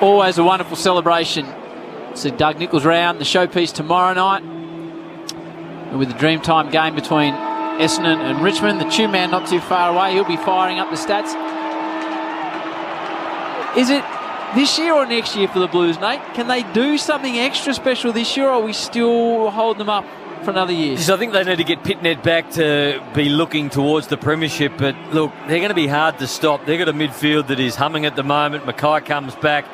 Always a wonderful celebration. So Doug Nicholls round, the showpiece tomorrow night. And with the Dreamtime game between Essendon and Richmond, the Tune Man not too far away. He'll be firing up the stats. Is it this year or next year for the Blues, Nate? Can they do something extra special this year, or are we still holding them up for another year? I think they need to get Pitnet back to be looking towards the premiership, but look, they're going to be hard to stop. They've got a midfield that is humming at the moment. Mackay comes back.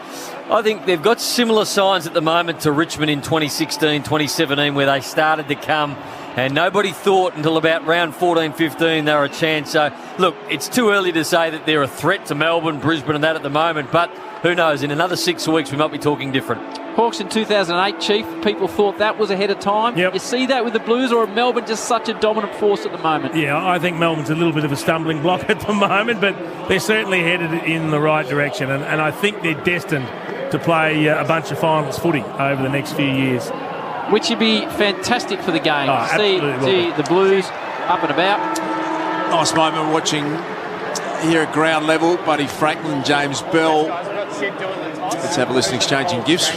I think they've got similar signs at the moment to Richmond in 2016, 2017, where they started to come, and nobody thought until about round 14, 15 they were a chance. So, look, it's too early to say that they're a threat to Melbourne, Brisbane and that at the moment, but who knows, in another 6 weeks we might be talking different. Hawks in 2008, Chief, people thought that was ahead of time. Yep. You see that with the Blues, or Melbourne just such a dominant force at the moment? Yeah, I think Melbourne's a little bit of a stumbling block at the moment, but they're certainly headed in the right direction, and I think they're destined to play a bunch of finals footy over the next few years. Which would be fantastic for the game. See the Blues up and about. Nice moment watching here at ground level. Buddy Franklin, James Bell. Let's have a listen, exchanging gifts.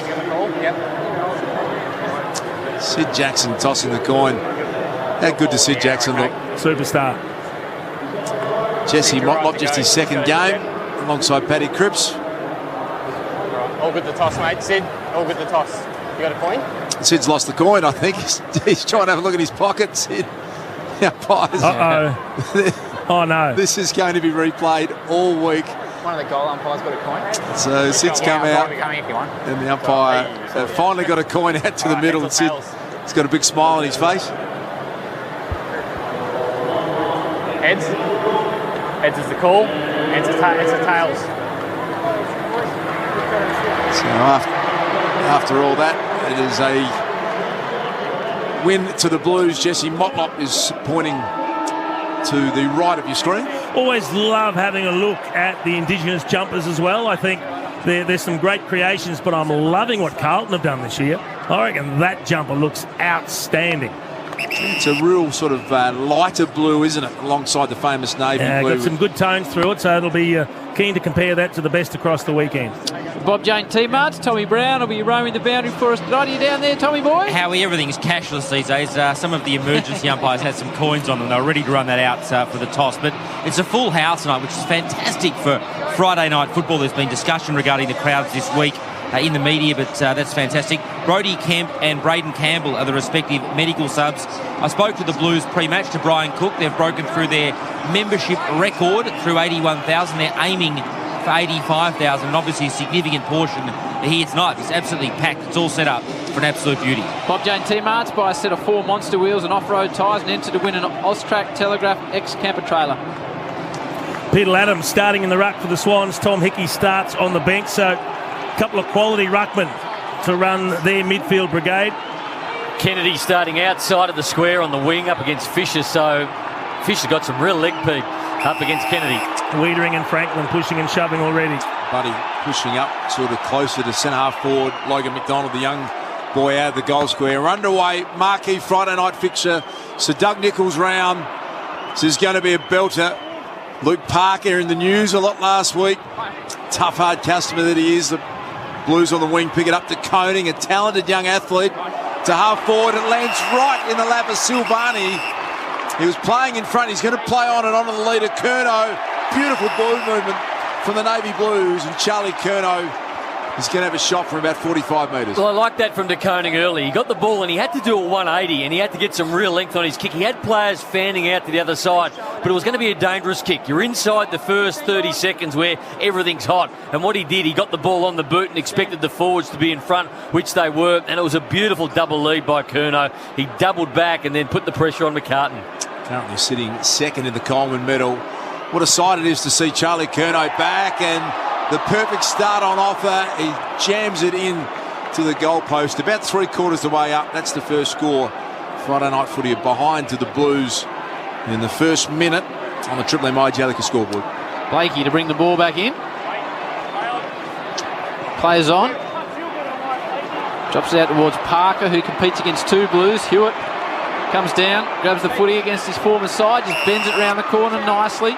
Sid Jackson tossing the coin. How good does Sid Jackson look? Superstar. Jesse Motlop, just his second game, alongside Paddy Cripps. All good to toss, mate. Sid, all good to toss. You got a coin? Sid's lost the coin, I think. He's trying to have a look at his pocket. Sid. Uh-oh. Oh, no. This is going to be replayed all week. One of the goal umpires got a coin. So Sid's come out, and the umpire finally got a coin out to the middle, and Sid's got a big smile on his face. Heads. Heads is the call. Heads is tails. So after all that, it is a win to the Blues. Jesse Motlop is pointing to the right of your screen. Always love having a look at the Indigenous jumpers as well. I think there's some great creations, but I'm loving what Carlton have done this year. I reckon that jumper looks outstanding. It's a real sort of lighter blue, isn't it, alongside the famous navy blue. Got some good tones through it, so it'll be keen to compare that to the best across the weekend. Bob Jane T-Marts, Tommy Brown will be roaming the boundary for us tonight. Are you down there, Tommy boy? Howie, everything's cashless these days. Some of the emergency umpires had some coins on them. They were ready to run that out for the toss. But it's a full house tonight, which is fantastic for Friday night football. There's been discussion regarding the crowds this week in the media, but that's fantastic. Brodie Kemp and Braden Campbell are the respective medical subs. I spoke to the Blues pre-match, to Brian Cook. They've broken through their membership record through 81,000. They're aiming for 85,000, and obviously a significant portion here tonight. It's absolutely packed. It's all set up for an absolute beauty. Bob Jane T-Marts buy a set of 4 monster wheels and off-road tyres and enter to win an Austrac Telegraph X camper trailer. Peter Adams starting in the ruck for the Swans. Tom Hickey starts on the bench, so a couple of quality ruckmen to run their midfield brigade. Kennedy starting outside of the square on the wing up against Fisher, so Fisher's got some real leg peak up against Kennedy. Wiedering and Franklin pushing and shoving already. Buddy pushing up sort of closer to centre-half forward. Logan McDonald, the young boy, out of the goal square. We're underway, marquee Friday night fixture. So Doug Nicholls round. This is going to be a belter. Luke Parker in the news a lot last week. Tough, hard customer that he is. The Blues on the wing pick it up to Koning, a talented young athlete. To half forward, it lands right in the lap of Silvani. He was playing in front. He's going to play on and on to the leader, Curnow. Beautiful ball movement from the Navy Blues, and Charlie Curnow is going to have a shot from about 45 metres. Well, I like that from De Koning early. He got the ball and he had to do a 180, and he had to get some real length on his kick. He had players fanning out to the other side, but it was going to be a dangerous kick. You're inside the first 30 seconds where everything's hot, and what he did, he got the ball on the boot and expected the forwards to be in front, which they were, and it was a beautiful double lead by Curnow. He doubled back and then put the pressure on McCartan. Currently sitting second in the Coleman medal. What a sight it is to see Charlie Curnow back, and the perfect start on offer. He jams it in to the goalpost about 3/4 the way up. That's the first score. Friday night footy behind to the Blues in the first minute on the Triple M Jalika scoreboard. Blakey to bring the ball back in. Plays on. Drops it out towards Parker, who competes against 2 Blues. Hewitt comes down, grabs the footy against his former side, just bends it round the corner nicely.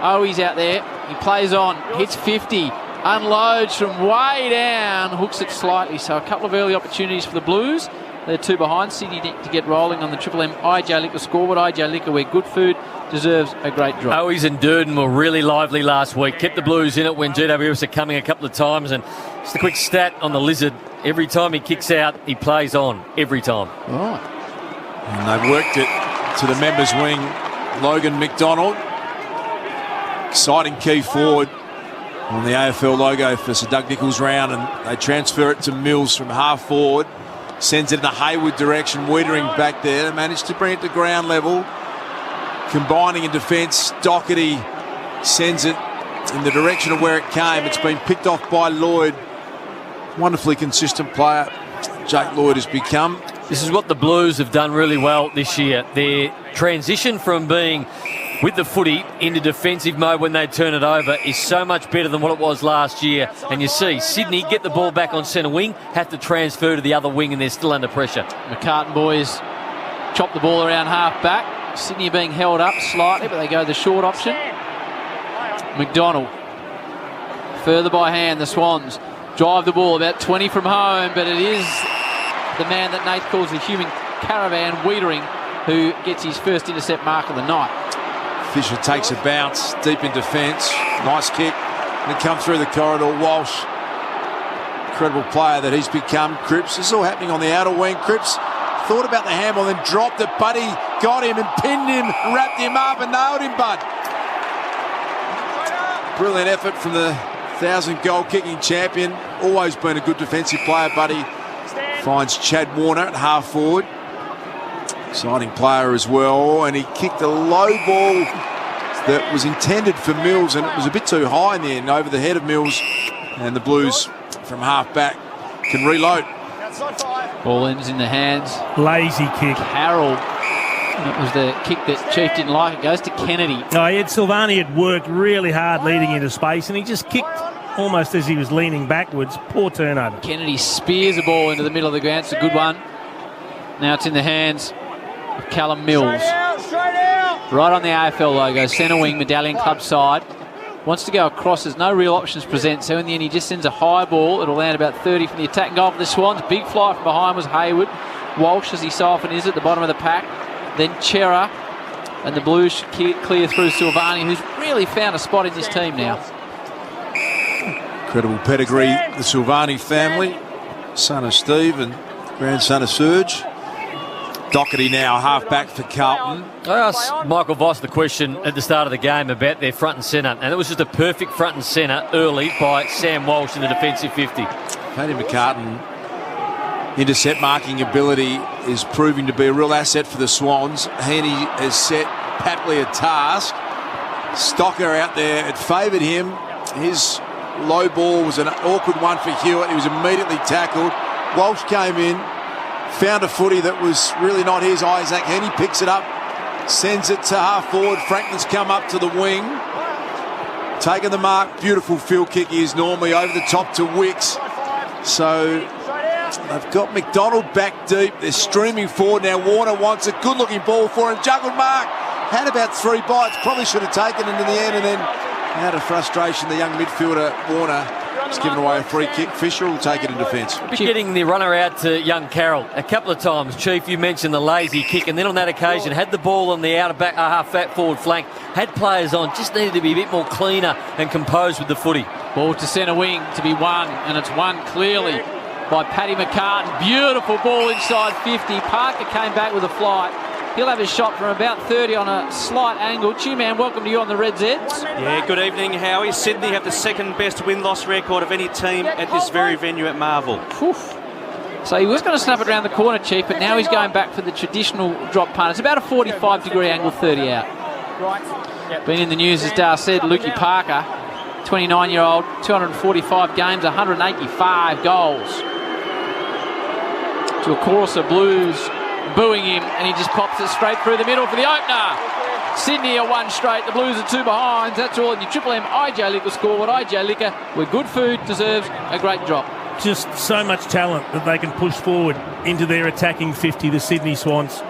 Oh, he's out there. He plays on, hits 50, unloads from way down, hooks it slightly. So a couple of early opportunities for the Blues. They're 2 behind. Sydney to get rolling on the Triple M IJ Liquor scoreboard. IJ Liquor, where good food deserves a great drop. Owies and Durden were really lively last week. Kept the Blues in it when GWS are coming a couple of times. And just a quick stat on the Lizard. Every time he kicks out, he plays on. Every time. Right. And they've worked it to the members' wing. Logan McDonald. Exciting key forward on the AFL logo for Sir Doug Nicholls round. And they transfer it to Mills from half forward. Sends it in the Hayward direction. Wiedering back there. They managed to bring it to ground level. Combining in defence. Doherty sends it in the direction of where it came. It's been picked off by Lloyd. Wonderfully consistent player Jake Lloyd has become. This is what the Blues have done really well this year. Their transition from being with the footy into defensive mode when they turn it over is so much better than what it was last year. And you see Sydney get the ball back on centre wing, have to transfer to the other wing, and they're still under pressure. McCartan boys chop the ball around half back. Sydney being held up slightly, but they go the short option. McDonald further by hand. The Swans drive the ball about 20 from home, but it is the man that Nate calls the human caravan, Wiedering, who gets his first intercept mark of the night. Fisher takes a bounce deep in defence. Nice kick. And it comes through the corridor. Walsh, incredible player that he's become. Cripps, this is all happening on the outer wing. Cripps thought about the handball, then dropped it. Buddy got him and pinned him, wrapped him up and nailed him, Bud. Brilliant effort from the 1,000-goal kicking champion. Always been a good defensive player. Buddy finds Chad Warner at half forward. Exciting player as well, and he kicked a low ball that was intended for Mills, and it was a bit too high in the end, over the head of Mills, and the Blues from half back can reload. Ball ends in the hands. Lazy kick. Carroll. It was the kick that Chief didn't like. It goes to Kennedy. No, Silvani had worked really hard leading into space, and he just kicked almost as he was leaning backwards. Poor turnover. Kennedy spears the ball into the middle of the ground. It's a good one. Now it's in the hands of Callum Mills. Right on the AFL logo, centre wing, Medallion Club side. Wants to go across. There's no real options present, so in the end he just sends a high ball. It'll land about 30 from the attacking goal for the Swans. Big fly from behind was Hayward. Walsh, as he so often is, at the bottom of the pack. Then Chera, and the Blues should clear through Silvani, who's really found a spot in this team now. Incredible pedigree, the Silvani family. Son of Steve and grandson of Serge. Doherty now half-back for Carlton. I asked Michael Voss the question at the start of the game about their front and centre, and it was just a perfect front and centre early by Sam Walsh in the defensive 50. Paddy McCartan, intercept marking ability is proving to be a real asset for the Swans. Heaney has set Papley a task. Stocker out there, it favoured him. His low ball was an awkward one for Hewitt. He was immediately tackled. Walsh came in, found a footy that was really not his. Isaac Heaney picks it up, sends it to half forward. Franklin's come up to the wing, taking the mark. Beautiful field kick he is normally over the top to Wicks. So they've got McDonald back deep. They're streaming forward now. Warner wants a good-looking ball for him. Juggled mark. Had about 3 bites. Probably should have taken it in the end, and then out of frustration, the young midfielder Warner has given away a free kick. Fisher will take it in defence. Getting the runner out to young Carroll a couple of times. Chief, you mentioned the lazy kick, and then on that occasion had the ball on the outer back, half-back forward flank. Had players on, just needed to be a bit more cleaner and composed with the footy. Ball to centre wing to be won, and it's won clearly by Paddy McCartan. Beautiful ball inside 50. Parker came back with a flight. He'll have his shot from about 30 on a slight angle. Two-man, welcome to you on the Reds Eds. Yeah, good evening, Howie. Sydney have the second best win-loss record of any team at this very venue at Marvel. Oof. So he was going to snap it around the corner, Chief, but now he's going back for the traditional drop punt. It's about a 45-degree angle, 30 out. Been in the news, as Dar said, Lukey Parker, 29-year-old, 245 games, 185 goals. To a chorus of Blues booing him, and he just pops it straight through the middle for the opener. Sydney are 1 straight, the Blues are 2 behind. That's all in your Triple M IJ Liquor scoreboard. IJ Liquor, where good food deserves a great drop. Just so much talent that they can push forward into their attacking 50, the Sydney Swans.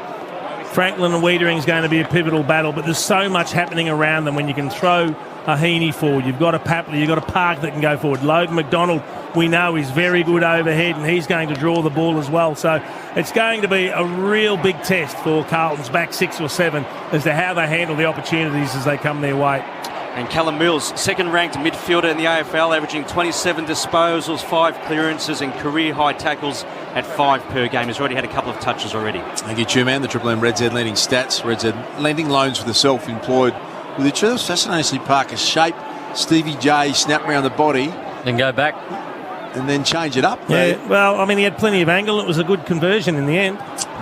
Franklin and Wiedering is going to be a pivotal battle, but there's so much happening around them when you can throw a Heaney forward. You've got a Papley, you've got a Park that can go forward. Logan McDonald, we know, is very good overhead, and he's going to draw the ball as well. So it's going to be a real big test for Carlton's back 6 or 7 as to how they handle the opportunities as they come their way. And Callum Mills, second-ranked midfielder in the AFL, averaging 27 disposals, 5 clearances and career-high tackles at 5 per game. He's already had a couple of touches already. Thank you, Two-Man. The Triple M Red Z lending stats. Red Z lending loans for the self-employed. With each other, fascinatingly Parker shape. Stevie J snap around the body. Then go back. And then change it up. Yeah, well, I mean, he had plenty of angle. It was a good conversion in the end.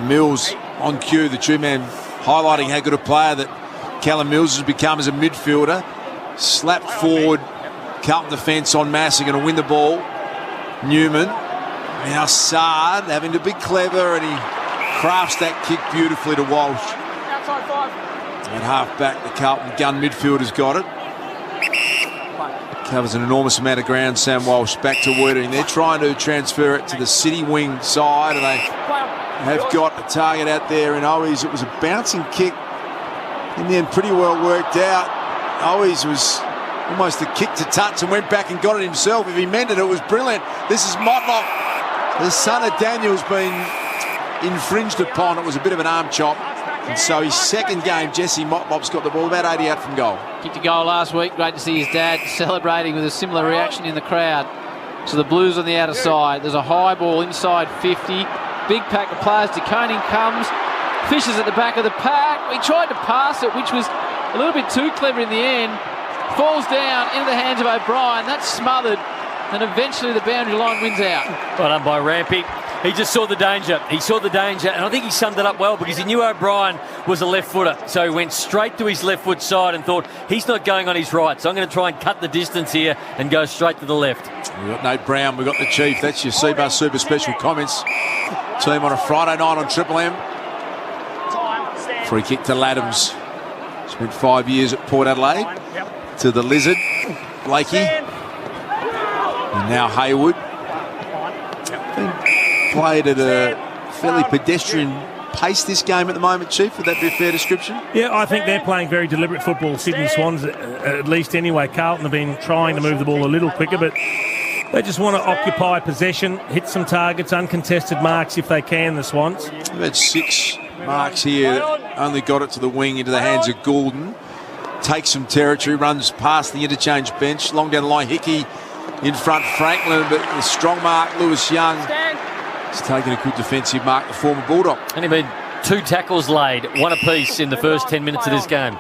Mills on cue. The Two-Man highlighting how good a player that Callum Mills has become as a midfielder. Slapped forward. Carlton defence on mass are going to win the ball. Newman. Now Sard having to be clever, and he crafts that kick beautifully to Walsh. Outside 5. At half back, the Carlton gun midfielder's got it. Covers an enormous amount of ground. Sam Walsh back to Wiedering. They're trying to transfer it to the City wing side, and they have got a target out there in Owies. It was a bouncing kick. In the end, pretty well worked out. Owies was almost a kick to touch and went back and got it himself. If he meant it, it was brilliant. This is Motlop, the son of Daniel's, been infringed upon. It was a bit of an arm chop. And so his second game, Jesse Motlop's got the ball about 80 out from goal. Kicked a goal last week. Great to see his dad celebrating with a similar reaction in the crowd. So the Blues on the outer side. There's a high ball inside 50. Big pack of players. DeConing comes. Fishes at the back of the pack. We tried to pass it, which was a little bit too clever in the end. Falls down into the hands of O'Brien. That's smothered. And eventually the boundary line wins out. Well done by Rampy. He just saw the danger. He saw the danger, and I think he summed it up well because he knew O'Brien was a left footer. So he went straight to his left foot side and thought, he's not going on his right, so I'm going to try and cut the distance here and go straight to the left. We've got Nate Brown, we've got the Chief. That's your Seabus Super Special comments team on a Friday night on Triple M. Free kick to Laddams. Spent 5 years at Port Adelaide. To the Lizard, Blakey. And now Hayward. Played at a fairly pedestrian pace this game at the moment, Chief. Would that be a fair description? Yeah, I think they're playing very deliberate football. Sydney Swans, at least anyway. Carlton have been trying to move the ball a little quicker, but they just want to occupy possession, hit some targets, uncontested marks if they can, the Swans. They've had 6 marks here. Only got it to the wing into the hands of Goulden. Takes some territory, runs past the interchange bench. Long down the line, Hickey in front, Franklin, but a strong mark, Lewis Young. He's taken a good defensive mark, the former Bulldog. Only been 2 tackles laid, 1 apiece in the first 10 minutes of this game.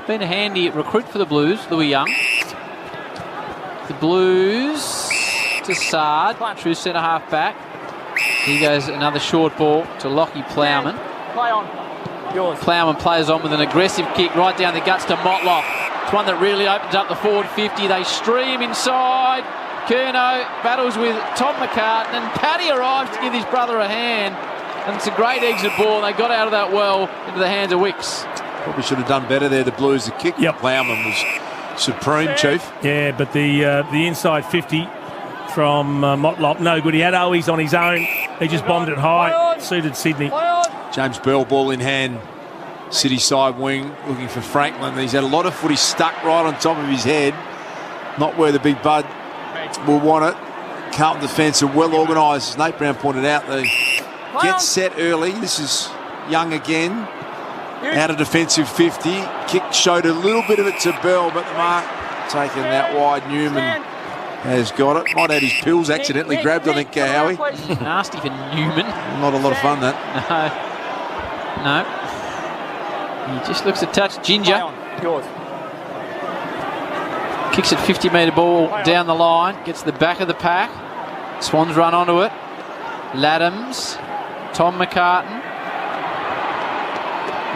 Been a handy recruit for the Blues, Louis Young. The Blues to Sard, true centre half back. Here goes another short ball to Lockie Plowman. Play on. Yours. Plowman plays on with an aggressive kick right down the guts to Motlop. It's one that really opens up the forward 50. They stream inside. Curnow battles with Tom McCartan, and Paddy arrives to give his brother a hand. And it's a great exit ball. They got out of that well into the hands of Wicks. Probably should have done better there, the Blues. The kick Yep. Plowman was supreme, Chief. Yeah, but the inside 50 from Motlop, no good. He had Owies on his own. He just bombed it high. Suited Sydney. James Bell, ball in hand. City side wing, looking for Franklin. He's had a lot of footy stuck right on top of his head. Not where the big bud will want it. Carlton defence are well organised, as Nate Brown pointed out. They get set early. This is Young again. Out of defensive 50. Kick showed a little bit of it to Bell, but the mark taken that wide. Newman has got it. Might have his pills accidentally grabbed, I think, Howie. Nasty for Newman. Not a lot of fun, that. No. He just looks a touch ginger. Yours. Kicks it 50-metre ball down the line. Gets the back of the pack. Swans run onto it. Laddams. Tom McCartan.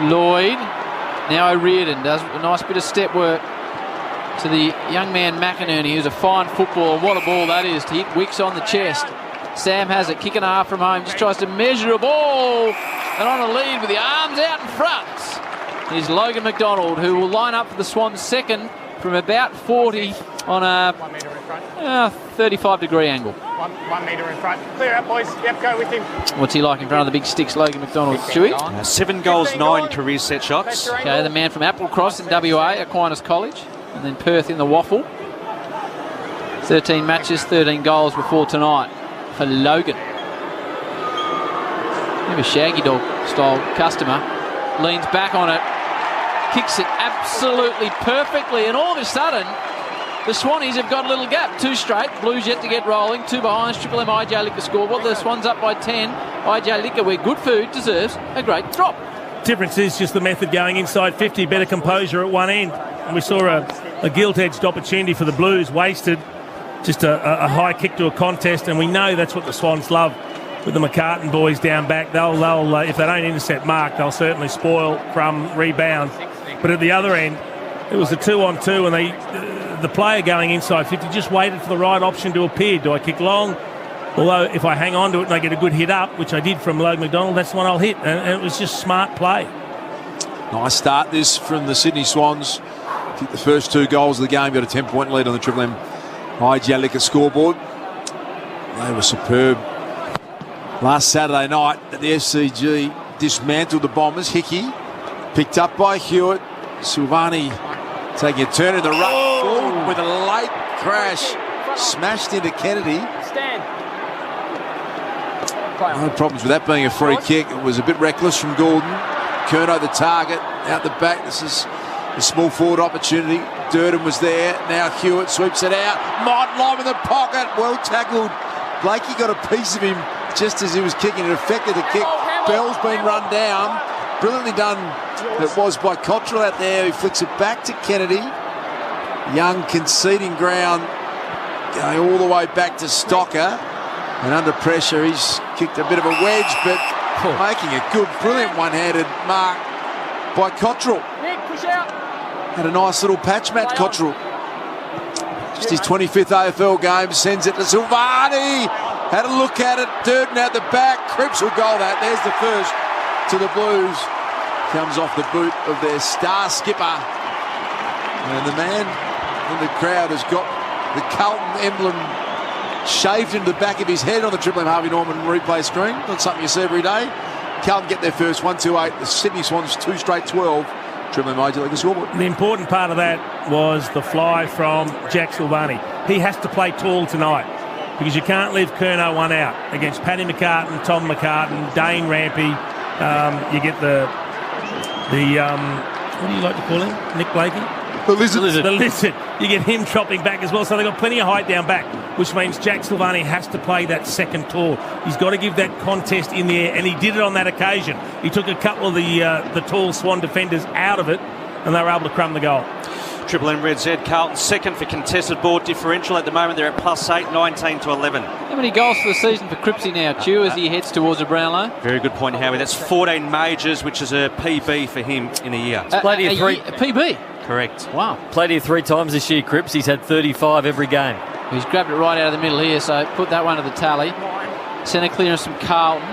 Lloyd. Now O'Riordan does a nice bit of step work to the young man McInerney, who's a fine footballer. What a ball that is to hit Wicks on the chest. Sam has it, kick and a half from home. Just tries to measure a ball. And on a lead with the arms out in front is Logan McDonald, who will line up for the Swans' second from about 40 on a 35-degree angle. 1 metre in front. Clear out, boys. Yep, go with him. What's he like in front of the big sticks, Logan McDonald? Chewy? 7 goals, 9 career set shots. Okay, the man from Applecross in WA, Aquinas College, and then Perth in the Waffle. 13 matches, 13 goals before tonight for Logan. Maybe a shaggy dog style customer. Leans back on it, kicks it absolutely perfectly, and all of a sudden the Swannies have got a little gap. 2 straight, Blues yet to get rolling, 2 behind, Triple M IJ Liquor scoreboard. The Swans up by 10. IJ Liquor, where good food deserves a great drop. Difference is just the method going inside 50, better composure at one end. And we saw a gilt-edged opportunity for the Blues, wasted. Just a high kick to a contest, and we know that's what the Swans love with the McCartan boys down back. They'll if they don't intercept Mark, they'll certainly spoil from rebound. But at the other end, it was a 2-on-2, and the player going inside 50 just waited for the right option to appear. Do I kick long? Although if I hang on to it and I get a good hit up, which I did from Logan McDonald, that's the one I'll hit. And it was just smart play. Nice start this from the Sydney Swans. Kicked the first 2 goals of the game, got a 10-point lead on the Triple M IJ Liquor scoreboard. They were superb last Saturday night at the SCG. Dismantled the Bombers. Hickey picked up by Hewitt. Silvani taking a turn in the ruck with a late crash, smashed into Kennedy. No problems with that being a free kick. It was a bit reckless from Gordon. Curnow the target out the back. This is a small forward opportunity. Durden was there. Now Hewitt sweeps it out. Motlop in the pocket. Well tackled. Blakey got a piece of him just as he was kicking. It affected the kick. Bell's been run down. Brilliantly done. It was by Cottrell out there. He flicks it back to Kennedy. Young conceding ground. Going all the way back to Stocker. And under pressure, he's kicked a bit of a wedge, but making a good, brilliant one-handed mark by Cottrell. Nick, push out. Had a nice little patch match, Cottrell. Just his 25th AFL game, sends it to Silvani. Had a look at it, Durden out the back. Cripps will goal that. There's the first to the Blues. Comes off the boot of their star skipper. And the man in the crowd has got the Carlton emblem shaved into the back of his head on the Triple M Harvey Norman replay screen. Not something you see every day. Carlton get their first 1-2-8. The Sydney Swans 2 straight 12. Triple M IJ Liquor scoreboard. The important part of that was the fly from Jack Silvani. He has to play tall tonight because you can't leave Curnow one out against Paddy McCartan, Tom McCartan, Dane Rampy. You get the what do you like to call him? Nick Blakey? The Lizard. The Lizard. You get him chopping back as well. So they've got plenty of height down back, which means Jack Silvani has to play that second tall. He's got to give that contest in the air, and he did it on that occasion. He took a couple of the tall Swan defenders out of it, and they were able to crumb the goal. Triple M Red Z, Carlton second for contested ball differential. At the moment, they're at +8, 19-11. How many goals for the season for Cripsy now, Chew, as he heads towards the Brownlow? Very good point, Howie. That's 14 majors, which is a PB for him in a year. Plenty of three. PB? Correct. Wow. Played here 3 times this year, Cripps. He's had 35 every game. He's grabbed it right out of the middle here, so put that one to the tally. Centre clearance from Carlton.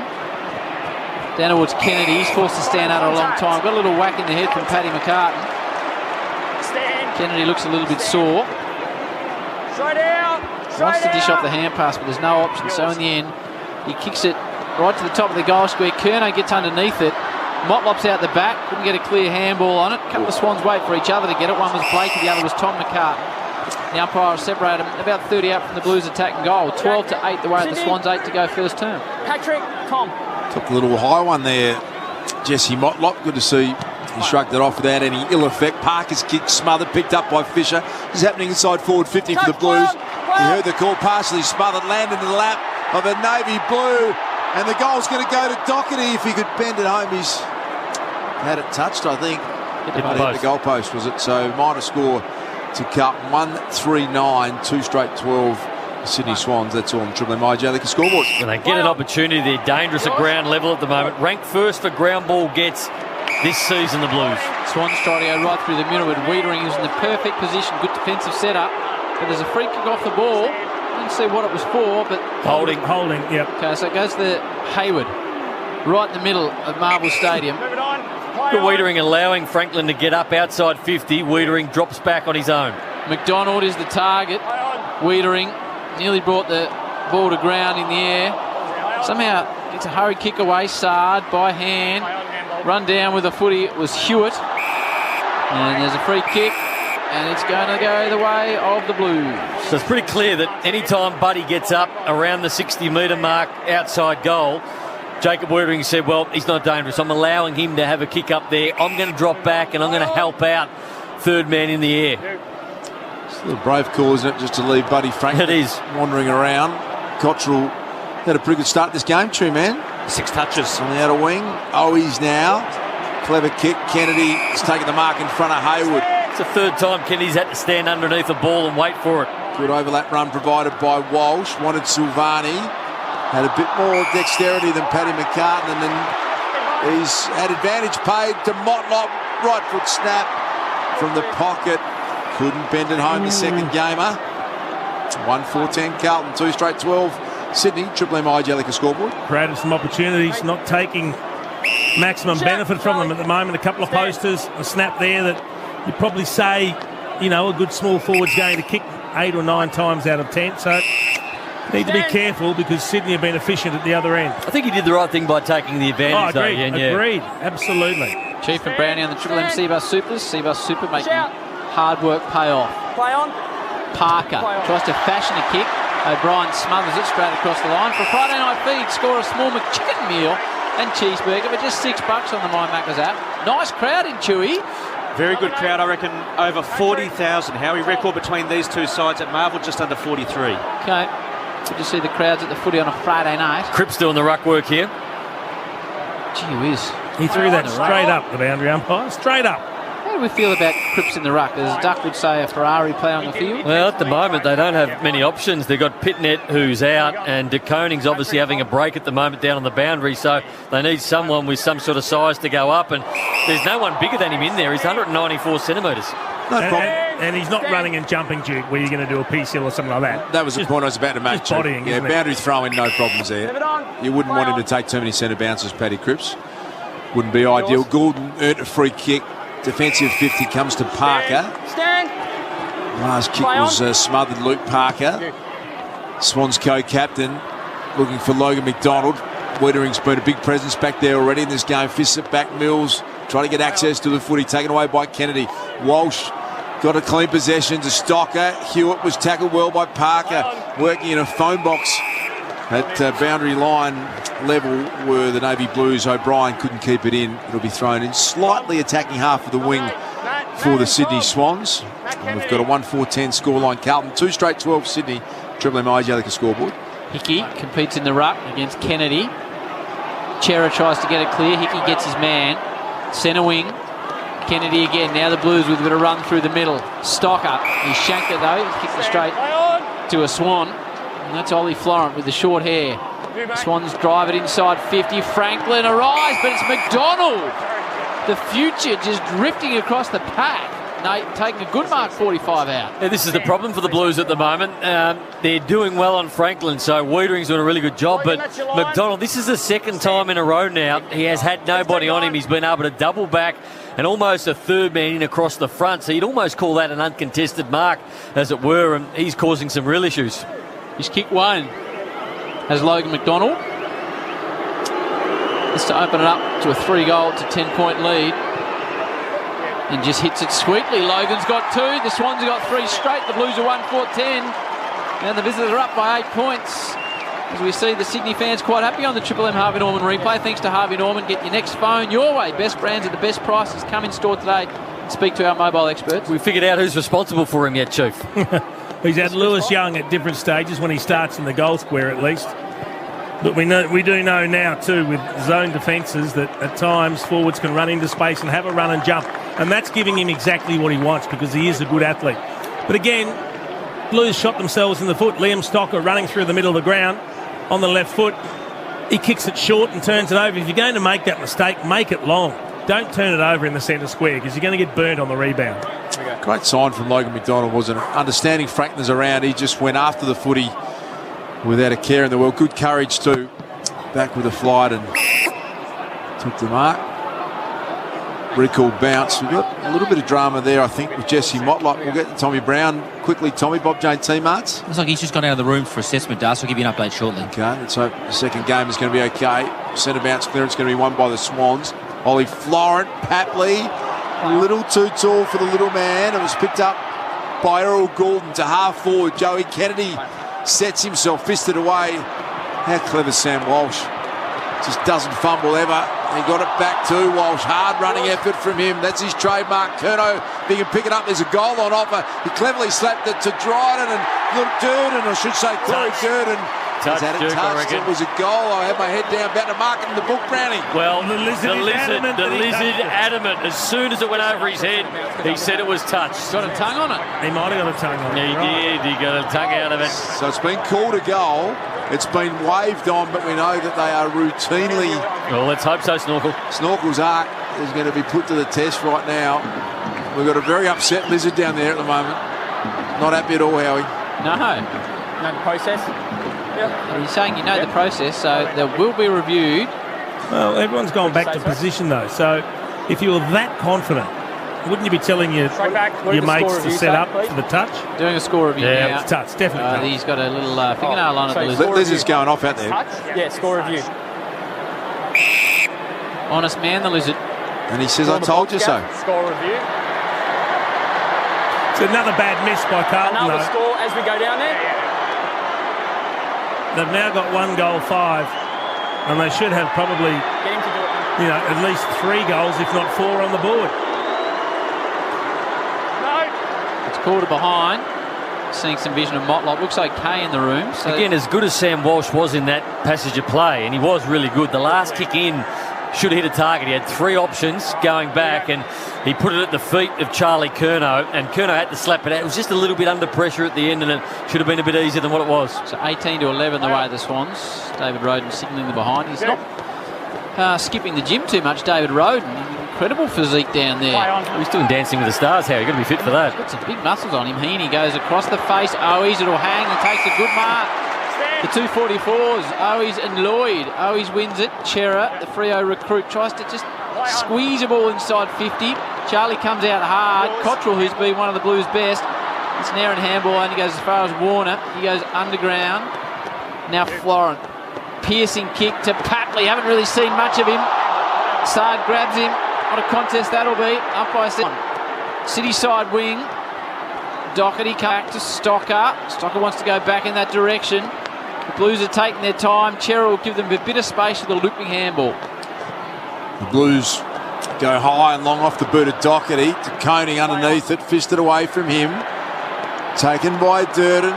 Down towards Kennedy. He's forced to stand under a long time. Got a little whack in the head from Paddy McCartan. Kennedy looks a little bit sore. Wants to dish off the hand pass, but there's no option. So in the end, he kicks it right to the top of the goal square. Curnow gets underneath it. Motlop's out the back. Couldn't get a clear handball on it. A couple of Swans wait for each other to get it. One was Blakey, the other was Tom McCartan. The umpire separated them about 30 out from the Blues attack and goal. 12-8 the way at the Swans, 8 to go first term. Patrick, Tom. Took a little high one there, Jesse Motlop. Good to see. He shrugged it off without any ill effect. Parker's kick smothered, picked up by Fisher. This is happening inside forward 50 for the Blues. You heard the call, partially smothered, landed in the lap of a navy blue. And the goal's going to go to Doherty if he could bend it home. He's had it touched, I think. Hit the goal post, was it? So minor score to Carlton. 1-3-9, 2 straight 12. Sydney Swans, that's all on Triple M IJ Liquor scoreboard. And they get an opportunity. They're dangerous at ground level at the moment. Ranked first for ground ball gets this season, the Blues. Swans trying to go right through the middle with Wiedering, who's in the perfect position. Good defensive setup. But there's a free kick off the ball. Didn't see what it was for, but... Holding, yep. Okay, so it goes to Hayward. Right in the middle of Marvel Stadium. Wiedering allowing Franklin to get up outside 50. Wiedering drops back on his own. McDonald is the target. Wiedering nearly brought the ball to ground in the air. Somehow gets a hurried kick away. Sard by hand. Run down with a footy. It was Hewitt. And there's a free kick. And it's going to go the way of the Blues. So it's pretty clear that any time Buddy gets up around the 60-metre mark outside goal, Jacob Wiedering said, well, he's not dangerous. I'm allowing him to have a kick up there. I'm going to drop back and I'm going to help out third man in the air. It's a little brave call, isn't it, just to leave Buddy Franklin It is. wandering around. Cottrell had a pretty good start this game, true man. 6 touches. On the outer wing. Owies now. Clever kick. Kennedy is taking the mark in front of Hayward. It's the third time Kennedy's had to stand underneath the ball and wait for it. Good overlap run provided by Walsh. Wanted Silvani. Had a bit more dexterity than Paddy McCartan, and then he's had advantage paid to Motlop. Right foot snap from the pocket. Couldn't bend it home the second gamer. 1-4-10 Carlton, 2 straight 12. Sydney, Triple M Jellica scoreboard. Created some opportunities, not taking maximum benefit from them at the moment. A couple of posters, a snap there that you'd probably say, you know, a good small forward's going to kick 8 or 9 times out of 10. So need to be careful because Sydney have been efficient at the other end. I think he did the right thing by taking the advantage. Oh, agreed, though. agreed, absolutely. Chief and Brownie on the Triple M Seabus Supers. Seabus Super making hard work pay off. Play on. Parker tries to fashion a kick. O'Brien smothers it straight across the line. For a Friday night feed, score a small McChicken meal and cheeseburger for just $6 on the My Macca's app. Nice crowd in Chewy. Very good crowd, I reckon, over 40,000. Howie, record between these two sides at Marvel, just under 43. Okay. Good to see the crowds at the footy on a Friday night. Cripps doing the ruck work here. Gee whiz. He threw that straight up, the boundary umpire. Straight up. How do we feel about Cripps in the ruck? As Duck would say, a Ferrari play on the field? Well, at the moment, they don't have many options. They've got Pitnet, who's out, and De Koning's obviously having a break at the moment down on the boundary, so they need someone with some sort of size to go up, and there's no one bigger than him in there. He's 194 centimetres. No problem. And he's not running and jumping, Duke, where you're going to do a PCL or something like that. That was the point I was about to make. Just bodying, yeah, isn't it? boundary throwing, no problems there. You wouldn't want him to take too many centre bounces, Paddy Cripps. Wouldn't be ideal. Goulden earned a free kick. Defensive 50 comes to Parker. Stand. Last kick was smothered Luke Parker. Swans co-captain looking for Logan McDonald. Wiedering's been a big presence back there already in this game. Fists it back. Mills trying to get access to the footy. Taken away by Kennedy. Walsh got a clean possession to Stocker. Hewitt was tackled well by Parker. Working in a phone box at boundary line level were the Navy Blues. O'Brien couldn't keep it in. It'll be thrown in. Slightly attacking half of the wing for the Sydney Swans. And we've got a 1-4-10 scoreline. Carlton, 2 straight 12 Sydney. Triple M Jellica scoreboard. Hickey competes in the ruck against Kennedy. Chera tries to get it clear. Hickey gets his man. Centre wing. Kennedy again. Now the Blues with a bit of run through the middle. Stocker. He shanked it though. He kicked it straight to a Swan. And that's Ollie Florent with the short hair. Swans drive it inside 50. Franklin arrives, but it's McDonald. The future just drifting across the pack. Nate taking a good mark 45 out. Yeah, this is the problem for the Blues at the moment. They're doing well on Franklin, so Wiedering's doing a really good job. But McDonald, this is the second time in a row now he has had nobody on him. He's been able to double back and almost a third man in across the front. So you'd almost call that an uncontested mark, as it were, and he's causing some real issues. He's kick one has Logan McDonald. It's to open it up to a 3-goal to 10-point lead. And just hits it sweetly. Logan's got 2. The Swans have got 3 straight. The Blues are 1-4-10. And the visitors are up by 8 points. As we see the Sydney fans quite happy on the Triple M Harvey Norman replay. Thanks to Harvey Norman. Get your next phone your way. Best brands at the best prices. Come in store today and speak to our mobile experts. We figured out who's responsible for him yet, Chief. He's had Lewis Young at different stages when he starts in the goal square at least. But we do know now too with zone defences that at times forwards can run into space and have a run and jump. And that's giving him exactly what he wants because he is a good athlete. But again, Blues shot themselves in the foot. Liam Stocker running through the middle of the ground on the left foot. He kicks it short and turns it over. If you're going to make that mistake, make it long. Don't turn it over in the centre square because you're going to get burned on the rebound. Great sign from Logan McDonald, wasn't it? Understanding Franklin's around, he just went after the footy without a care in the world. Good courage too. Back with a flight and took the mark. recall bounce. We've got a little bit of drama there, I think, with Jesse Motlop. We'll get to Tommy Brown quickly. Tommy, Bob Jane teammates. Looks like he's just gone out of the room for assessment, Darcy. I'll give you an update shortly. Okay, let's hope the second game is going to be okay. Centre bounce clearance going to be won by the Swans. Ollie Florent, Papley, a little too tall for the little man. It was picked up by Earl Goulden to half forward. Joey Kennedy sets himself, fisted away. How clever Sam Walsh. Just doesn't fumble ever. He got it back to Walsh. Hard running effort from him. That's his trademark. Curnow, if he can pick it up, there's a goal on offer. He cleverly slapped it to Dryden and Durden, I should say Corey Durden. Touch, Duke, touched. It was a goal. I had my head down, about to mark it in the book, Browning. Well, the lizard adamant. As soon as it went over his head, he said it was touched. Got a tongue on it. He might have got a tongue on it. He did. He got a tongue out of it. So it's been called a goal. It's been waved on, but we know that they are routinely... Well, let's hope so, Snorkel. Snorkel's arc is going to be put to the test right now. We've got a very upset lizard down there at the moment. Not happy at all, Howie. No. Know the process? Yeah. He's saying you know the process, so they will be reviewed. Well, everyone's gone back to position, though. So if you were that confident, wouldn't you be telling your mates to set up for the touch? Doing a score review now. It's touch, definitely touch. He's got a little fingernail on it. The lizard's going off out there. Yeah, score review. Honest man, the lizard. And he says, I told you so. Score review. It's another bad miss by Carlton, Another score as we go down there. They've now got 1 goal 5, and they should have probably, Get him to do it. at least 3 goals, if not 4, on the board. It's quarter behind. Seeing some vision of Motlop. Looks okay in the room. So Again, as good as Sam Walsh was in that passage of play, and he was really good, the last kick in should have hit a target. He had 3 options going back, and he put it at the feet of Charlie Curnow, and Curnow had to slap it out. It was just a little bit under pressure at the end, and it should have been a bit easier than what it was. So 18-11 the way of the Swans. David Roden signalling the behind. He's not skipping the gym too much, David Roden. Incredible physique down there. He's doing Dancing with the Stars, Harry. You've got to be fit for that. He's got some big muscles on him. Heaney goes across the face. Owies, it'll hang and takes a good mark. The 244s, Owies and Lloyd. Owies wins it. Chera, the Freo recruit, tries to just squeeze a ball inside 50. Charlie comes out hard. Cottrell, who's been one of the Blues' best. It's an error in handball, only goes as far as Warner. He goes underground. Now Florent. Piercing kick to Papley. Haven't really seen much of him. Sard grabs him. What a contest that'll be. Up by City side wing. Doherty back to Stocker. Stocker wants to go back in that direction. The Blues are taking their time. Chera will give them a bit of space with a looping handball. The Blues go high and long off the boot of Doherty to Coney underneath it, fisted away from him. Taken by Durden.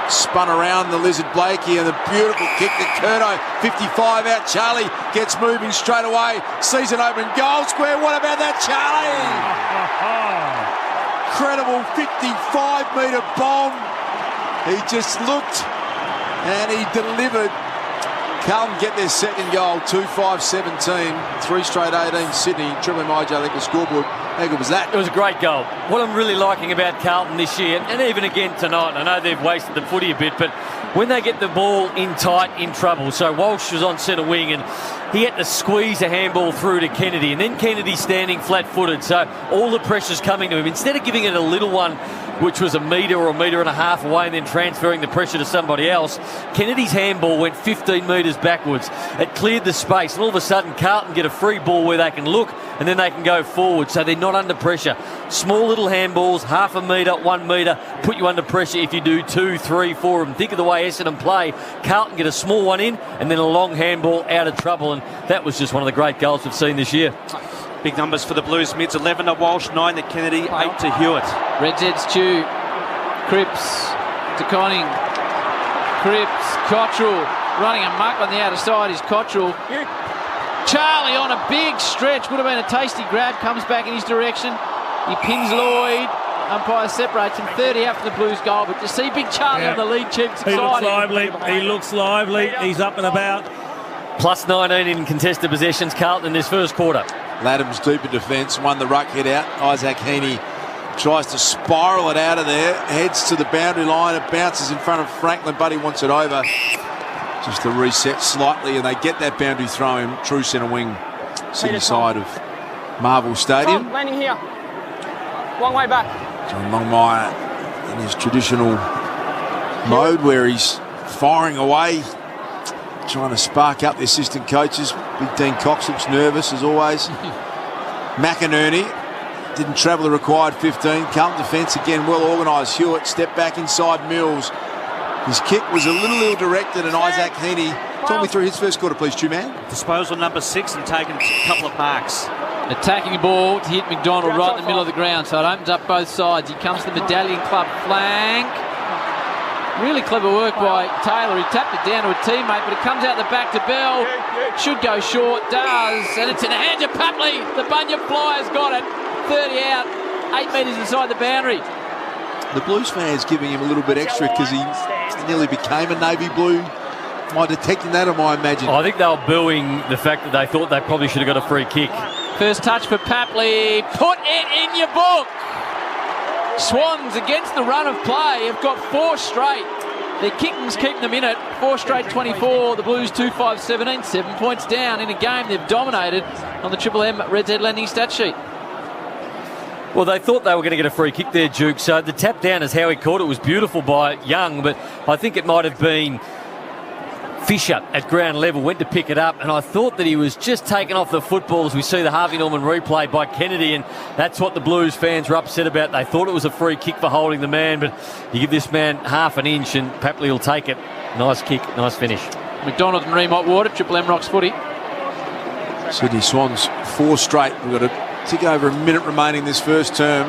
Spun around the lizard Blakey, and the beautiful kick to Curnow. 55 out. Charlie gets moving straight away. Sees an open goal square. What about that, Charlie? Incredible 55-metre bomb. He just looked and he delivered. Carlton get their second goal, 2-5-17, 3 straight 18 Sydney. Triple MIJ, I think the scoreboard. How good was that? It was a great goal. What I'm really liking about Carlton this year, and even again tonight, I know they've wasted the footy a bit, but when they get the ball in tight, in trouble. So Walsh was on centre wing, and he had to squeeze a handball through to Kennedy, and then Kennedy's standing flat-footed, so all the pressure's coming to him. Instead of giving it a little one, which was a metre or a metre and a half away, and then transferring the pressure to somebody else, Kennedy's handball went 15 metres backwards. It cleared the space, and all of a sudden Carlton get a free ball where they can look, and then they can go forward, so they're not under pressure. Small little handballs, half a metre, 1 metre, put you under pressure if you do 2, 3, 4 of them. Think of the way Essendon play. Carlton get a small one in, and then a long handball out of trouble, and that was just one of the great goals we've seen this year. Big numbers for the Blues mids, 11 to Walsh, 9 to Kennedy, 8 to Hewitt. Reds heads Chew. Cripps to Conning. Cripps, Cottrell running amok on the outer side is Cottrell. Charlie on a big stretch, would have been a tasty grab, comes back in his direction. He pins Lloyd. Umpire separates him. 30 out for the Blues goal, but to see Big Charlie on the lead check's exciting. He looks lively. He looks lively. He's up and about. Plus 19 in contested possessions, Carlton in this first quarter. Ladham's deep in defence, won the ruck head out. Isaac Heaney tries to spiral it out of there, heads to the boundary line, it bounces in front of Franklin, but he wants it over. Just to reset slightly, and they get that boundary throw him, true centre wing, city side of Marvel Stadium. Tom, landing here. Long way back. John Longmire in his traditional mode where he's firing away, trying to spark up the assistant coaches. Big Dean Cox looks nervous as always. McInerney didn't travel the required 15. Carlton defence again well organised. Hewitt stepped back inside Mills. His kick was a little ill-directed, and Isaac Heaney. Talk me through his first quarter, please, Two-Man. Disposal number 6 and taken a couple of marks. Attacking the ball to hit McDonald right in the middle of the ground, so it opens up both sides. He comes to the Medallion Club flank. Really clever work by Taylor. He tapped it down to a teammate, but it comes out the back to Bell. Should go short, does, and it's in the hands of Papley. The Bunyip Flyers got it. 30 out, 8 metres inside the boundary. The Blues fans giving him a little bit extra because he nearly became a navy blue. Am I detecting that, or am I imagining? I think they were booing the fact that they thought they probably should have got a free kick. First touch for Papley. Put it in your book. Swans against the run of play have got 4 straight. Their kicking's keeping them in it. 4 straight 24. The Blues 2-5-17. 7 points down in a game they've dominated on the Triple M Red Dead Landing stat sheet. Well, they thought they were going to get a free kick there, Duke. So the tap down is how he caught it. Was beautiful by Young, but I think it might have been Fisher at ground level, went to pick it up, and I thought that he was just taken off the football as we see the Harvey Norman replay by Kennedy, and that's what the Blues fans were upset about. They thought it was a free kick for holding the man, but you give this man half an inch and Papley will take it. Nice kick, nice finish. McDonald and Reem Water, Triple M Rocks footy. Sydney Swans 4 straight. We've got a tick over a minute remaining this first term.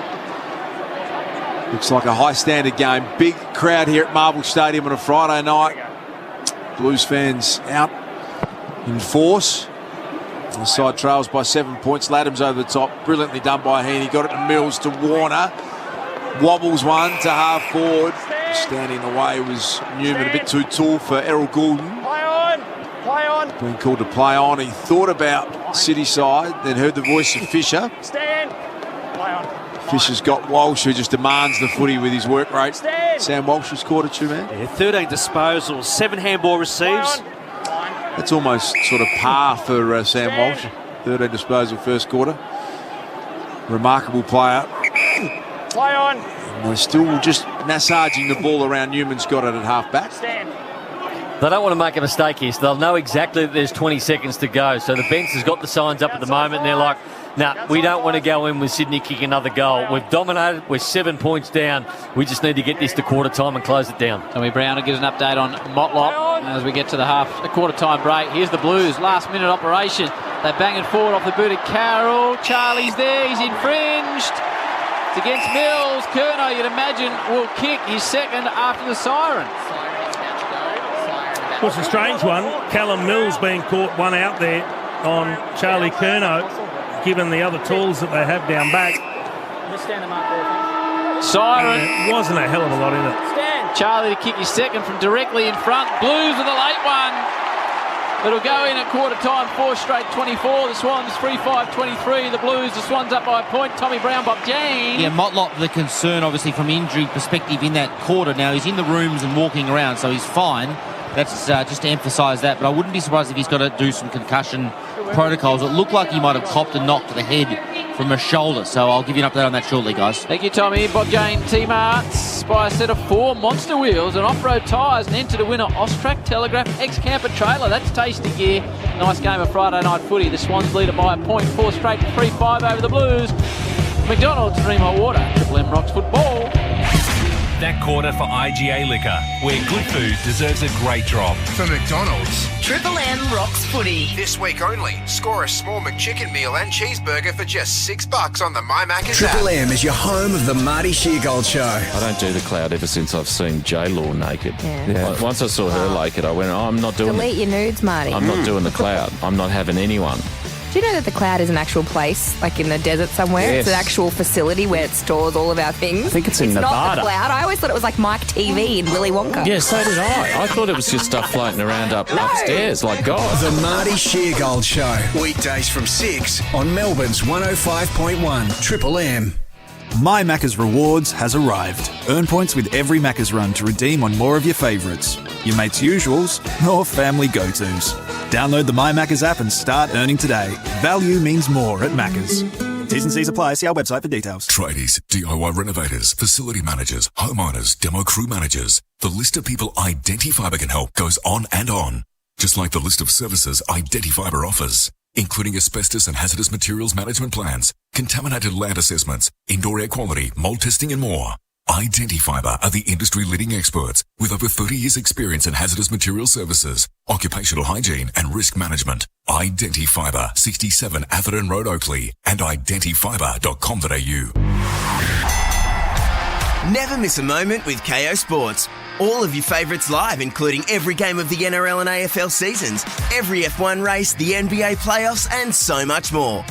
Looks like a high standard game. Big crowd here at Marvel Stadium on a Friday night. Blues fans out in force. The side trails by 7 points. Laddam's over the top. Brilliantly done by Heaney. Got it to Mills, to Warner. Wobbles one to half forward. Standing in the way was Newman, a bit too tall for Errol Goulden. Play on. Play on. Being called to play on. He thought about City side, then heard the voice of Fisher. Stand. Play on. Fisher's got Walsh, who just demands the footy with his work rate. Stand. Sam Walsh has scored a 2-man. Yeah, 13 disposals, 7 handball receives. That's almost sort of par for Sam Walsh. 13 disposal first quarter. Remarkable player. Play on. And they're still just massaging the ball around. Newman's got it at half back. Stand. They don't want to make a mistake here, so they'll know exactly that there's 20 seconds to go. So the bench has got the signs up at the moment, and they're like, nah, we don't want to go in with Sydney kicking another goal. We've dominated. We're 7 points down. We just need to get this to quarter time and close it down. Tommy Brown will give us an update on Motlop as we get to the quarter time break. Here's the Blues, last minute operation. They're banging forward off the boot of Carroll. Charlie's there, he's infringed. It's against Mills. Curnow, you'd imagine, will kick his second after the siren. Well, it's a strange one. Callum Mills being caught one out there on Charlie Curnow, given the other tools that they have down back. Just stand them up there. Siren. It wasn't a hell of a lot in it. Stand. Charlie to kick his second from directly in front. Blues with a late one. It'll go in at quarter time, 4 straight 24. The Swans 3-5-23. The Blues, the Swans up by a point. Tommy Brown, Bob Jane. Yeah, Motlop, the concern obviously from injury perspective in that quarter. Now he's in the rooms and walking around, so he's fine. That's just to emphasise that. But I wouldn't be surprised if he's got to do some concussion protocols. It looked like he might have copped a knock to the head from a shoulder. So I'll give you an update on that shortly, guys. Thank you, Tommy. Bob Jane, Team Arts by a set of 4 monster wheels and off-road tyres, and enter the winner, Austrac Telegraph X-Camper Trailer. That's tasty gear. Nice game of Friday night footy. The Swans lead it by a point, 4 straight, 3-5 over the Blues. McDonald's, Dream Hot Water, Triple M Rocks football. That quarter for IGA Liquor, where good food deserves a great drop. For McDonald's. Triple M Rocks footy. This week only, score a small McChicken meal and cheeseburger for just $6 on the My Macca's Triple app. M is your home of the Marty Sheargold Show. I don't do the cloud ever since I've seen J-Law naked. Yeah. Once I saw her naked, I went, I'm not doing Delete your nudes, Marty. I'm not doing the cloud. I'm not having anyone. Do you know that the cloud is an actual place, like in the desert somewhere? Yes. It's an actual facility where it stores all of our things. I think it's in Nevada. Not the cloud. I always thought it was like Mike TV in Willy Wonka. Yeah, so did I. I thought it was just stuff floating around upstairs, like God. The Marty Sheargold Show. Weekdays from 6 on Melbourne's 105.1 Triple M. My Macca's Rewards has arrived. Earn points with every Macca's run to redeem on more of your favourites. Your mates' usuals or family go-tos. Download the My Macca's app and start earning today. Value means more at Macca's. T's and C's apply. See our website for details. Tradies, DIY renovators, facility managers, homeowners, demo crew managers. The list of people Identifiber can help goes on and on. Just like the list of services Identifiber offers, including asbestos and hazardous materials management plans, contaminated land assessments, indoor air quality, mold testing and more. Identifiber are the industry-leading experts with over 30 years' experience in hazardous material services, occupational hygiene and risk management. Identifiber, 67 Atherton Road, Oakley, and identifiber.com.au. Never miss a moment with KO Sports. All of your favourites live, including every game of the NRL and AFL seasons, every F1 race, the NBA playoffs, and so much more.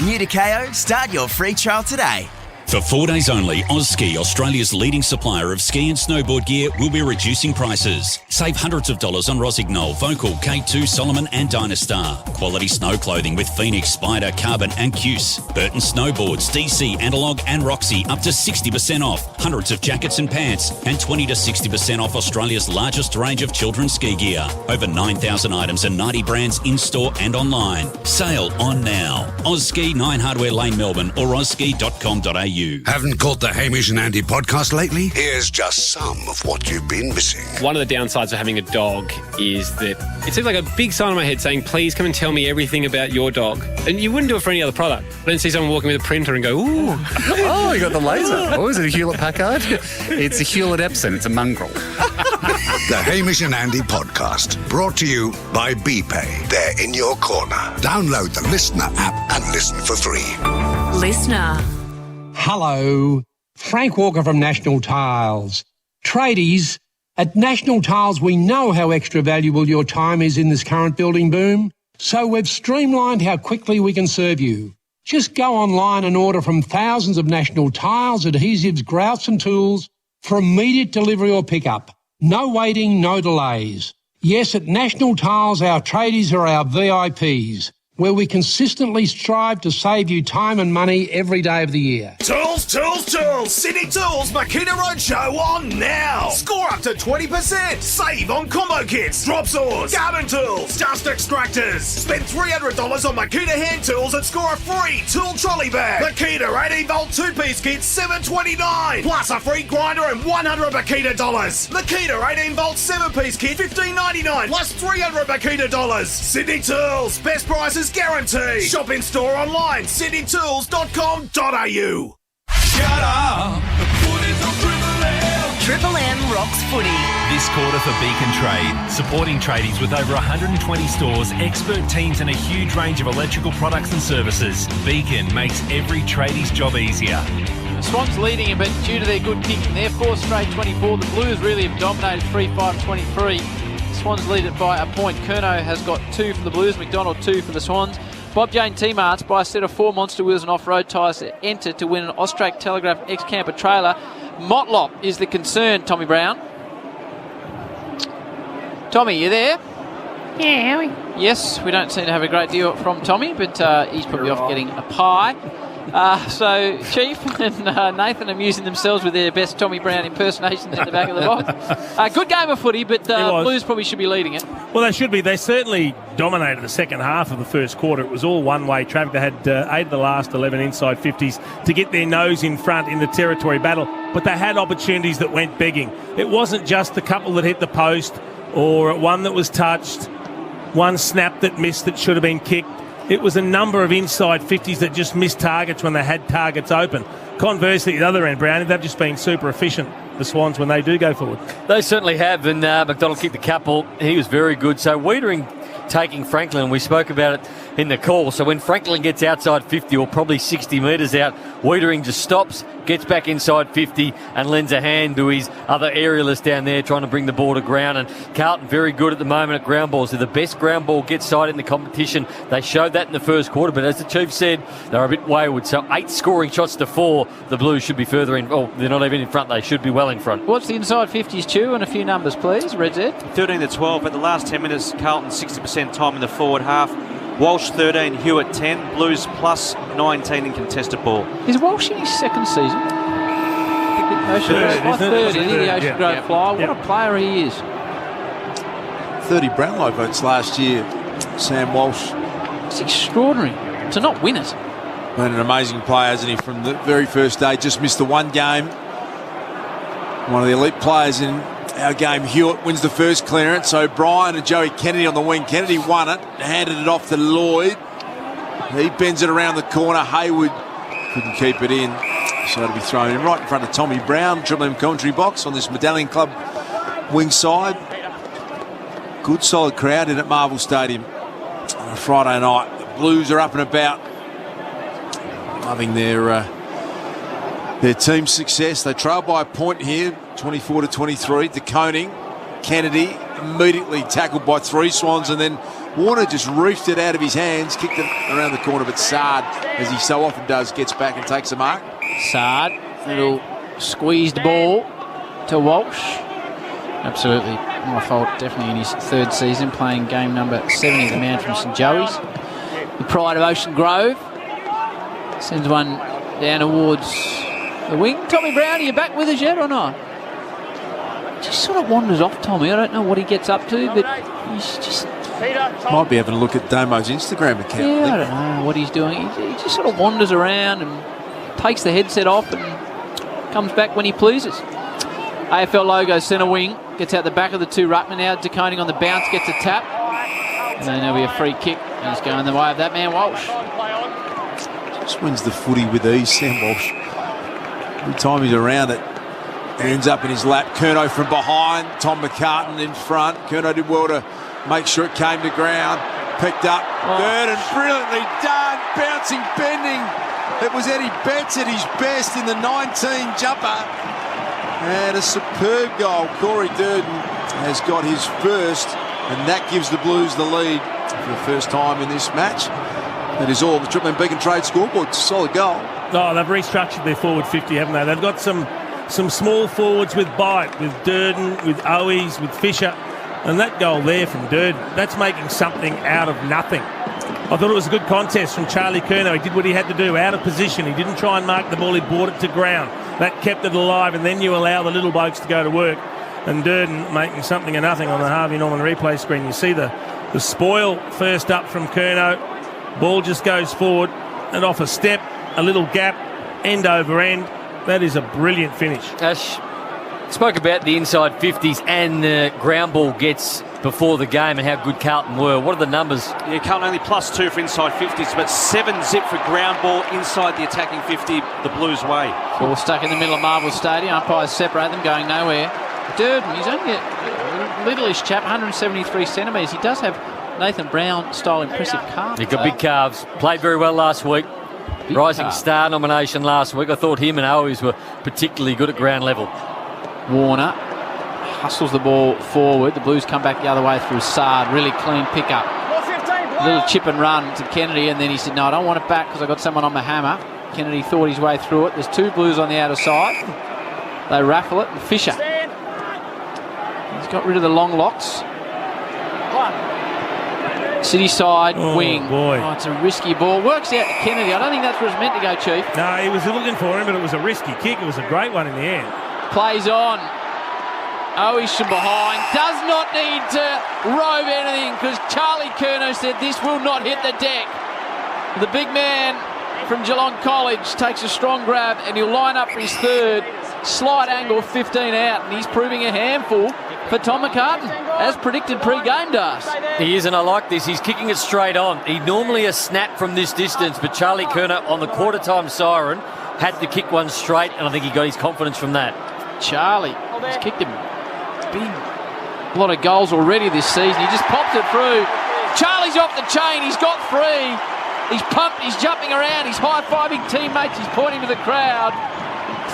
New to KO? Start your free trial today. For 4 days only, AusSki, Australia's leading supplier of ski and snowboard gear, will be reducing prices. Save hundreds of dollars on Rosignol, Vocal, K2, Solomon and Dynastar. Quality snow clothing with Phoenix, Spider, Carbon and Cuse. Burton Snowboards, DC, Analog and Roxy up to 60% off. Hundreds of jackets and pants and 20 to 60% off Australia's largest range of children's ski gear. Over 9,000 items and 90 brands in-store and online. Sale on now. AusSki, 9 Hardware Lane, Melbourne or ausski.com.au. Haven't caught the Hamish and Andy podcast lately? Here's just some of what you've been missing. One of the downsides of having a dog is that it seems like a big sign on my head saying, please come and tell me everything about your dog. And you wouldn't do it for any other product. I don't see someone walking with a printer and go, ooh. Oh, you got the laser. Oh, is it a Hewlett-Packard? It's a Hewlett-Epson. It's a mongrel. The Hamish and Andy podcast, brought to you by BPay. They're in your corner. Download the Listener app and listen for free. Listener. Hello, Frank Walker from National Tiles. Tradies, at National Tiles we know how extra valuable your time is in this current building boom, so we've streamlined how quickly we can serve you. Just go online and order from thousands of National Tiles, adhesives, grouts and tools for immediate delivery or pickup. No waiting, no delays. Yes, at National Tiles our tradies are our VIPs, where we consistently strive to save you time and money every day of the year. Tools, tools, tools! City Tools Makita Roadshow on now! Score up to 20%! Save on combo kits, drop saws, garden tools, dust extractors! Spend $300 on Makita hand tools and score a free tool trolley bag! Makita 18-volt 2-piece kit, $7.29! Plus a free grinder and $100 Makita dollars! Makita 18-volt 7-piece kit, $15.99! Plus $300 Makita dollars! Sydney Tools, best prices guarantee. Shop in store online, sydneytools.com.au. Shut up! Triple M rocks footy. This quarter for Beacon Trade, supporting tradies with over 120 stores, expert teams and a huge range of electrical products and services. Beacon makes every tradie's job easier. Swans leading a bit due to their good kicking. Their 4th straight 24. The Blues really have dominated 3-5-23. Swans lead it by a point. Curnow has got 2 for the Blues, McDonald 2 for the Swans. Bob Jane T-Marts buy a set of 4 monster wheels and off-road tyres to enter to win an Austrac Telegraph X-Camper trailer. Motlop is the concern, Tommy Brown. Tommy, you there? Yeah, Howie. Yes, we don't seem to have a great deal from Tommy, but he's probably off getting a pie. So Chief and Nathan amusing themselves with their best Tommy Brown impersonations in the back of the box. Good game of footy, but Blues probably should be leading it. Well, they should be. They certainly dominated the second half of the first quarter. It was all one-way traffic. They had 8 of the last 11 inside 50s to get their nose in front in the territory battle, but they had opportunities that went begging. It wasn't just the couple that hit the post or one that was touched, one snap that missed that should have been kicked. It was a number of inside 50s that just missed targets when they had targets open. Conversely, at the other end, Brownie, they've just been super efficient, the Swans, when they do go forward. They certainly have, and McDonald kicked the couple. He was very good. So Wiedering taking Franklin, we spoke about it in the call. So when Franklin gets outside 50 or probably 60 metres out, Wiedering just stops, gets back inside 50 and lends a hand to his other aerialist down there trying to bring the ball to ground. And Carlton very good at the moment at ground balls. They're the best ground ball get side in the competition. They showed that in the first quarter, but as the Chief said, they're a bit wayward. So 8 scoring shots to 4. The Blues should be further in. Oh, they're not even in front. They should be well in front. What's the inside 50s, Chew, and a few numbers, please, Red Z? 13-12, but the last 10 minutes, Carlton 60% time in the forward half. Walsh 13, Hewitt 10, Blues plus 19 in contested ball. Is Walsh in his second season? Third, the Ocean Grove Flyer. What a player he is. 30 Brownlow votes last year, Sam Walsh. It's extraordinary to not win it. Been an amazing player, hasn't he, from the very first day. Just missed the one game. One of the elite players in our game. Hewitt wins the first clearance. O'Brien and Joey Kennedy on the wing. Kennedy won it, handed it off to Lloyd. He bends it around the corner. Hayward couldn't keep it in. So it'll be thrown in right in front of Tommy Brown, Triple M commentary box on this Medallion Club wing side. Good solid crowd in at Marvel Stadium on a Friday night. The Blues are up and about, loving their team's success. They trail by a point here, 24-23. De Koning, Kennedy immediately tackled by three Swans, and then Warner just reefed it out of his hands, kicked it around the corner, but Sard, as he so often does, gets back and takes the mark. Sard, little squeezed ball to Walsh. Absolutely my fault, definitely in his third season, playing game number 70, the man from St Joey's. The pride of Ocean Grove sends one down towards the wing. Tommy Brown, are you back with us yet or not? Just sort of wanders off, Tommy. I don't know what he gets up to, but he's just... Might be having a look at Damo's Instagram account. Yeah, I don't know what he's doing. He just sort of wanders around and takes the headset off and comes back when he pleases. AFL logo centre wing, gets out the back of the two ruckmen now. De Koning on the bounce, gets a tap. And then there'll be a free kick. And it's going the way of that man, Walsh. Just wins the footy with ease, Sam Walsh. Every time he's around it, ends up in his lap. Curnow from behind, Tom McCartan in front. Curnow did well to make sure it came to ground. Picked up, Burden, brilliantly done. Bouncing, bending. It was Eddie Betts at his best in the 19 jumper. And a superb goal. Corey Durden has got his first, and that gives the Blues the lead for the first time in this match. That is all the Triple M Beacon Trade scoreboard. Solid goal. Oh, they've restructured their forward 50, haven't they? They've got some small forwards with bite, with Durden, with Owies, with Fisher. And that goal there from Durden, that's making something out of nothing. I thought it was a good contest from Charlie Curnow. He did what he had to do, out of position. He didn't try and mark the ball, he brought it to ground. That kept it alive, and then you allow the little blokes to go to work. And Durden making something of nothing on the Harvey Norman replay screen. You see the spoil first up from Curnow. Ball just goes forward and off a step, a little gap, end over end. That is a brilliant finish. Ash spoke about the inside 50s and the ground ball gets before the game and how good Carlton were. What are the numbers? Yeah, Carlton only +2 for inside 50s, but 7 zip for ground ball inside the attacking 50, the Blues way. Ball stuck in the middle of Marvel Stadium. Umpires separate them, going nowhere. Durden, he's only a littleish chap, 173 centimetres. He does have Nathan Brown-style impressive calves. He got big calves. Played very well last week. Big Rising calves. Star nomination last week. I thought him and Owies were particularly good at ground level. Warner hustles the ball forward. The Blues come back the other way through Sard. Really clean pickup. Little chip and run to Kennedy, and then he said, no, I don't want it back because I got someone on my hammer. Kennedy thought his way through it. There's two Blues on the outer side. They raffle it, and Fisher. He's got rid of the long locks. City side wing. Boy. Oh, it's a risky ball. Works out to Kennedy. I don't think that's where it's meant to go, Chief. No, he was looking for him, but it was a risky kick. It was a great one in the end. Plays on. Owies from behind. Does not need to rove anything because Charlie Curnow said this will not hit the deck. The big man from Geelong College takes a strong grab and he'll line up for his third. Slight angle, 15 out, and he's proving a handful for Tom McCartan, as predicted pre-game to us. He is, and I like this. He's kicking it straight on. He normally a snap from this distance, but Charlie Curnow on the quarter-time siren had to kick one straight, and I think he got his confidence from that. Charlie has kicked him big. A lot of goals already this season. He just popped it through. Charlie's off the chain. He's got 3. He's pumped. He's jumping around. He's high-fiving teammates. He's pointing to the crowd.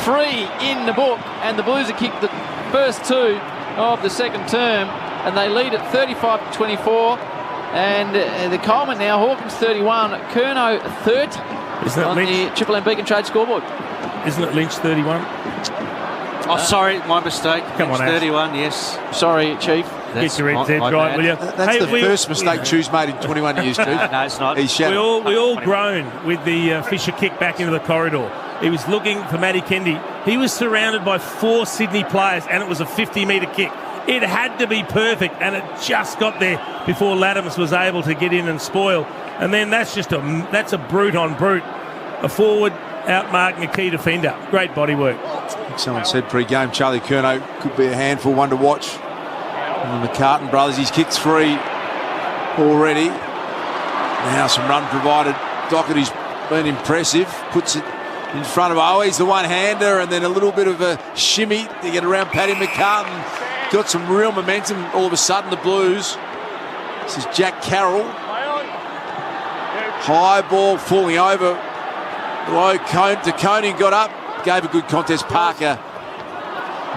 3 in the book, and the Blues have kicked the first 2 of the second term, and they lead at 35-24. And the Coleman now, Hawkins 31, Curnow 30 on the Triple M Beacon Trade scoreboard. Isn't it Lynch 31? Oh, sorry, my mistake. Come on, 31, yes. Sorry, Chief. Get your heads right, will you? That's the first mistake Chew's made in 21 years, Chew. No, it's not. We all groaned with the Fisher kick back into the corridor. He was looking for Matty Kennedy. He was surrounded by 4 Sydney players, and it was a 50-metre kick. It had to be perfect, and it just got there before Laddams was able to get in and spoil. And then that's a brute on brute. a forward outmarking a key defender. Great body work. Someone said pre-game Charlie Curnow could be a handful, one to watch. And the Carlton brothers, he's kicked 3 already. Now some run provided. Doherty's been impressive. Puts it in front of Owies, the one-hander, and then a little bit of a shimmy to get around Paddy McCartan. Got some real momentum all of a sudden, the Blues. This is Jack Carroll. High ball falling over. Low De Koning got up, gave a good contest. Parker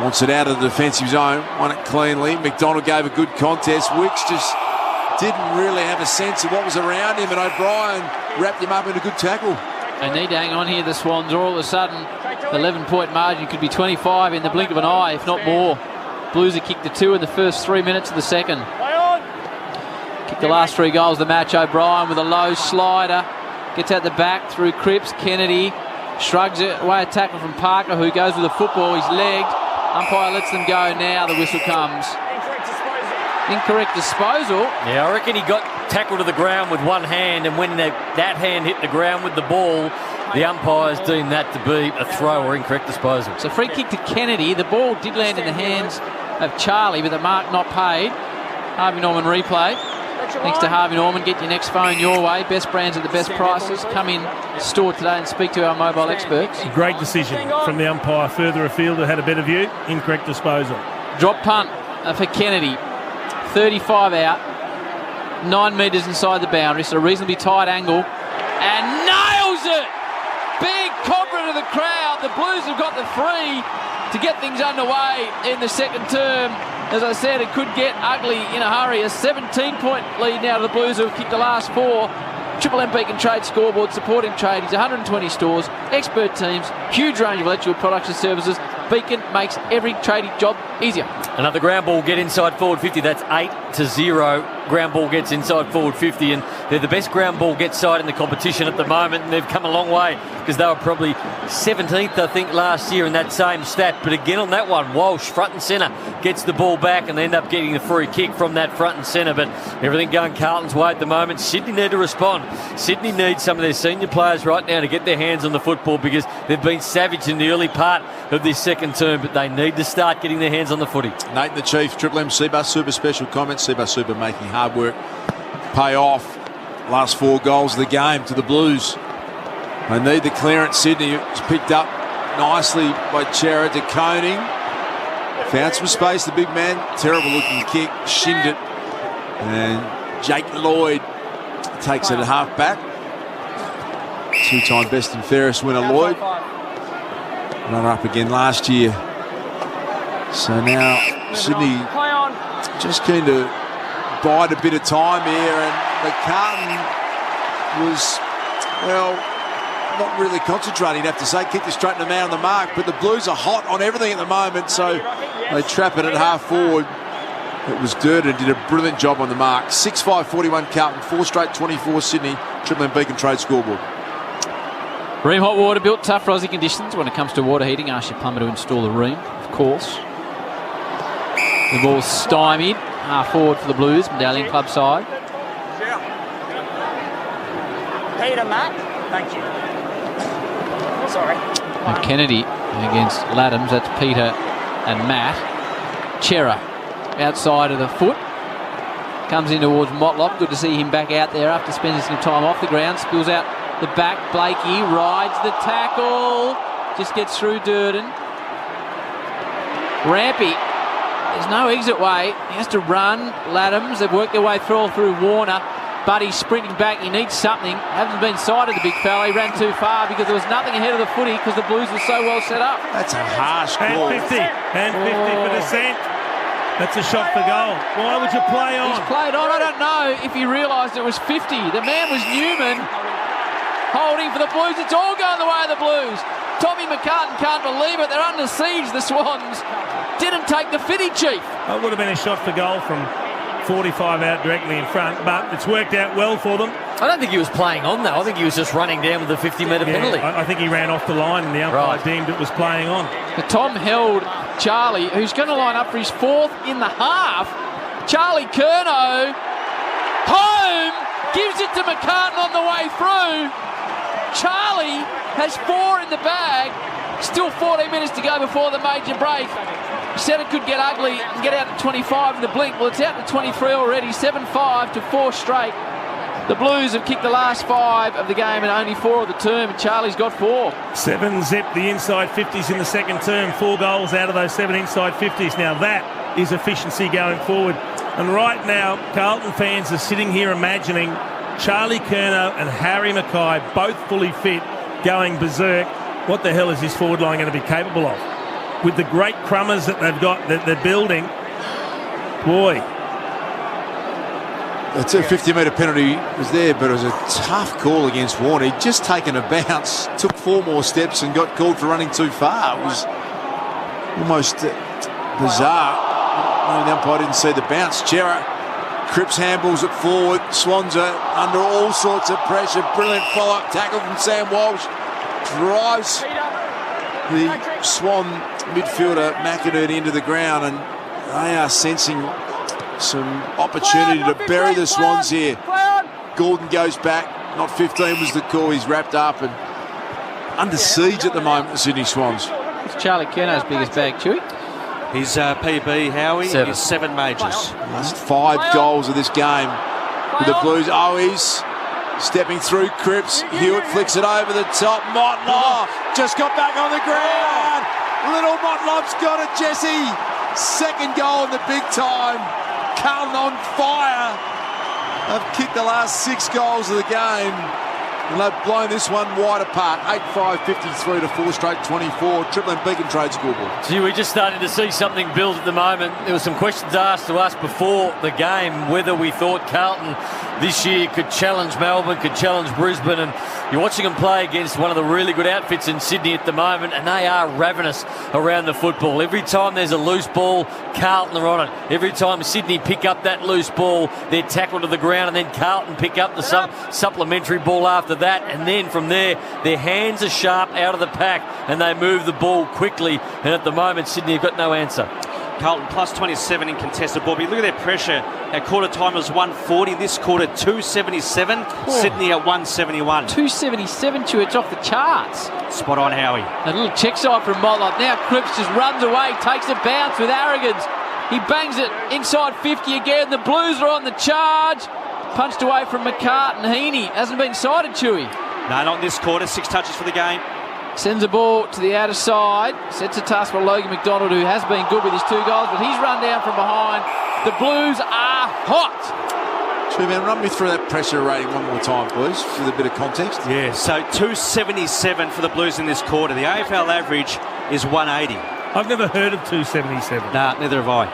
wants it out of the defensive zone, won it cleanly. McDonald gave a good contest. Wicks just didn't really have a sense of what was around him, and O'Brien wrapped him up in a good tackle. They need to hang on here, the Swans, or all of a sudden the 11-point margin could be 25 in the blink of an eye, if not more. Blues have kicked the 2 in the first 3 minutes of the second. Kicked the last 3 goals of the match. O'Brien with a low slider. Gets out the back through Cripps. Kennedy shrugs it away, a tackle from Parker, who goes with the football. He's legged. Umpire lets them go now. The whistle comes. Incorrect disposal. Yeah, I reckon he got tackled to the ground with one hand, and when that hand hit the ground with the ball, the umpires deemed that to be a throw or incorrect disposal. It's a free kick to Kennedy. The ball did land in the hands of Charlie, but the mark not paid. Harvey Norman replay. Thanks to Harvey Norman. Get your next phone your way. Best brands at the best prices. Come in store today and speak to our mobile experts. Great decision from the umpire. Further afield, had a better view. Incorrect disposal. Drop punt for Kennedy. 35 out. 9 metres inside the boundary, so a reasonably tight angle. And nails it! Big confident of the crowd. The Blues have got the 3 to get things underway in the second term. As I said, it could get ugly in a hurry. A 17-point lead now to the Blues, who have kicked the last 4. Triple M Beacon Trade scoreboard supporting tradies, 120 stores, expert teams, huge range of electrical products and services. Beacon makes every tradie job easier. Another ground ball get inside forward 50. That's 8-0. Ground ball gets inside forward 50, and they're the best ground ball get side in the competition at the moment, and they've come a long way because they were probably 17th, I think, last year in that same stat. But again on that one, Walsh, front and centre, gets the ball back, and they end up getting the free kick from that front and centre. But everything going Carlton's way at the moment. Sydney need to respond. Sydney needs some of their senior players right now to get their hands on the football because they've been savage in the early part of this second term, but they need to start getting their hands on the footy. Nathan the Chief, Triple M Seabus Super special comments. Seabus Super making hard work pay off. Last 4 goals of the game to the Blues. They need the clearance. Sydney is picked up nicely by Chera. De Koning found some space. The big man, terrible looking kick, shinned it, and Jake Lloyd takes it at half back. 2-time best and fairest winner Lloyd, runner up again last year. So now Sydney just keen to bide a bit of time here, and McCartan was, well, not really concentrating, you'd have to say. Kicked it straight in the man on the mark, but the Blues are hot on everything at the moment, so they trap it at half forward. It was Durden, did a brilliant job on the mark. 6-5-41 Carlton, 4 straight 24 Sydney. Triple M Beacon Trade scoreboard. Ream Hot Water, built tough for Aussie conditions. When it comes to water heating, ask your plumber to install the Ream, of course. The ball's stymied. Half forward for the Blues, Medallion Club side. Peter, Matt. Thank you. Sorry. And Kennedy against Laddams. That's Peter and Matt. Chera outside of the foot. Comes in towards Motlop. Good to see him back out there after spending some time off the ground. Spills out the back. Blakey rides the tackle. Just gets through Durden. Rampy. There's no exit way. He has to run. Laddams, they've worked their way through Warner. But he's sprinting back. He needs something. Hasn't been sighted, the big fella. He ran too far because there was nothing ahead of the footy because the Blues were so well set up. That's a harsh call. And 50 for dissent. That's a shot for goal. Why would you play on? He's played on. I don't know if he realised it was 50. The man was Newman holding for the Blues. It's all going the way of the Blues. Tommy McCartan can't believe it. They're under siege, the Swans. Didn't take the fitty, Chief. It would have been a shot for goal from 45 out directly in front, but it's worked out well for them. I don't think he was playing on, though. I think he was just running down with a 50-metre penalty. I think he ran off the line and the umpire deemed it was playing on. But Tom held Charlie, who's going to line up for his 4th in the half. Charlie Curnow, home, gives it to McCartan on the way through. Charlie has 4 in the bag. Still 14 minutes to go before the major break. Said it could get ugly and get out to 25 in the blink. Well, it's out to 23 already. 7-5 to 4 straight. The Blues have kicked the last 5 of the game and only 4 of the term, and Charlie's got 4. 7 zip the inside 50s in the second term. 4 goals out of those 7 inside 50s. Now that is efficiency going forward. And right now, Carlton fans are sitting here imagining Charlie Curnow and Harry Mackay, both fully fit, going berserk. What the hell is this forward line going to be capable of? With the great crummers that they've got, that they're building, boy. The 50-metre penalty was there, but it was a tough call against Warner. He'd just taken a bounce, took 4 more steps and got called for running too far. It was almost bizarre. The umpire didn't see the bounce. Chera, Cripps handballs it forward. Swans are under all sorts of pressure. Brilliant follow-up tackle from Sam Walsh. Drives the Swan midfielder McInerney into the ground, and they are sensing some opportunity to bury the Swans here. Gordon goes back. Not 15 was the call. He's wrapped up and under siege at the moment, the Sydney Swans. It's Charlie Curnow's biggest bag, Chewy. His PB, Howie, is 7 majors. Last 5 goals of this game with the Blues. Oh, he's stepping through Cripps. Hewitt flicks it over the top. Motlop just got back on the ground. Little Motlop's got it, Jesse. Second goal in the big time. Carlton on fire. They've kicked the last 6 goals of the game, and they've blown this one wide apart. 8-5, 53 to 4 straight 24. Triple M Beacon Trade scoreboard. Gee, we're just starting to see something build at the moment. There were some questions asked to us before the game whether we thought Carlton this year could challenge Melbourne, could challenge Brisbane, and you're watching them play against one of the really good outfits in Sydney at the moment, and they are ravenous around the football. Every time there's a loose ball, Carlton are on it. Every time Sydney pick up that loose ball, they're tackled to the ground, and then Carlton pick up the supplementary ball after that, and then from there, their hands are sharp out of the pack, and they move the ball quickly, and at the moment, Sydney have got no answer. Carlton plus 27 in contested ball. But look at their pressure. At quarter time was 140. This quarter 277. Sydney at 171. 277 to it's off the charts. Spot on, Howie. A little check side from Motlop. Now Cripps just runs away, takes a bounce with arrogance. He bangs it inside 50 again. The Blues are on the charge. Punched away from McCartan. Heaney hasn't been sighted, Chewy. No, not in this quarter. 6 touches for the game. Sends the ball to the outer side. Sets a task for Logan McDonald, who has been good with his 2 goals, but he's run down from behind. The Blues are hot. Man, run me through that pressure rating one more time, please, with a bit of context. Yeah, so 277 for the Blues in this quarter. The AFL average is 180. I've never heard of 277. Nah, neither have I.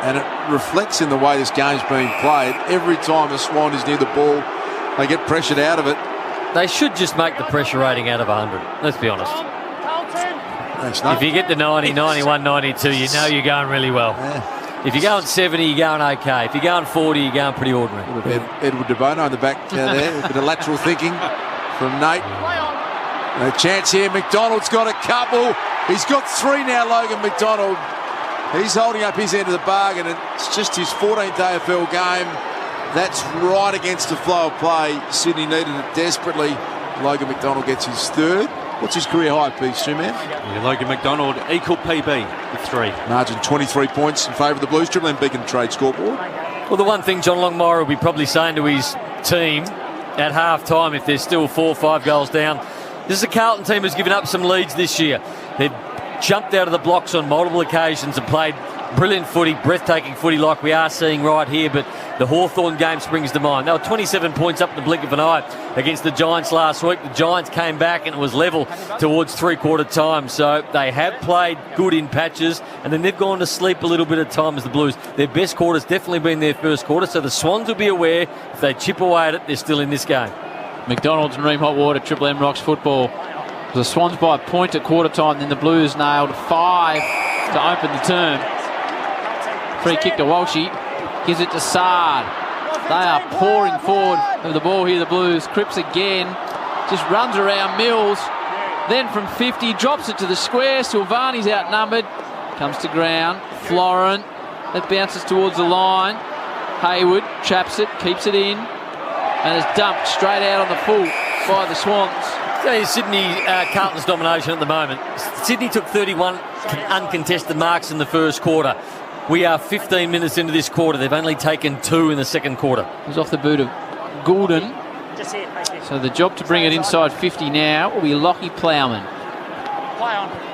And it reflects in the way this game's being played. Every time a Swan is near the ball, they get pressured out of it. They should just make the pressure rating out of 100. Let's be honest. If you get the 90, 91, 92, you know you're going really well. Yeah. If you're going 70, you're going okay. If you're going 40, you're going pretty ordinary. Edward De Bono in the back there. A bit of lateral thinking from Nate. A chance here. McDonald's got a couple. He's got 3 now, Logan McDonald. He's holding up his end of the bargain. It's just his 14th AFL game. That's right against the flow of play. Sydney needed it desperately. Logan McDonald gets his 3rd. What's his career high, P2, man? Yeah, Logan McDonald equal PB with 3. Margin 23 points in favour of the Blues. Triple M Beacon Trade scoreboard. Well, the one thing John Longmire will be probably saying to his team at half-time, if they're still 4 or 5 goals down, this is a Carlton team who's given up some leads this year. They've jumped out of the blocks on multiple occasions and played brilliant footy, breathtaking footy like we are seeing right here, but the Hawthorn game springs to mind. They were 27 points up in the blink of an eye against the Giants last week. The Giants came back and it was level towards 3/4 time. So they have played good in patches, and then they've gone to sleep a little bit of time as the Blues. Their best quarter's definitely been their first quarter, so the Swans will be aware if they chip away at it, they're still in this game. McDonald's and Ream Hotwater, Triple M Rocks football. The Swans by a point at quarter time, then the Blues nailed 5 to open the term. Free kick to Walshy. Gives it to Sard. They are pouring forward of the ball here, the Blues. Cripps again. Just runs around Mills. Then from 50, drops it to the square. Silvani's outnumbered. Comes to ground. Florent. It bounces towards the line. Hayward traps it, keeps it in. And is dumped straight out on the full. by the Swans. Sydney, Carlton's domination at the moment. Sydney took 31 uncontested marks in the first quarter. We are 15 minutes into this quarter. They've only taken 2 in the second quarter. It was off the boot of Goulden. So the job to bring it inside 50 now will be Lockie Plowman.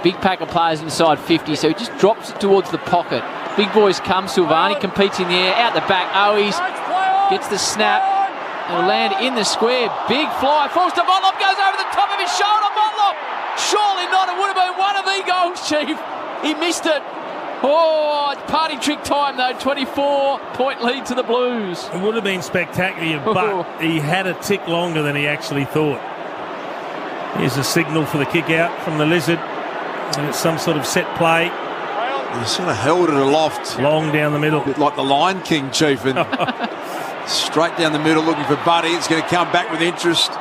Big pack of players inside 50, so he just drops it towards the pocket. Big boys come. Silvani competes in the air. Out the back, Owies gets the snap. It'll land in the square. Big fly. Falls to Motlop. Goes over the top of his shoulder. Motlop. Surely not. It would have been one of the goals, Chief. He missed it. Oh, it's party trick time, though. 24-point lead to the Blues. It would have been spectacular, but he had a tick longer than he actually thought. Here's a signal for the kick out from the Lizard. And it's some sort of set play. He sort of held it aloft. Long down the middle. A bit like the Lion King, Chief. And straight down the middle looking for Buddy. It's going to come back with interest.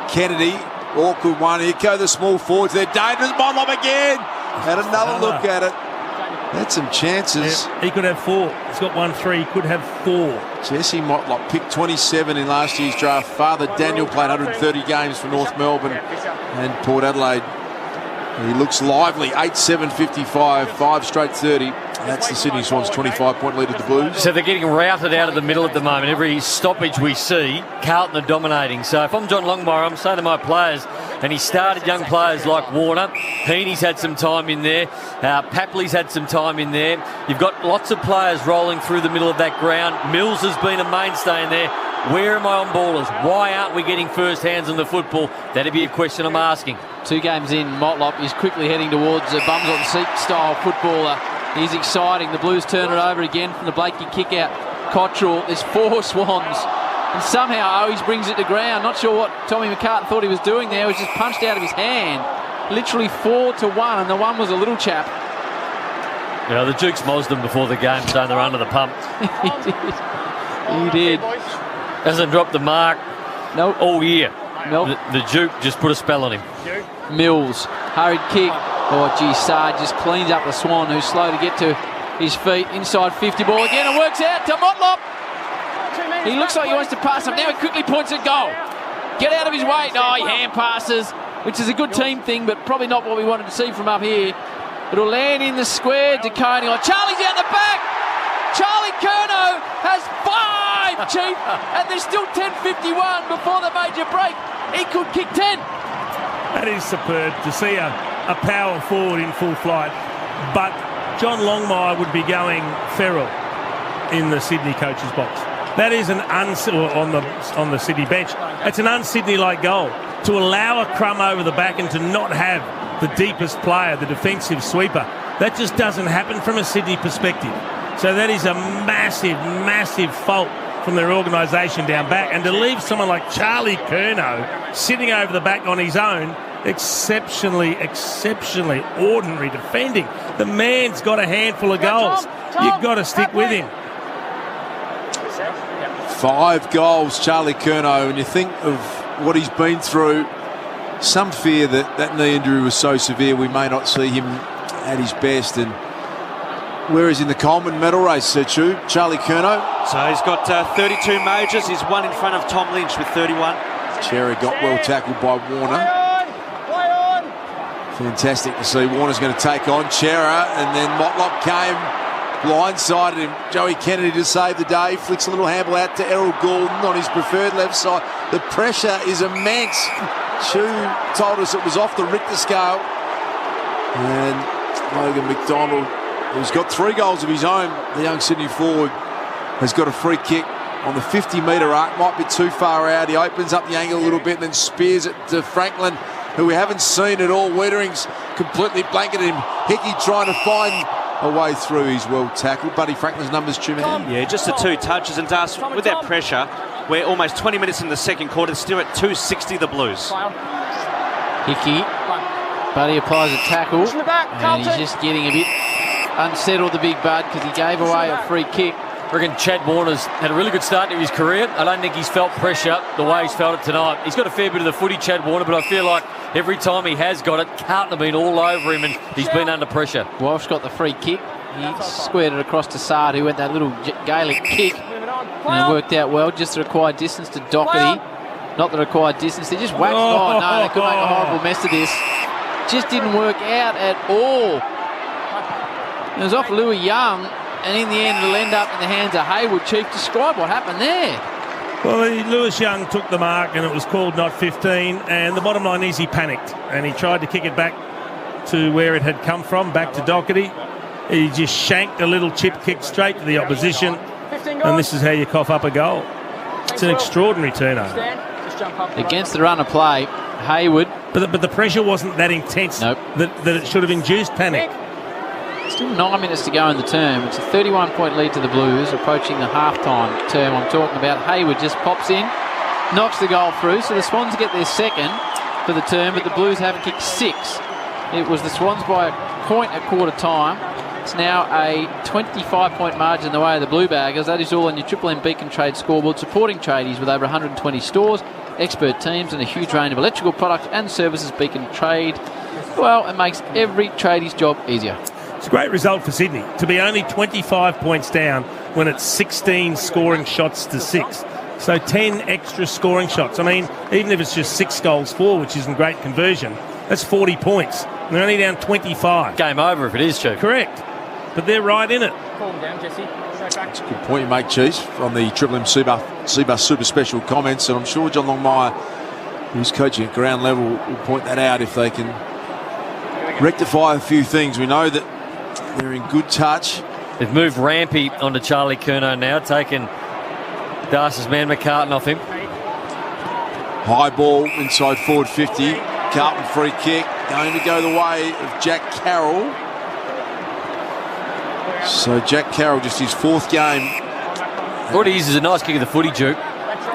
Kennedy, awkward one. Here go the small forwards. They're dangerous. Motlop again. Had another look at it. Had some chances. Yeah, he could have 4. He's got 1-3. He could have 4. Jesse Motlop picked 27 in last year's draft. Father Daniel played 130 games for North Melbourne and Port Adelaide. He looks lively. 8-7-55, 5 straight 30. That's the Sydney Swans' 25-point lead at the Blues. So they're getting routed out of the middle at the moment. Every stoppage we see, Carlton are dominating. So if I'm John Longmire, I'm saying to my players, and he started young players like Warner, Heaney's had some time in there, Papley's had some time in there. You've got lots of players rolling through the middle of that ground. Mills has been a mainstay in there. Where am I on ballers? Why aren't we getting first hands on the football? That'd be a question I'm asking. 2 games in, Motlop is quickly heading towards a bums-on-seat style footballer. He's exciting. The Blues turn it over again from the Blakey kick-out. Cottrell, there's 4 Swans. And somehow Owies brings it to ground. Not sure what Tommy McCartan thought he was doing there. It was just punched out of his hand. Literally 4-1, and the one was a little chap. You know, the Dukes mozzed them before the game, saying they're under the pump. He did. Hasn't dropped the mark all year. Nope. The Duke just put a spell on him. Mills, hurried kick. Oh, gee, Sarge just cleans up the Swan, who's slow to get to his feet. Inside 50 ball again, and works out to Motlop. He looks like he wants to pass him. Now he quickly points at goal. Get out of his way. No, he hand passes, which is a good team thing, but probably not what we wanted to see from up here. It'll land in the square. DeConey. Oh, Charlie's out the back. Charlie Curnow has 5, Chief, and there's still 10:51 before the major break. He could kick 10. That is superb to see a power forward in full flight. But John Longmire would be going feral in the Sydney coach's box. That is an on the Sydney bench. It's an un-Sydney-like goal. To allow a crumb over the back and to not have the deepest player, the defensive sweeper, that just doesn't happen from a Sydney perspective. So that is a massive, massive fault from their organisation down back. And to leave someone like Charlie Curnow sitting over the back on his own, exceptionally ordinary defending. The man's got a handful of goals. You've got to stick with him. 5 goals, Charlie Curnow, and you think of what he's been through. Some fear that knee injury was so severe we may not see him at his best. And whereas in the Coleman medal race, Chu, Charlie Curnow. So he's got 32 majors. He's 1 in front of Tom Lynch with 31. Cherry got well tackled by Warner. Fantastic to see. Warner's going to take on Chera, and then Motlop came, blindsided him. Joey Kennedy to save the day. Flicks a little handball out to Errol Goulden on his preferred left side. The pressure is immense. Chu told us it was off the Richter scale. And Logan McDonald, who's got 3 goals of his own, the young Sydney forward, has got a free kick on the 50-metre arc. Might be too far out. He opens up the angle a little bit and then spears it to Franklin, who we haven't seen at all. Wettering's completely blanketed him. Hickey trying to find a way through. He's well tackled. Buddy Franklin's numbers, Truman. Yeah, just the 2 touches. And Das, with that pressure, we're almost 20 minutes in the second quarter, still at 260 the Blues. Hickey. Buddy applies a tackle. And he's just getting a bit unsettled, the big bud, because he gave away a free kick. I reckon Chad Warner's had a really good start to his career. I don't think he's felt pressure the way he's felt it tonight. He's got a fair bit of the footy, Chad Warner, but I feel like every time he has got it, Carlton have been all over him and he's been under pressure. Walsh got the free kick. He squared it across to Sard, who went that little Gaelic kick. And it worked out well, just the required distance to Doherty. not the required distance. They just whacked. Oh, no, they could make a horrible mess of this. Just didn't work out at all. It was off Louis Young, and in the end it'll end up in the hands of Hayward. Chief, describe what happened there. Well, Lewis Young took the mark and it was called not 15, and the bottom line is he panicked and he tried to kick it back to where it had come from, back to Doherty. He just shanked a little chip kick straight to the opposition, and this is how you cough up a goal. It's an extraordinary turnover. Against the run of play, Hayward. But the pressure wasn't that intense that it should have induced panic. Still 9 minutes to go in the term. It's a 31-point lead to the Blues, approaching the half-time term I'm talking about. Hayward just pops in, knocks the goal through, so the Swans get their second for the term, but the Blues haven't kicked 6. It was the Swans by a point at quarter time. It's now a 25-point margin the way of the Blue Baggers. That is all on your Triple M Beacon Trade scoreboard, supporting tradies with over 120 stores, expert teams and a huge range of electrical products and services. Beacon Trade, well, it makes every tradie's job easier. It's a great result for Sydney to be only 25 points down when it's 16 scoring shots to 6. So 10 extra scoring shots. I mean, even if it's just 6 goals for, which isn't great conversion, that's 40 points. And they're only down 25. Game over if it is, Chief. Correct. But they're right in it. Calm down, Jesse. That's a good point you make, Cheese, from the Triple M Seabus Super Special comments. And I'm sure John Longmire, who's coaching at ground level, will point that out if they can rectify a few things. We know that they're in good touch. They've moved Rampy onto Charlie Curnow now, taking Darcy's man McCartan off him. High ball inside forward 50. Carlton free kick. Going to go the way of Jack Carroll. So Jack Carroll, just his 4th game. What he is a nice kick of the footy, Duke.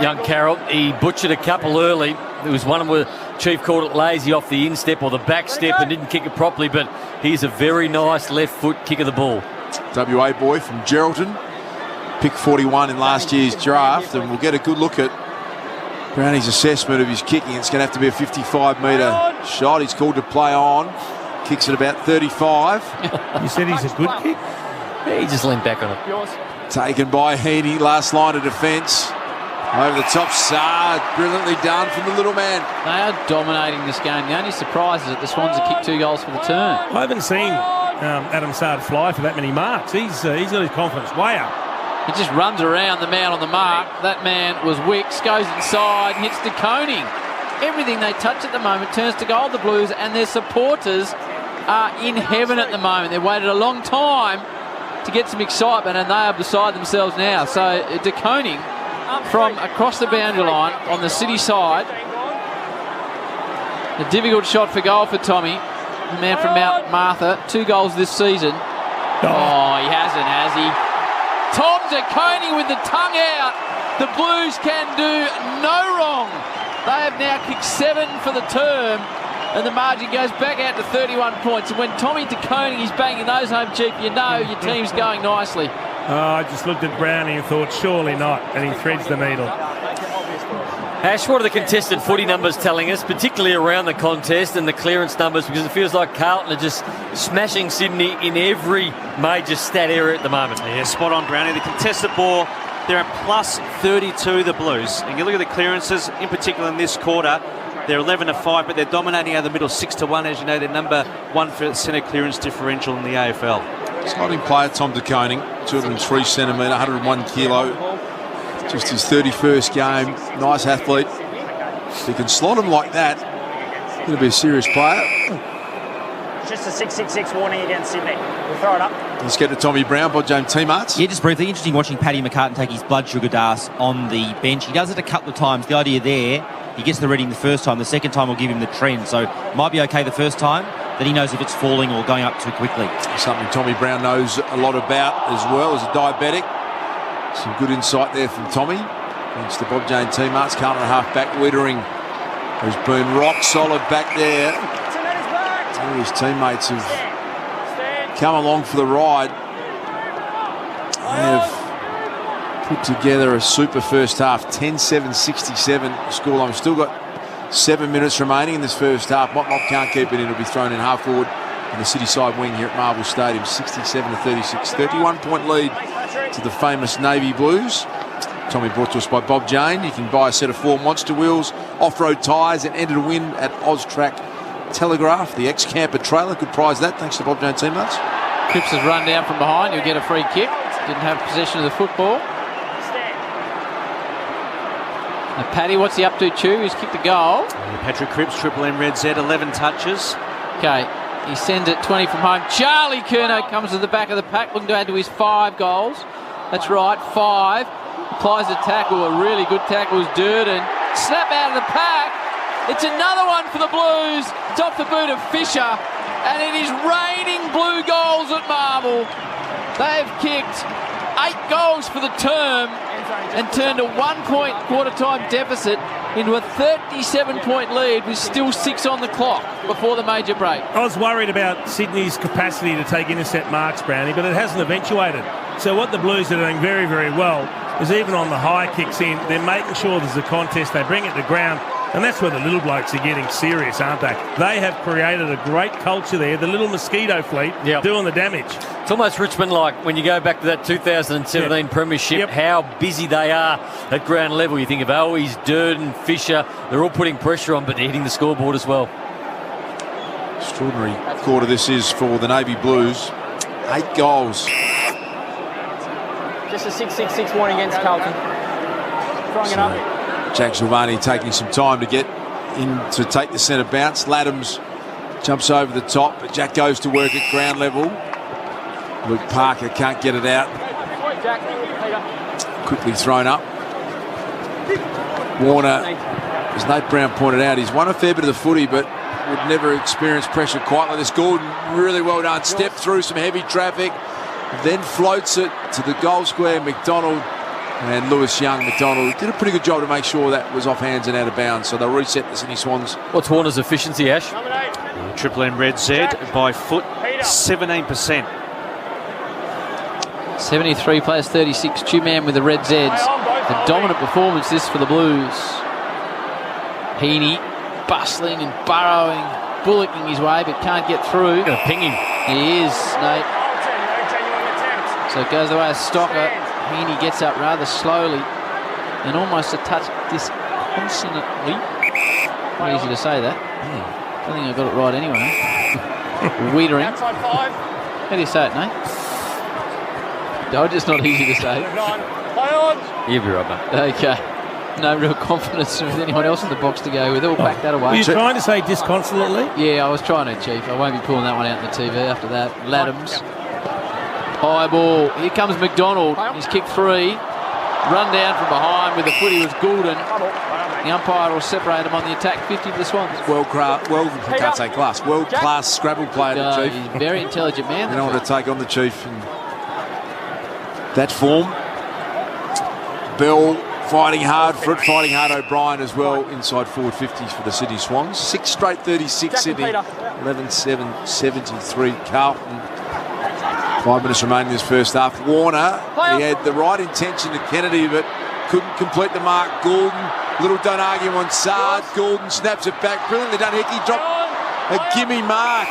Young Carroll, he butchered a couple early. There was one where Chief called it lazy off the instep or the back step and didn't kick it properly, but he's a very nice left foot kick of the ball. WA boy from Geraldton, pick 41 in last year's draft, and we'll get a good look at Brownie's assessment of his kicking. It's going to have to be a 55-metre shot. He's called to play on. Kicks at about 35. You said he's a good kick? Yeah, he just leaned back on it. Taken by Heaney, last line of defence. Over the top, Saad, brilliantly done from the little man. They are dominating this game. The only surprise is that the Swans have kicked 2 goals for the turn. I haven't seen Adam Saad fly for that many marks. He's got his confidence way up. He just runs around the man on the mark. That man was Wicks, goes inside, hits De Koning. Everything they touch at the moment turns to gold. The Blues and their supporters are in heaven at the moment. They've waited a long time to get some excitement, and they are beside themselves now. So De Koning from across the boundary line on the City side. A difficult shot for goal for Tommy, the man from Mount Martha. 2 goals this season. Oh, he hasn't, has he? Tom De Koning with the tongue out. The Blues can do no wrong. They have now kicked 7 for the term, and the margin goes back out to 31 points. And when Tommy De Koning is banging those home, Chief, you know your team's going nicely. I just looked at Brownie and thought, surely not, and he threads the needle. Ash, what are the contested footy numbers telling us, particularly around the contest and the clearance numbers, because it feels like Carlton are just smashing Sydney in every major stat area at the moment. Yeah, spot on, Brownie. The contested ball, they're at plus 32, the Blues. And you look at the clearances, in particular in this quarter, they're 11-5, but they're dominating out of the middle 6-1. As you know, they're number 1 for centre clearance differential in the AFL. Slotting player Tom De Koning, 203 centimetre, 101 kilo. Just his 31st game. Nice athlete. If you can slot him like that, he's going to be a serious player. Just a 666 warning against Sydney. We'll throw it up. Let's get to Tommy Brown by James T-Marts. Yeah, just briefly, interesting watching Paddy McCartan take his blood sugar dose on the bench. He does it a couple of times. The idea there, he gets the reading the first time. The second time will give him the trend. So might be okay the first time. Then he knows if it's falling or going up too quickly. Something Tommy Brown knows a lot about as well as a diabetic. Some good insight there from Tommy. Thanks to Bob Jane T-Marts. Carlton half-back Wiedering has been rock solid back there. All his teammates have come along for the ride. They have put together a super first half. 10-7-67 scoreline. Still got 7 minutes remaining in this first half. Mott can't keep it in. It'll be thrown in half forward in the City side wing here at Marvel Stadium. 67-36. 31-point lead to the famous Navy Blues. Tommy, brought to us by Bob Jane. You can buy a set of 4 monster wheels, off-road tyres, and enter to win at Austrac Telegraph, the ex-camper trailer. Good prize that, thanks to Bob Jane teammates. Cripps has run down from behind. He'll get a free kick. Didn't have possession of the football. Now, Paddy, what's he up to, Chew? He's kicked a goal. Patrick Cripps, Triple M Red Z, 11 touches. Okay, he sends it 20 from home. Charlie Curnow comes to the back of the pack, looking to add to his 5 goals. That's right, 5. Applies a tackle, a really good tackle is Durden. Snap out of the pack. It's another one for the Blues. It's off the boot of Fisher. And it is raining blue goals at Marvel. They've kicked 8 goals for the term and turned a 1-point quarter-time deficit into a 37-point lead with still 6 on the clock before the major break. I was worried about Sydney's capacity to take intercept marks, Brownie, but it hasn't eventuated. So what the Blues are doing very, very well is even on the high kicks in, they're making sure there's a contest. They bring it to ground. And that's where the little blokes are getting serious, aren't they? They have created a great culture there. The little mosquito fleet doing the damage. It's almost Richmond-like when you go back to that 2017 Premiership, how busy they are at ground level. You think of Owies, Durden, Fisher. They're all putting pressure on, but they're hitting the scoreboard as well. Extraordinary quarter this is for the Navy Blues. 8 goals. Just a 6-6-6 warning against Carlton. Throwing it up. Jack Silvani taking some time to get in to take the centre bounce. Laddams jumps over the top, but Jack goes to work at ground level. Luke Parker can't get it out. Quickly thrown up. Warner, as Nate Brown pointed out, he's won a fair bit of the footy, but would never experience pressure quite like this. Gordon, really well done. Stepped through some heavy traffic, then floats it to the goal square. McDonald and Lewis Young. McDonald did a pretty good job to make sure that was off hands and out of bounds, so they'll reset the Sydney Swans. What's Warner's efficiency, Ash? Triple M Red Z by foot, 17%. 73 plays 36. Two-man with the Red Zeds. A dominant performance this for the Blues. Heaney bustling and burrowing, bullocking his way, but can't get through. Gonna ping him. He is, Nate. So it goes the way of Stocker. Heaney gets up rather slowly and almost a touch disconsolately. Not easy to say that. I think I got it right anyway. Wiedering. How do you say it, Nate? No, just not easy to say. You'll be right back. Okay. No real confidence with anyone else in the box to go with. We'll back that away. Were you trying to say disconsolately? Yeah, I was trying to, Chief. I won't be pulling that one out on the TV after that. Laddams. High ball. Here comes McDonald. He's kicked 3. Run down from behind with the footy was Goulden. The umpire will separate him on the attack. 50 to the Swans. World-class Scrabble player, the Chief. He's a very intelligent man. You don't want to take on the Chief in that form. Bell fighting hard for it, fighting hard O'Brien as well, inside forward 50s for the Sydney Swans. 6 straight 36 Sydney, 11-7, 73 Carlton. 5 minutes remaining in this first half. Warner, he had the right intention to Kennedy, but couldn't complete the mark. Goulden, little don't argue on Sard. Goulden snaps it back, brilliantly done. Hickey dropped a gimme mark.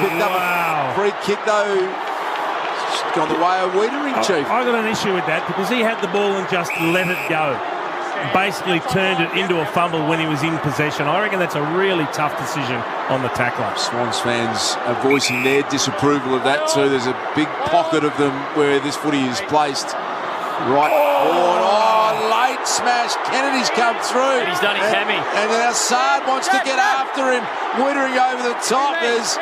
Picked up a free kick though. Gone the way of Wiedering, Chief. I got an issue with that because he had the ball and just let it go. Basically turned it into a fumble when he was in possession. I reckon that's a really tough decision on the tackler. Swans fans are voicing their disapproval of that too. There's a big pocket of them where this footy is placed. Right forward. Oh, late smash. Kennedy's come through. And he's done his hammy. And now Sard wants to get after him. Wiedering over the top. There's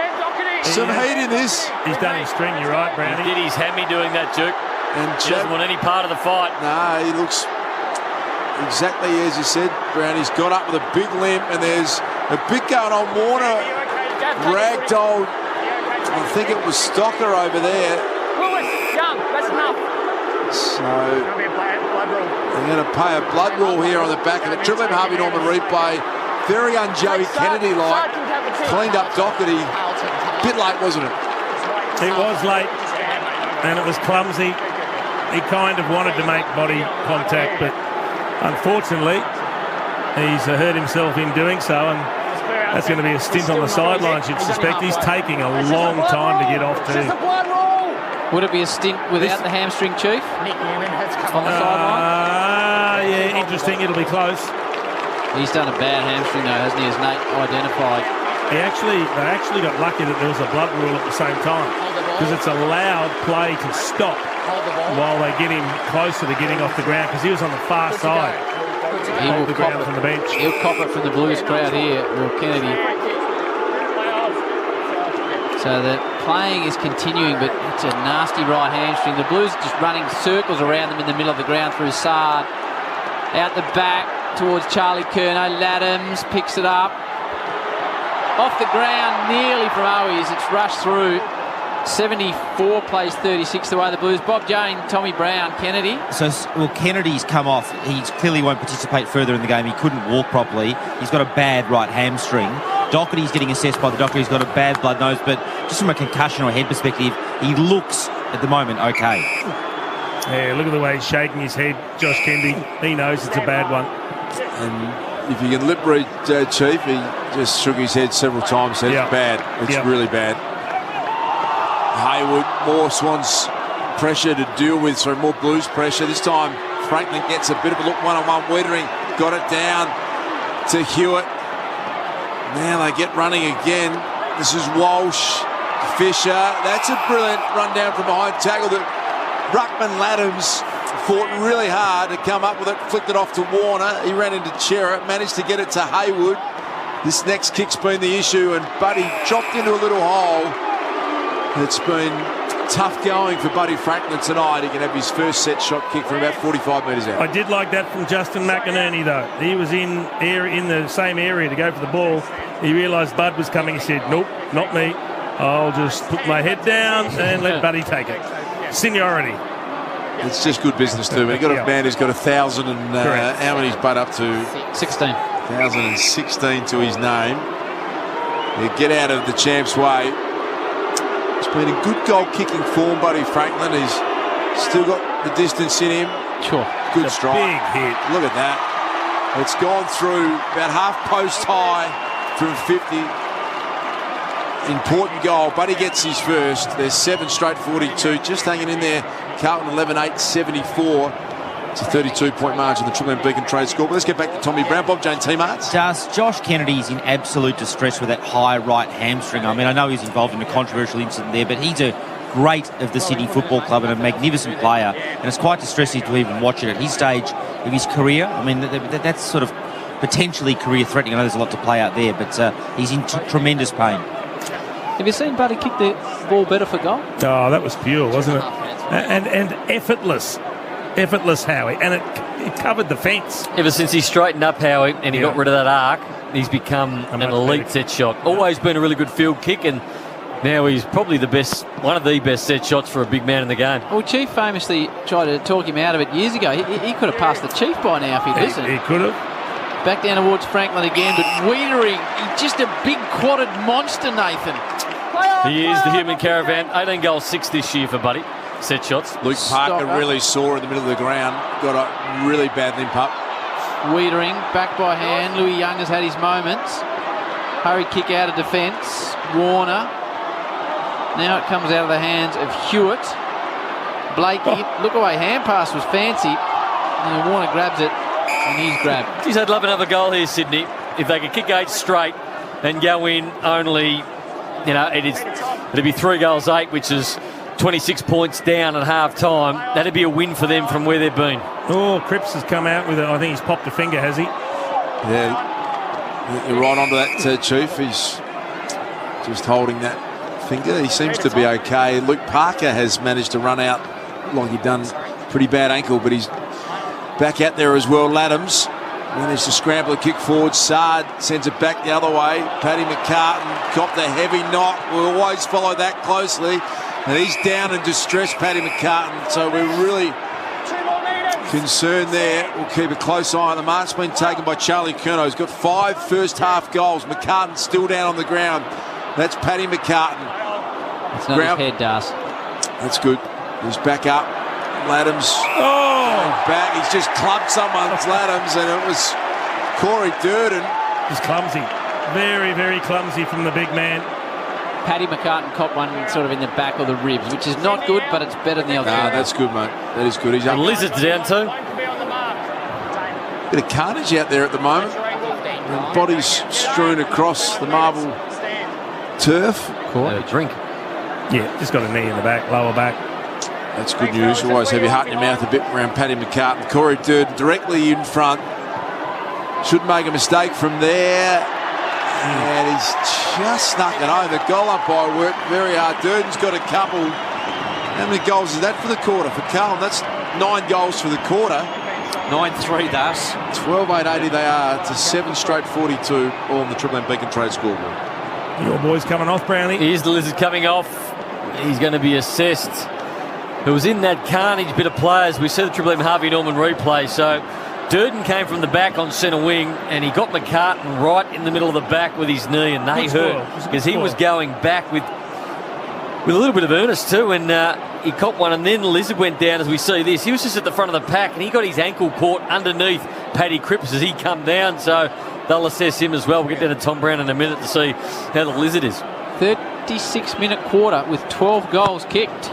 some heat in this. He's done his string, you're right, Brownie. He did his hammy doing that, Duke. And he doesn't want any part of the fight. No, he looks exactly as you said, Brownie's got up with a big limp, and there's a big going on. Warner ragdolled. I think it was Stocker over there. Lewis, Young, that's enough. So they're going to pay a blood rule here on the back of it. Triple M Harvey Norman replay. Very un-Joey Kennedy-like. Cleaned up Doherty. Bit late, wasn't it? It was late, and it was clumsy. He kind of wanted to make body contact, but unfortunately, he's hurt himself in doing so, and that's going to be a stint on the sidelines, you'd suspect. He's taking a long time to get off too. Would it be a stint without the hamstring, Chief? On the sideline? Yeah, interesting. It'll be close. He's done a bad hamstring, though, hasn't he, as Nate identified? They actually got lucky that there was a blood rule at the same time, because it's allowed play to stop while they get him closer to getting off the ground, because he was on the far side. He will the ground from the bench. He'll cop it from the Blues crowd here, Will Kennedy. So the playing is continuing, but it's a nasty right hamstring. The Blues just running circles around them in the middle of the ground through Sard. Out the back towards Charlie Curnow. Laddams picks it up. Off the ground, nearly from Owies. It's rushed through. 74 plays 36 the way the Blues. Bob Jane, Tommy Brown, Kennedy. So, well, Kennedy's come off. He clearly won't participate further in the game. He couldn't walk properly. He's got a bad right hamstring. Doherty's getting assessed by the doctor. He's got a bad blood nose, but just from a concussion or head perspective, he looks, at the moment, okay. Yeah, look at the way he's shaking his head, Josh Kennedy. He knows it's a bad one. And if you can lip read Chief, he just shook his head several times, said it's bad. It's really bad. Haywood, more Swans pressure to deal with, so more Blues pressure. This time Franklin gets a bit of a look one-on-one. Wiedering got it down to Hewitt. Now they get running again. This is Walsh, Fisher. That's a brilliant run down from behind tackle that Ruckman Laddams fought really hard to come up with it, flicked it off to Warner. He ran into Chera, managed to get it to Haywood. This next kick's been the issue, and Buddy dropped into a little hole. It's been tough going for Buddy Franklin tonight. He can have his first set shot kick from about 45 metres out. I did like that from Justin McInerney, though. He was in the same area to go for the ball. He realised Bud was coming. He said, nope, not me. I'll just put my head down and let Buddy take it. Seniority. It's just good business too. You've got a man who's got 1,000 and how many's Bud up to? 16. 1,016 to his name. You get out of the champ's way. He's been in good goal-kicking form, Buddy Franklin. He's still got the distance in him. Sure. Good strike. Big hit. Look at that. It's gone through about half post high from 50. Important goal. Buddy gets his first. There's 7 straight 42. Just hanging in there. Carlton 11-8, 74. It's a 32-point margin, the Triple M Beacon Trade score. But let's get back to Tommy Brown. Bob Jane, teammates. Josh Kennedy's in absolute distress with that high right hamstring. I mean, I know he's involved in a controversial incident there, but he's a great of the Sydney Football Club and a magnificent player. And it's quite distressing to even watch it at his stage of his career. I mean, that's sort of potentially career-threatening. I know there's a lot to play out there, but he's in tremendous pain. Have you seen Buddy kick the ball better for goal? Oh, that was pure, wasn't it? And effortless. Effortless, Howie, and it covered the fence. Ever since he straightened up, Howie, and he got rid of that arc, he's become an elite set shot. Always been a really good field kick, and now he's probably one of the best set shots for a big man in the game. Well, Chief famously tried to talk him out of it years ago. He could have passed the Chief by now if he'd listened. He could have. Back down towards Franklin again, but Wiedering, he's just a big quadded monster, Nathan. He is the human caravan. 18 goals, 6 this year for Buddy. Set shots. Luke Parker really sore in the middle of the ground. Got a really bad limp up. Wiedering back by hand. Louis Young has had his moments. Hurried kick out of defence. Warner. Now it comes out of the hands of Hewitt. Blakey. Look away. Hand pass was fancy. And Warner grabs it. And he's grabbed. Geez, I'd love another goal here, Sydney. If they could kick 8 straight and go in only, it'd be 3 goals 8, which is 26 points down at half-time. That'd be a win for them from where they've been. Oh, Cripps has come out with it. I think he's popped a finger, has he? Yeah, you're right onto that, Chief. He's just holding that finger. He seems to be okay. Luke Parker has managed to run out like he'd done pretty bad ankle, but he's back out there as well. Laddams managed to scramble a kick forward. Sard sends it back the other way. Paddy McCartan got the heavy knock. We'll always follow that closely. And he's down in distress, Paddy McCartan. So we're really concerned there. We'll keep a close eye on the mark. It's been taken by Charlie Curnow. He's got 5 first-half goals. McCartan's still down on the ground. That's Paddy McCartan. It's not his head, Das. That's good. He's back up. Laddams. Back. He's just clubbed someone's Laddams, and it was Corey Durden. He's clumsy. Very, very clumsy from the big man. Paddy McCartan caught one sort of in the back or the ribs, which is not good, but it's better than the other. That's good, mate. That is good. He's up. Lizard's down too. Bit of carnage out there at the moment. And bodies strewn across the marble turf. Drink. Yeah, just got a knee in the back, lower back. That's good news. You always have your heart in your mouth a bit around Paddy McCartan. Corey Durden directly in front. Shouldn't make a mistake from there. And he's just snuck it over. Goal up by work very hard. Durden's got a couple. How many goals is that for the quarter? For Carlton, that's 9 goals for the quarter. 9-3, Das. 12-8-80 they are to 7 straight 42, all on the Triple M Beacon Trade scoreboard. Your boy's coming off, Brownie. Here's the Lizard coming off. He's going to be assessed. Who was in that carnage bit of players. We said the Triple M Harvey Norman replay. So Durden came from the back on centre wing and he got McCartan right in the middle of the back with his knee, and they hurt because he was going back with a little bit of earnest too, and he caught one, and then the Lizard went down as we see this. He was just at the front of the pack and he got his ankle caught underneath Paddy Cripps as he come down, so they'll assess him as well. We'll get down to Tom Brown in a minute to see how the Lizard is. 36-minute quarter with 12 goals kicked.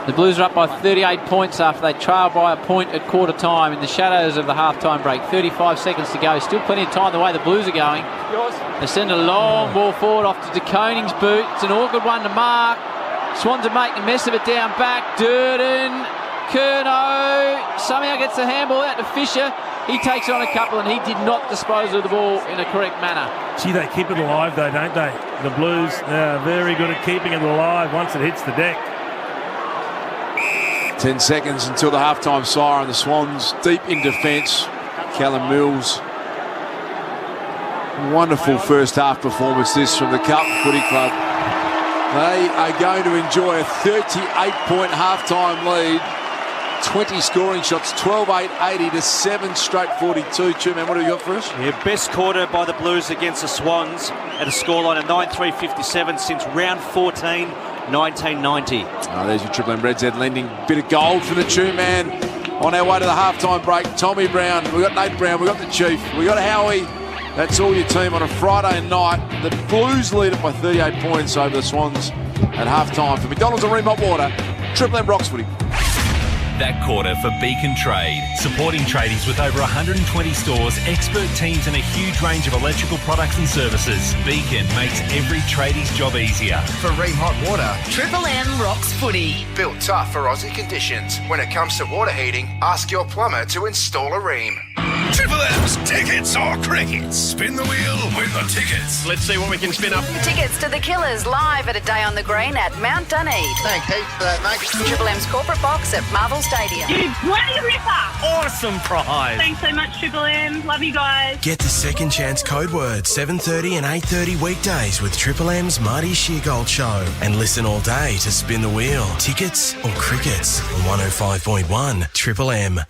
The Blues are up by 38 points after they trail by a point at quarter time in the shadows of the half-time break. 35 seconds to go. Still plenty of time the way the Blues are going. They send a long ball forward off to De Koning's boot. It's an awkward one to mark. Swans are making a mess of it down back. Durden, Curnow somehow gets the handball out to Fisher. He takes on a couple and he did not dispose of the ball in a correct manner. Gee, they keep it alive though, don't they? The Blues are very good at keeping it alive once it hits the deck. 10 seconds until the halftime siren. The Swans deep in defence. Callum Mills. Wonderful first half performance this from the Carlton Footy Club. They are going to enjoy a 38-point halftime lead. 20 scoring shots, 12-8-80 to 7 straight 42. Two-man, what have you got for us? Yeah, best quarter by the Blues against the Swans at a scoreline of 9-3-57 since round 14, 1990. There's your Triple M Reds Ed lending. Bit of gold for the two-man. On our way to the halftime break, Tommy Brown. We've got Nate Brown. We've got the Chief. We've got Howie. That's all your team on a Friday night. The Blues lead it by 38 points over the Swans at halftime. For McDonald's and Remont Water, Triple M Roxfooty. That quarter for Beacon Trade, supporting tradies with over 120 stores, expert teams and a huge range of electrical products and services. Beacon makes every tradie's job easier. For Remont Water, Triple M rocks footy. Built tough for Aussie conditions. When it comes to water heating, ask your plumber to install a ream. Triple M's tickets or crickets. Spin the wheel, win the tickets. Let's see what we can spin up. Tickets to the Killers live at a day on the green at Mount Dunedin. Thanks heaps for that, mate. Triple M's corporate box at Marvel Stadium. You bloody ripper! Awesome prize. Thanks so much, Triple M. Love you guys. Get the second chance code word 7:30 and 8:30 weekdays with Triple M's Marty Sheargold Show. And listen all day to Spin the Wheel. Tickets or crickets on 105.1 Triple M.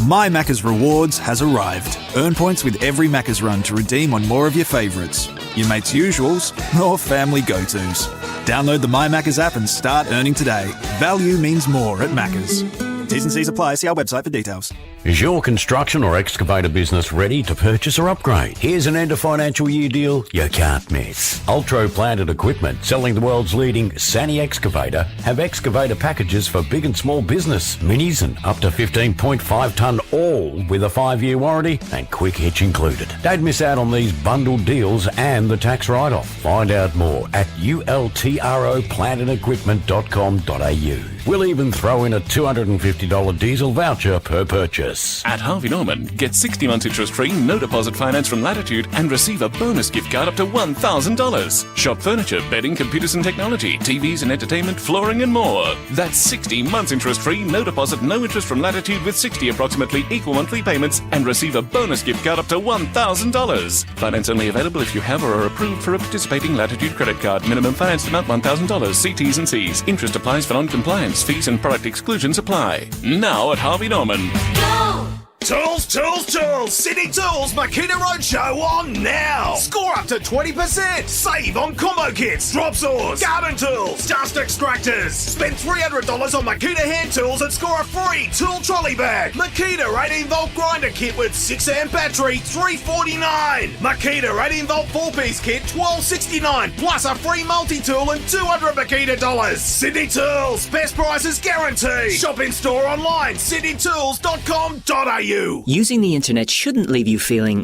My Macca's Rewards has arrived. Earn points with every Macca's run to redeem on more of your favourites. Your mates' usuals or family go-tos. Download the My Macca's app and start earning today. Value means more at Macca's. T's and C's apply. See our website for details. Is your construction or excavator business ready to purchase or upgrade? Here's an end of financial year deal you can't miss. Ultro Planted Equipment, selling the world's leading Sani excavator, have excavator packages for big and small business, minis and up to 15.5 tonne, all with a 5-year warranty and quick hitch included. Don't miss out on these bundled deals and the tax write-off. Find out more at ultroplanetequipment.com.au. We'll even throw in a $250 diesel voucher per purchase. At Harvey Norman, get 60 months interest-free, no deposit finance from Latitude and receive a bonus gift card up to $1,000. Shop furniture, bedding, computers and technology, TVs and entertainment, flooring and more. That's 60 months interest-free, no deposit, no interest from Latitude with 60 approximately equal monthly payments and receive a bonus gift card up to $1,000. Finance only available if you have or are approved for a participating Latitude credit card. Minimum finance amount $1,000. See T's and C's. Interest applies for non-compliance. Fees and product exclusions apply. Now at Harvey Norman. Go! Tools, tools, tools! City Tools Makita Roadshow on now! Score up to 20%! Save on combo kits, drop saws, garden tools, dust extractors! Spend $300 on Makita hand tools and score a free tool trolley bag! Makita 18-volt grinder kit with 6-amp battery, $349! Makita 18-volt 4-piece kit, $1269, plus a free multi-tool and $200 Makita dollars! Sydney Tools, best prices guaranteed! Shop in store online, sydneytools.com.au. Using the internet shouldn't leave you feeling...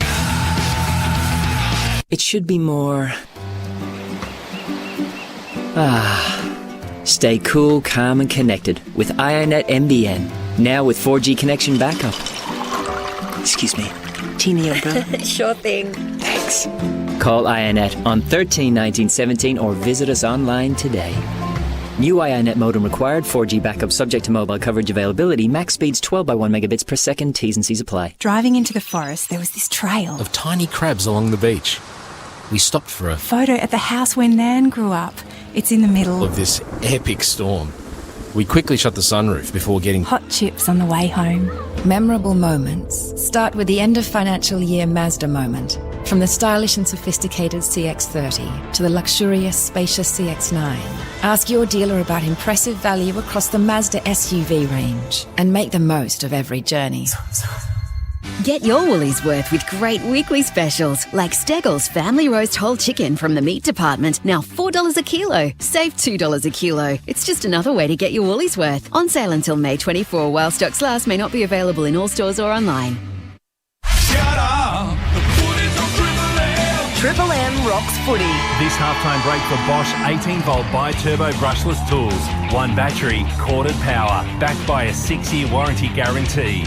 It should be more... Stay cool, calm and connected with IONET MBN. Now with 4G connection backup. Excuse me. Teeny umbrella. Sure thing. Thanks. Call IONET on 13 19 17 or visit us online today. New IONET modem required, 4G backup subject to mobile coverage availability, max speeds 12 by 1 megabits per second, T's and C's apply. Driving into the forest, there was this trail of tiny crabs along the beach. We stopped for a photo at the house where Nan grew up. It's in the middle of this epic storm. We quickly shut the sunroof before getting hot chips on the way home. Memorable moments start with the end of financial year Mazda moment. From the stylish and sophisticated CX-30 to the luxurious, spacious CX-9. Ask your dealer about impressive value across the Mazda SUV range and make the most of every journey. Get your Woolies worth with great weekly specials like Steggles Family Roast Whole Chicken from the meat department, now $4 a kilo. Save $2 a kilo. It's just another way to get your Woolies worth. On sale until May 24 while stocks last, may not be available in all stores or online. Triple M rocks footy. This halftime break for Bosch 18-volt bi-turbo brushless tools. One battery, corded power, backed by a 6-year warranty guarantee.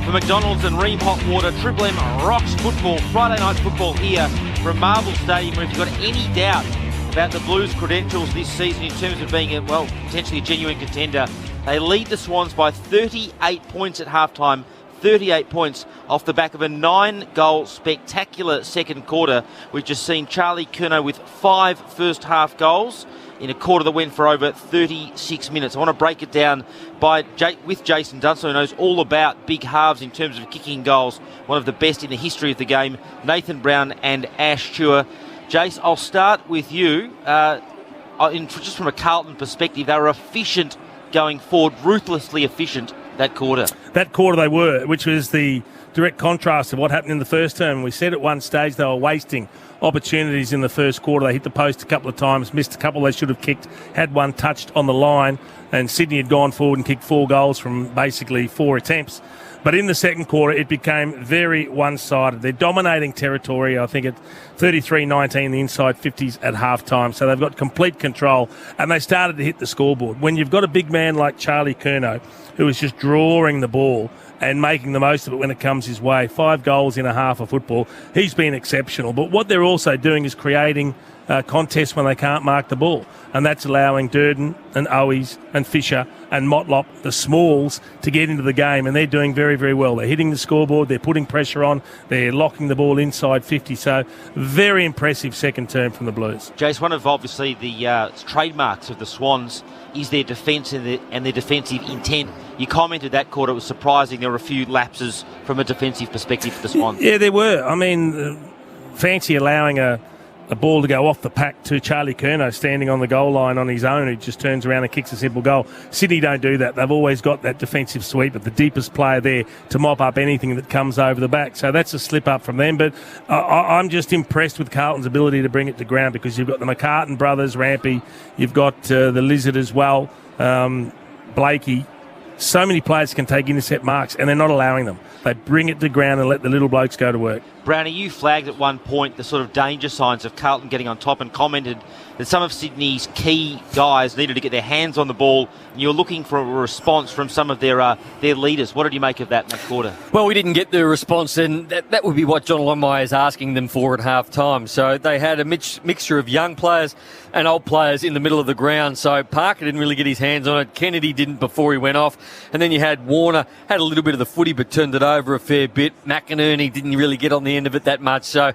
For McDonald's and Ream Hot Water, Triple M rocks football. Friday night football here from Marvel Stadium. If you've got any doubt about the Blues' credentials this season in terms of being, potentially a genuine contender, they lead the Swans by 38 points at halftime. 38 points off the back of a 9-goal spectacular second quarter. We've just seen Charlie Curnow with 5 first-half goals in a quarter that went for over 36 minutes. I want to break it down with Jason Dunstall, who knows all about big halves in terms of kicking goals. One of the best in the history of the game, Nathan Brown and Ash Chua. Jace, I'll start with you. Just from a Carlton perspective, they were efficient going forward, ruthlessly efficient that quarter. That quarter they were, which was the direct contrast of what happened in the first term. We said at one stage they were wasting opportunities in the first quarter. They hit the post a couple of times, missed a couple they should have kicked, had one touched on the line, and Sydney had gone forward and kicked 4 goals from basically 4 attempts. But in the second quarter, it became very one-sided. They're dominating territory, I think, at 33-19, the inside 50s at half-time. So they've got complete control, and they started to hit the scoreboard. When you've got a big man like Charlie Curnow, who is just drawing the ball and making the most of it when it comes his way, 5 goals in a half of football, he's been exceptional. But what they're also doing is creating contests when they can't mark the ball. And that's allowing Durden and Owies and Fisher and Motlop, the smalls, to get into the game. And they're doing very, very well. They're hitting the scoreboard. They're putting pressure on. They're locking the ball inside 50. So very impressive second term from the Blues. Jace, one of obviously the trademarks of the Swans is their defence and their defensive intent. You commented that quarter it was surprising there were a few lapses from a defensive perspective for the Swans. Yeah, there were. I mean, fancy allowing a ball to go off the pack to Charlie Curnow standing on the goal line on his own, who just turns around and kicks a simple goal. Sydney don't do that. They've always got that defensive sweep, but the deepest player there to mop up anything that comes over the back. So that's a slip up from them. But I'm just impressed with Carlton's ability to bring it to ground, because you've got the McCartan brothers, Rampy, you've got the Lizard as well, Blakey. So many players can take intercept marks, and they're not allowing them. They bring it to ground and let the little blokes go to work. Brownie, you flagged at one point the sort of danger signs of Carlton getting on top and commented that some of Sydney's key guys needed to get their hands on the ball, and you were looking for a response from some of their leaders. What did you make of that in that quarter? Well, we didn't get the response, and that would be what John Longmire is asking them for at half-time. So they had a mixture of young players and old players in the middle of the ground. So Parker didn't really get his hands on it. Kennedy didn't before he went off. And then you had Warner, had a little bit of the footy but turned it over. over a fair bit. McInerney didn't really get on the end of it that much. So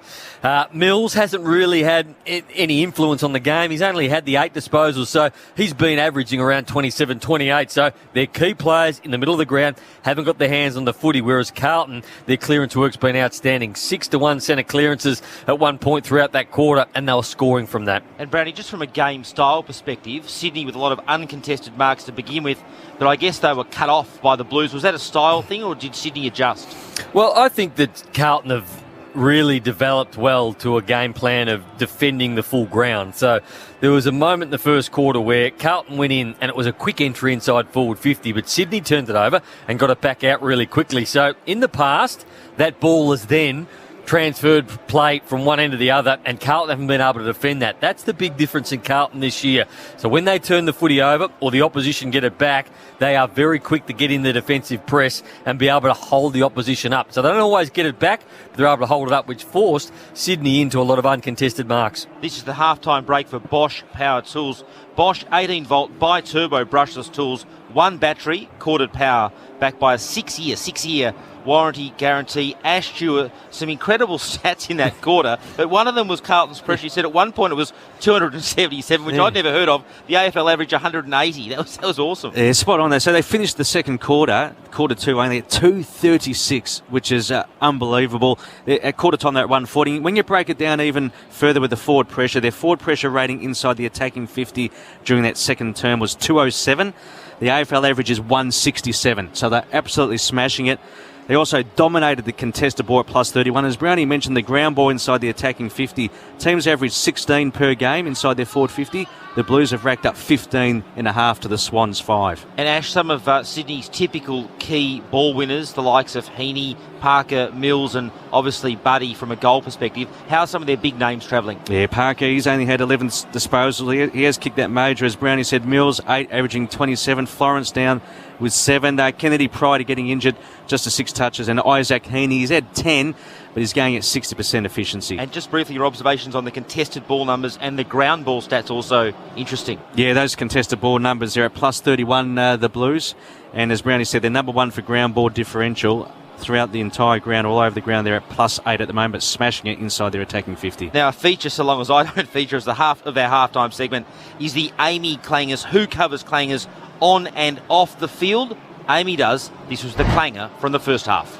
Mills hasn't really had any influence on the game. He's only had the 8 disposals, so he's been averaging around 27, 28. So their key players in the middle of the ground haven't got their hands on the footy, whereas Carlton, their clearance work's been outstanding. 6-1 centre clearances at one point throughout that quarter, and they were scoring from that. And Brownie, just from a game style perspective, Sydney with a lot of uncontested marks to begin with, but I guess they were cut off by the Blues. Was that a style thing, or did Sydney adjust? Well, I think that Carlton have really developed well to a game plan of defending the full ground. So there was a moment in the first quarter where Carlton went in and it was a quick entry inside forward 50, but Sydney turned it over and got it back out really quickly. So in the past, that ball is then transferred play from one end to the other, and Carlton haven't been able to defend that. That's the big difference in Carlton this year. So when they turn the footy over or the opposition get it back, they are very quick to get in the defensive press and be able to hold the opposition up. So they don't always get it back, but they're able to hold it up, which forced Sydney into a lot of uncontested marks. This is the halftime break for Bosch Power Tools. Bosch 18-volt bi-turbo brushless tools, 1 battery, corded power, backed by a 6-year warranty guarantee. Ash Stewart, some incredible stats in that quarter, but one of them was Carlton's pressure. He said at one point it was 277, which I'd never heard of. The AFL average 180. That was awesome. Yeah, spot on there. So they finished the second quarter 2 only at 236, which is unbelievable. At quarter time they're at 140. When you break it down even further with the forward pressure, their forward pressure rating inside the attacking 50 during that second term was 207. The AFL average is 167, so they're absolutely smashing it. They also dominated the contested ball at plus 31. As Brownie mentioned, the ground ball inside the attacking 50. Teams average 16 per game inside their forward 50. The Blues have racked up 15 and a half to the Swans 5. And Ash, some of Sydney's typical key ball winners, the likes of Heaney, Parker, Mills, and obviously Buddy from a goal perspective. How are some of their big names travelling? Yeah, Parker, he's only had 11 disposals. He has kicked that major, as Brownie said. Mills, 8, averaging 27. Florence down with 7. Kennedy prior to getting injured, just to 6 touches. And Isaac Heaney, he's had 10, but he's going at 60% efficiency. And just briefly, your observations on the contested ball numbers and the ground ball stats also interesting. Yeah, those contested ball numbers, they're at plus 31, the Blues. And as Brownie said, they're number 1 for ground ball differential throughout the entire ground, all over the ground. They're at plus 8 at the moment, smashing it inside their attacking 50. Now, a feature, so long as I don't feature as the half of our halftime segment, is the Amy Clangers. Who covers Clangers on and off the field? Amy does. This was the clanger from the first half.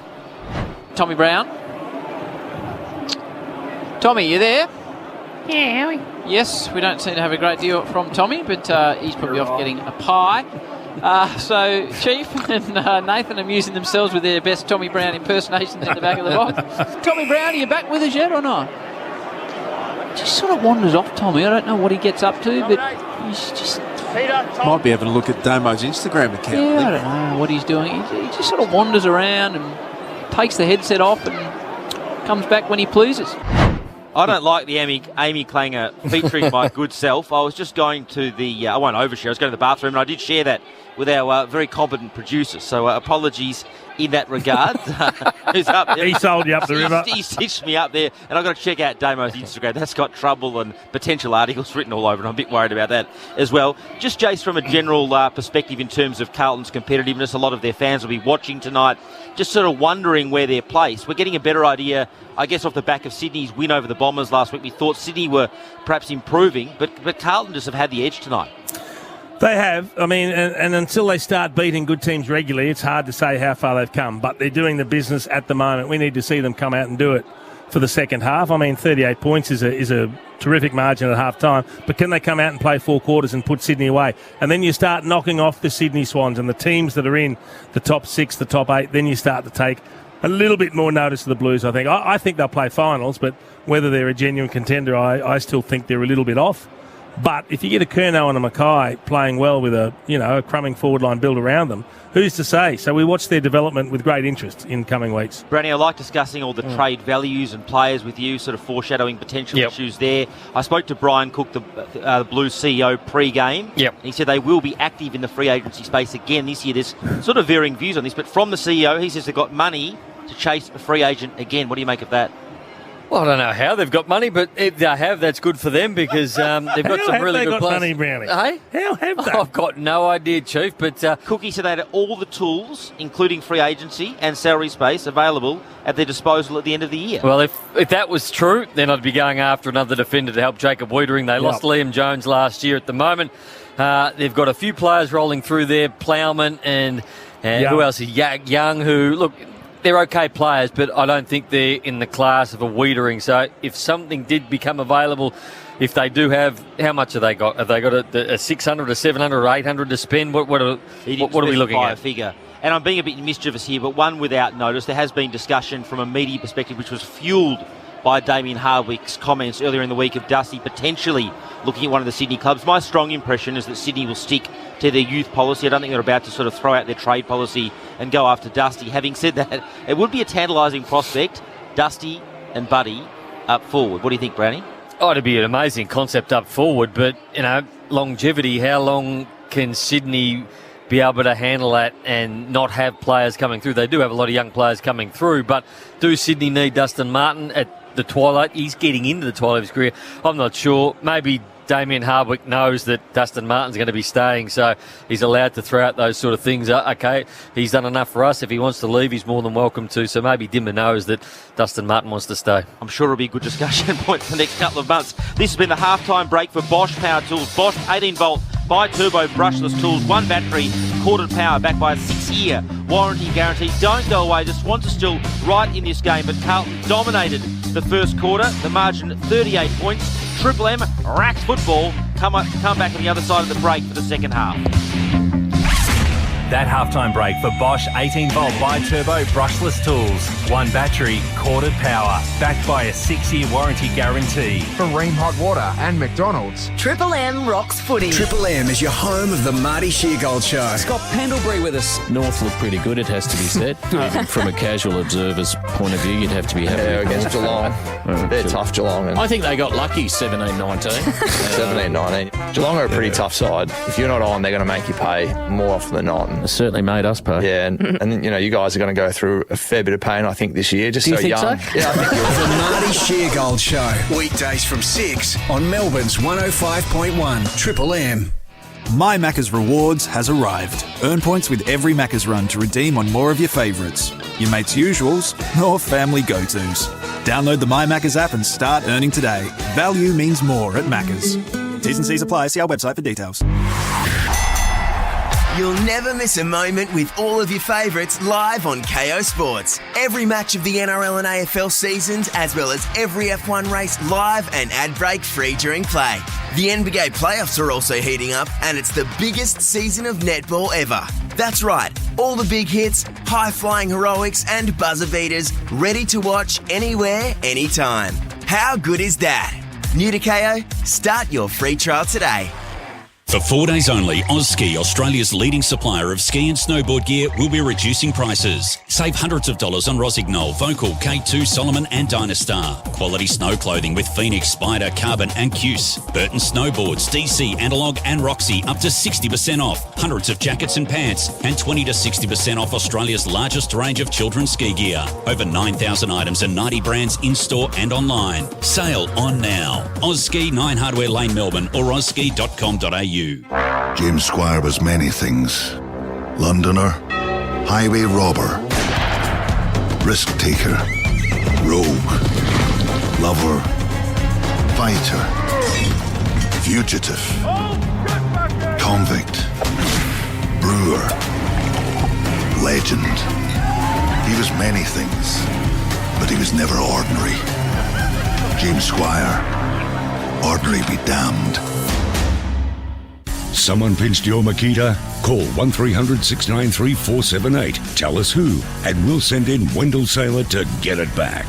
Tommy Brown. Tommy, you there? Yeah, Howie. Yes, we don't seem to have a great deal from Tommy, but he's probably off getting a pie. So Chief and Nathan amusing themselves with their best Tommy Brown impersonations in the back of the box. Tommy Brown, are you back with us yet or not? Just sort of wanders off, Tommy. I don't know what he gets up to, but he's just... Might be having a look at Damo's Instagram account. Yeah, I don't know what he's doing. He just sort of wanders around and takes the headset off and comes back when he pleases. I don't like the Amy Clanger featuring my good self. I was just going to the... I won't overshare. I was going to the bathroom, and I did share that with our very competent producer. So apologies in that regard. Who's up there? He sold you up the river. He stitched me up there, and I've got to check out Damo's Instagram. That's got trouble and potential articles written all over, and I'm a bit worried about that as well. Just, Jace, from a general perspective in terms of Carlton's competitiveness, a lot of their fans will be watching tonight, just sort of wondering where they're placed. We're getting a better idea, I guess, off the back of Sydney's win over the Bombers last week. We thought Sydney were perhaps improving, but Carlton just have had the edge tonight. They have. I mean, and until they start beating good teams regularly, it's hard to say how far they've come. But they're doing the business at the moment. We need to see them come out and do it for the second half. I mean, 38 points is a terrific margin at half time. But can they come out and play 4 quarters and put Sydney away? And then you start knocking off the Sydney Swans and the teams that are in the top 6, the top 8. Then you start to take a little bit more notice of the Blues, I think. I think they'll play finals, but whether they're a genuine contender, I still think they're a little bit off. But if you get a Curnow and a Mackay playing well with a crumbing forward line built around them, who's to say? So we watch their development with great interest in coming weeks. Brownie, I like discussing all the trade values and players with you, sort of foreshadowing potential issues there. I spoke to Brian Cook, the Blues CEO, pre-game. Yep. He said they will be active in the free agency space again this year. There's sort of varying views on this, but from the CEO, he says they've got money to chase a free agent again. What do you make of that? Well, I don't know how they've got money, but if they have, that's good for them because they've got some really good players. Money, Brownie? Hey? How have they? I've got no idea, Chief, but... Cookie said they had all the tools, including free agency and salary space, available at their disposal at the end of the year. Well, if that was true, then I'd be going after another defender to help Jacob Wiedering. They lost Liam Jones last year. At the moment, they've got a few players rolling through there, Plowman and who else is Young, who, look... They're okay players, but I don't think they're in the class of a Wiedering. So if something did become available, if they do have, how much have they got? Have they got a 600, a 700, or 800 to spend? What are we looking at? A figure. And I'm being a bit mischievous here, but one without notice. There has been discussion from a media perspective, which was fuelled by Damien Hardwick's comments earlier in the week of Dusty potentially looking at one of the Sydney clubs. My strong impression is that Sydney will stick to their youth policy. I don't think they're about to sort of throw out their trade policy and go after Dusty. Having said that, it would be a tantalising prospect, Dusty and Buddy up forward. What do you think, Brownie? Oh, it'd be an amazing concept up forward, but, longevity, how long can Sydney be able to handle that and not have players coming through? They do have a lot of young players coming through, but do Sydney need Dustin Martin at the twilight? He's getting into the twilight of his career. I'm not sure. Maybe Damien Hardwick knows that Dustin Martin's going to be staying, so he's allowed to throw out those sort of things. Okay, he's done enough for us. If he wants to leave, he's more than welcome to. So maybe Dimmer knows that Dustin Martin wants to stay. I'm sure it'll be a good discussion point for the next couple of months. This has been the halftime break for Bosch Power Tools. Bosch 18-volt bi-turbo brushless tools, one battery, corded power, backed by a 6-year warranty guarantee. Don't go away. The Swans are still right in this game, but Carlton dominated the first quarter. The margin 38 points. Triple M racks football. Come back on the other side of the break for the second half. That halftime break for Bosch 18-volt bi-turbo brushless tools. One battery, corded power, backed by a 6-year warranty guarantee. For Ream Hot Water and McDonald's, Triple M rocks footy. Triple M is your home of the Marty Sheargold Show. Scott Pendlebury with us. North look pretty good, it has to be said. Even from a casual observer's point of view, you'd have to be happy. Yeah, against Geelong. They're tough, Geelong. I think they got lucky, 17-19. 17-19. Geelong are a pretty tough side. If you're not on, they're going to make you pay more often than not. It certainly made us pay. Yeah, and you guys are going to go through a fair bit of pain, I think, this year. Just Do you so think young. so? Yeah, I think The Marty Sheargold Show. Weekdays from 6 on Melbourne's 105.1 Triple M. My Macca's Rewards has arrived. Earn points with every Macca's run to redeem on more of your favourites. Your mates' usuals or family go-tos. Download the My Macca's app and start earning today. Value means more at Macca's. T's and C's apply. See our website for details. You'll never miss a moment with all of your favourites live on KO Sports. Every match of the NRL and AFL seasons, as well as every F1 race live and ad break free during play. The NBA playoffs are also heating up, and it's the biggest season of netball ever. That's right, all the big hits, high-flying heroics and buzzer beaters ready to watch anywhere, anytime. How good is that? New to KO? Start your free trial today. For 4 days only, Ozski, Australia's leading supplier of ski and snowboard gear, will be reducing prices. Save hundreds of dollars on Rossignol, Vocal, K2, Solomon and Dynastar. Quality snow clothing with Phoenix, Spider, Carbon and Cuse. Burton Snowboards, DC, Analog and Roxy up to 60% off. Hundreds of jackets and pants and 20 to 60% off Australia's largest range of children's ski gear. Over 9,000 items and 90 brands in-store and online. Sale on now. Ozski, 9 Hardware Lane, Melbourne or ozski.com.au. James Squire was many things. Londoner, highway robber, risk taker, rogue, lover, fighter, fugitive, convict, brewer, legend. He was many things, but he was never ordinary. James Squire, ordinary be damned. Someone pinched your Makita? Call 1300 693 478. Tell us who, and we'll send in Wendell Saylor to get it back.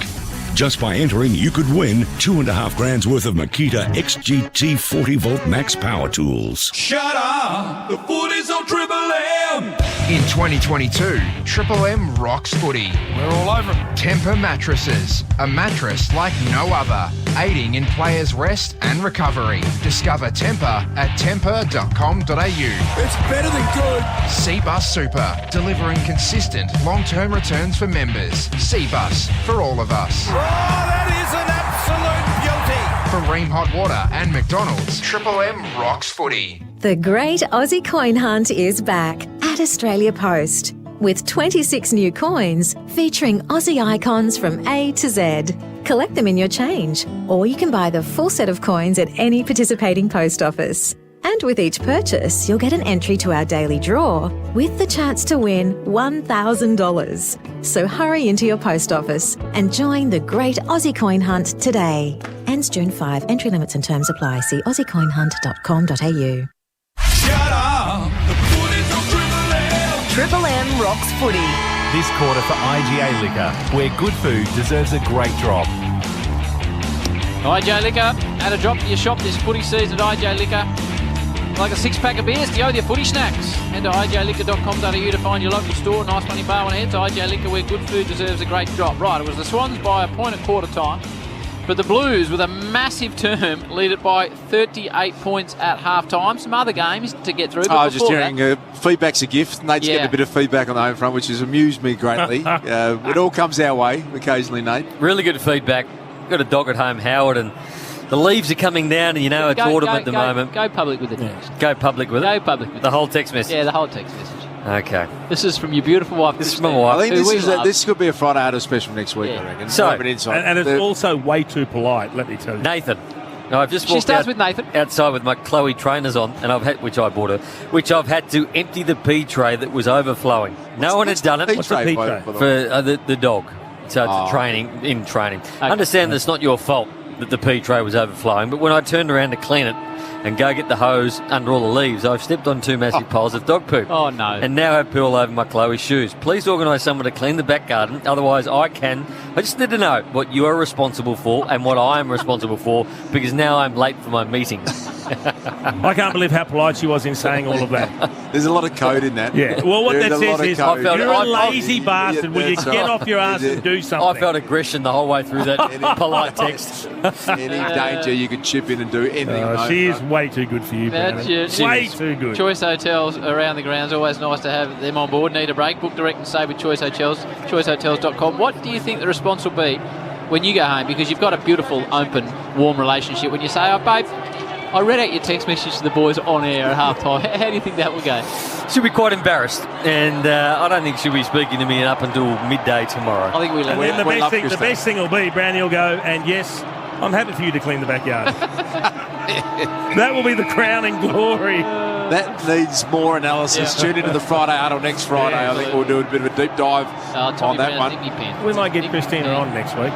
Just by entering, you could win $2.5 worth of Makita XGT 40-volt max power tools. Shut up! The footy's on Triple M! In 2022, Triple M rocks footy. We're all over it. Temper mattresses, a mattress like no other, aiding in players' rest and recovery. Discover Temper at temper.com.au. It's better than good. Cbus Super, delivering consistent long-term returns for members. Cbus, for all of us. Oh, that is an For Ream Hot Water and McDonald's, Triple M rocks footy. The Great Aussie Coin Hunt is back at Australia Post with 26 new coins featuring Aussie icons from A to Z. Collect them in your change, or you can buy the full set of coins at any participating post office. And with each purchase, you'll get an entry to our daily draw with the chance to win $1,000. So hurry into your post office and join the Great Aussie Coin Hunt today. Ends June 5. Entry limits and terms apply. See aussiecoinhunt.com.au. Triple M rocks footy. This quarter for IGA Liquor, where good food deserves a great drop. IGA Liquor, add a drop to your shop this footy season at IGA Liquor. Like a six-pack of beers to go with your footy snacks. Head to igaliquor.com.au to find your local store. Nice money bar when ahead to IGA Liquor, where good food deserves a great drop. Right, it was the Swans by a point at quarter time. But the Blues, with a massive term, lead it by 38 points at half-time. Some other games to get through. But just hearing feedback's a gift. Nate's getting a bit of feedback on the home front, which has amused me greatly. It all comes our way occasionally, Nate. Really good feedback. Got a dog at home, Howard, and the leaves are coming down, and it's autumn at the moment. Go public with the text. Go public with it? Go public with the whole text message? Yeah, the whole text message. Okay. This is from your beautiful wife. This is my wife. I think this could be a Friday Out special next week, I reckon. So, and it's also way too polite, let me tell you. Nathan. No, I've just walked with Nathan outside with my Chloe trainers on, and which I bought her, which I've had to empty the pea tray that was overflowing. No one had done it. What's the pea tray? For the dog. So it's training. Okay. Understand that it's not your fault that the pea tray was overflowing, but when I turned around to clean it and go get the hose under all the leaves, I've stepped on two massive piles of dog poop. Oh, no. And now I have poo all over my Chloe's shoes. Please organise someone to clean the back garden, otherwise I just need to know what you are responsible for and what I am responsible for, because now I'm late for my meetings. I can't believe how polite she was in saying all of that. There's a lot of code in that. Yeah. Well, what that says is, you're a lazy bastard. Will you get off your ass and do something? I felt aggression the whole way through that polite text. Any danger, you could chip in and do anything. She is way too good for you, Brandon. Way too good. Choice Hotels around the grounds. Always nice to have them on board. Need a break? Book direct and save with Choice Hotels. ChoiceHotels.com. What do you think the response will be when you go home? Because you've got a beautiful, open, warm relationship. When you say, "Oh, babe, I read out your text message to the boys on air at half time." How do you think that will go? She'll be quite embarrassed, and I don't think she'll be speaking to me up until midday tomorrow. I think we'll. And then the best thing will be, Brownie will go, and yes, I'm happy for you to clean the backyard. That will be the crowning glory. That needs more analysis. Tune into the Friday Huddle next Friday. I think we'll do a bit of a deep dive on that one. We might get Christina on next week.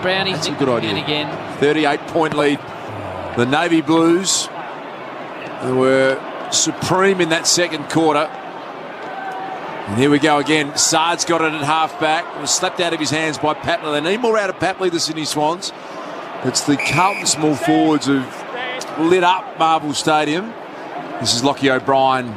Brownie, that's a good idea. And again, 38-point lead. The Navy Blues were supreme in that second quarter. And here we go again. Sard's got it at half-back. It was slapped out of his hands by Papley. They need more out of Papley, the Sydney Swans. It's the Carlton small forwards who've lit up Marvel Stadium. This is Lockie O'Brien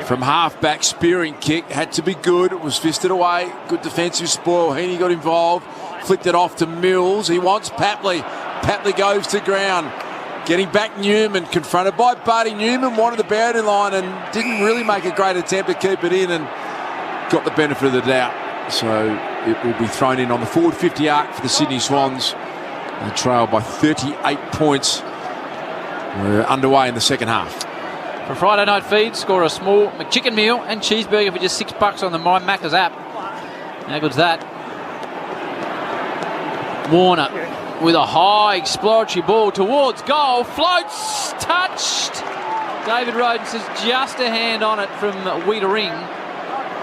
from half-back, spearing kick. Had to be good. It was fisted away. Good defensive spoil. Heaney got involved. Flicked it off to Mills. He wants Papley. Papley goes to ground. Getting back Newman. Confronted by Buddy. Newman wanted the boundary line and didn't really make a great attempt to keep it in and got the benefit of the doubt. So it will be thrown in on the forward 50 arc for the Sydney Swans. They trail by 38 points. We're underway in the second half. For Friday night feed, score a small McChicken meal and cheeseburger for just $6 on the My Macca's app. How good's that? Warner with a high exploratory ball towards goal. Floats, touched. David Roden says just a hand on it from Wiedering.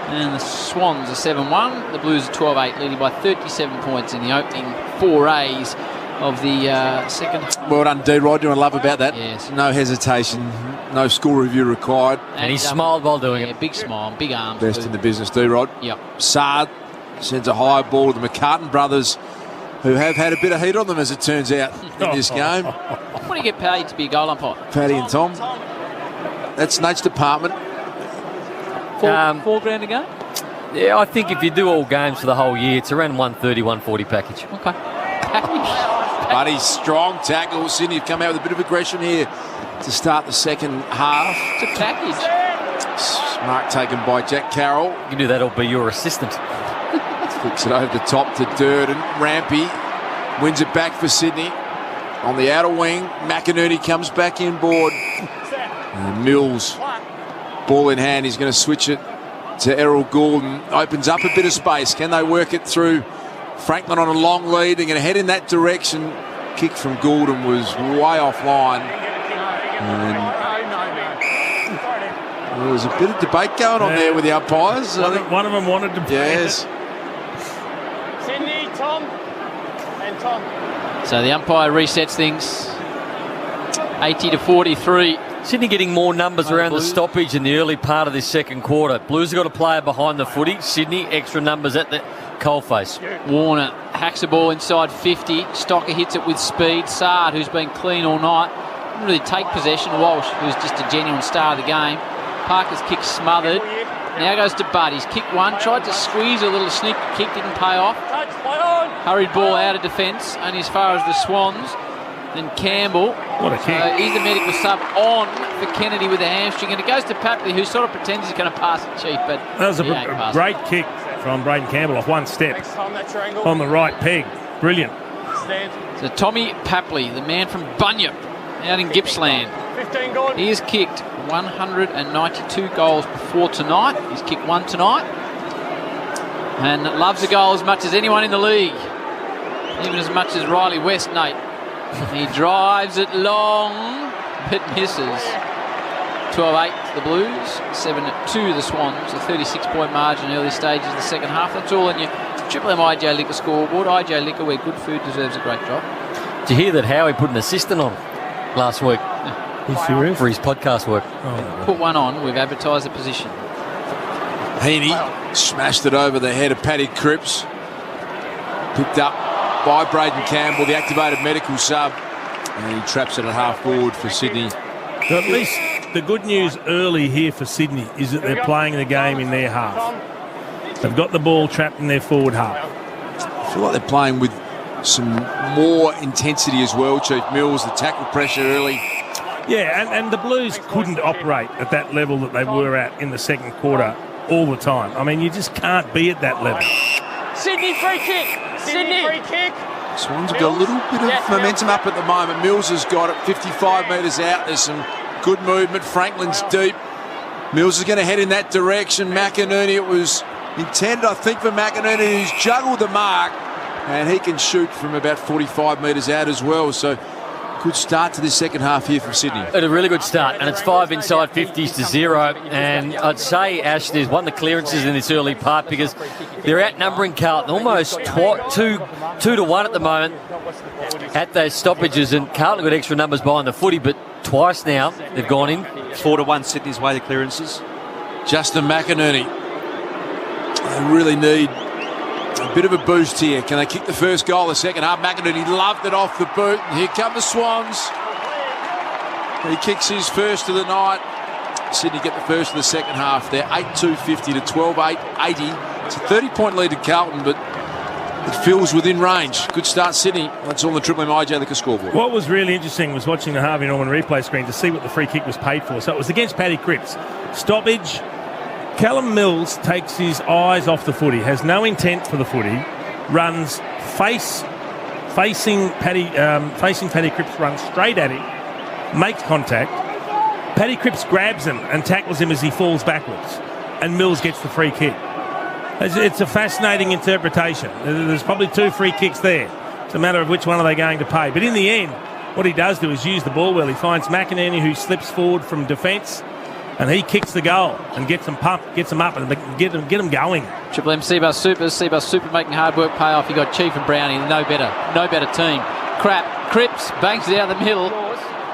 And the Swans are 7-1. The Blues are 12-8, leading by 37 points in the opening 4 A's of the second. Well done, D-Rod. You want to love about that? Yes. No hesitation, no score review required. And he smiled while doing it. Big smile, big arms. Best in the business, D-Rod. Yep. Sard sends a high ball to the McCartan brothers, who have had a bit of heat on them, as it turns out, in this game. What do you get paid to be a goal umpire? Paddy and Tom. That's Nate's department. $4 grand a game? Yeah, I think if you do all games for the whole year, it's around 130, 140 package. Okay. Package. Buddy, strong tackle. Sydney have come out with a bit of aggression here to start the second half. It's a package. Mark taken by Jack Carroll. You can do that or be your assistant. Flicks it over the top to Durden. Rampy wins it back for Sydney. on the outer wing. McInerney comes back inboard. And Mills, ball in hand, he's going to switch it to Errol Gordon. Opens up a bit of space. Can they work it through? Franklin on a long lead. They're going to head in that direction. Kick from Gordon was way offline. And there was a bit of debate going on there with the umpires. One of them wanted to play. Yes. Sydney, Tom, and Tom. So the umpire resets things. 80-43. Sydney getting more numbers around the stoppage in the early part of this second quarter. Blues have got a player behind the footy. Sydney, extra numbers at the coalface. Warner hacks the ball inside 50. Stocker hits it with speed. Sard, who's been clean all night, didn't really take possession. Walsh, who's just a genuine star of the game. Parker's kick smothered. Now goes to Budd. He's kicked one, tried to squeeze a little sneak kick, didn't pay off. Hurried ball out of defence, only as far as the Swans. Then Campbell. What a kick. He's the medical sub on for Kennedy with a hamstring, and it goes to Papley, who sort of pretends he's going to pass it cheap, but that was a great kick from Braden Campbell off one step on the right peg. Brilliant. So Tommy Papley, the man from Bunyip, out in Gippsland. He has kicked 192 goals before tonight. He's kicked one tonight. And loves a goal as much as anyone in the league. Even as much as Riley West, Nate. He drives it long, but misses. 12-8 to the Blues, 7-2 the Swans. A 36-point margin early stages of the second half. That's all on your Triple M IJ Liquor scoreboard. IJ Liquor, where good food deserves a great job. Did you hear that Howie put an assistant on last week? He's serious? For his podcast work. Put one on, we've advertised the position. Heaney smashed it over the head of Paddy Cripps. Picked up by Braden Campbell, the activated medical sub. And he traps it at half forward for Sydney. But at least the good news early here for Sydney is that they're playing the game in their half. They've got the ball trapped in their forward half. I feel like they're playing with some more intensity as well, Chief Mills, the tackle pressure early. Yeah, and the Blues couldn't operate at that level that they were at in the second quarter all the time. I mean, you just can't be at that level. Sydney free kick. Sydney free kick. Swans have got a little bit of momentum up at the moment. Mills has got it 55 metres out. There's some good movement. Franklin's deep. Mills is going to head in that direction. McInerney, it was intended, I think, for McInerney, who's juggled the mark. And he can shoot from about 45 metres out as well. So good start to this second half here from Sydney. At a really good start, and it's 5 inside 50s to 0. And I'd say Ash has won the clearances in this early part because they're outnumbering Carlton almost 2 to 1 at the moment at those stoppages. And Carlton got extra numbers behind the footy, but twice now they've gone in. 4-1 Sydney's way, the clearances. Justin McInerney. They really need a bit of a boost here. Can they kick the first goal the second half? McInerney loved it off the boot. And here come the Swans. He kicks his first of the night. Sydney get the first of the second half. They're 8-2-50 to 12-8-80. It's a 30-point lead to Carlton, but it feels within range. Good start, Sydney. That's on the Triple M IJ Liquor scoreboard. What was really interesting was watching the Harvey Norman replay screen to see what the free kick was paid for. So it was against Paddy Cripps. Stoppage. Callum Mills takes his eyes off the footy, has no intent for the footy, runs facing Paddy Cripps, runs straight at him, makes contact. Paddy Cripps grabs him and tackles him as he falls backwards, and Mills gets the free kick. It's a fascinating interpretation. There's probably 2 free kicks there. It's a matter of which one are they going to pay. But in the end, what he does do is use the ball well. He finds McInerney, who slips forward from defence, and he kicks the goal and gets them pumped, gets them up, and get them going. Triple M Seabus Super making hard work pay off. You got Chief and Brownie, no better team. Cripps banks it out the middle.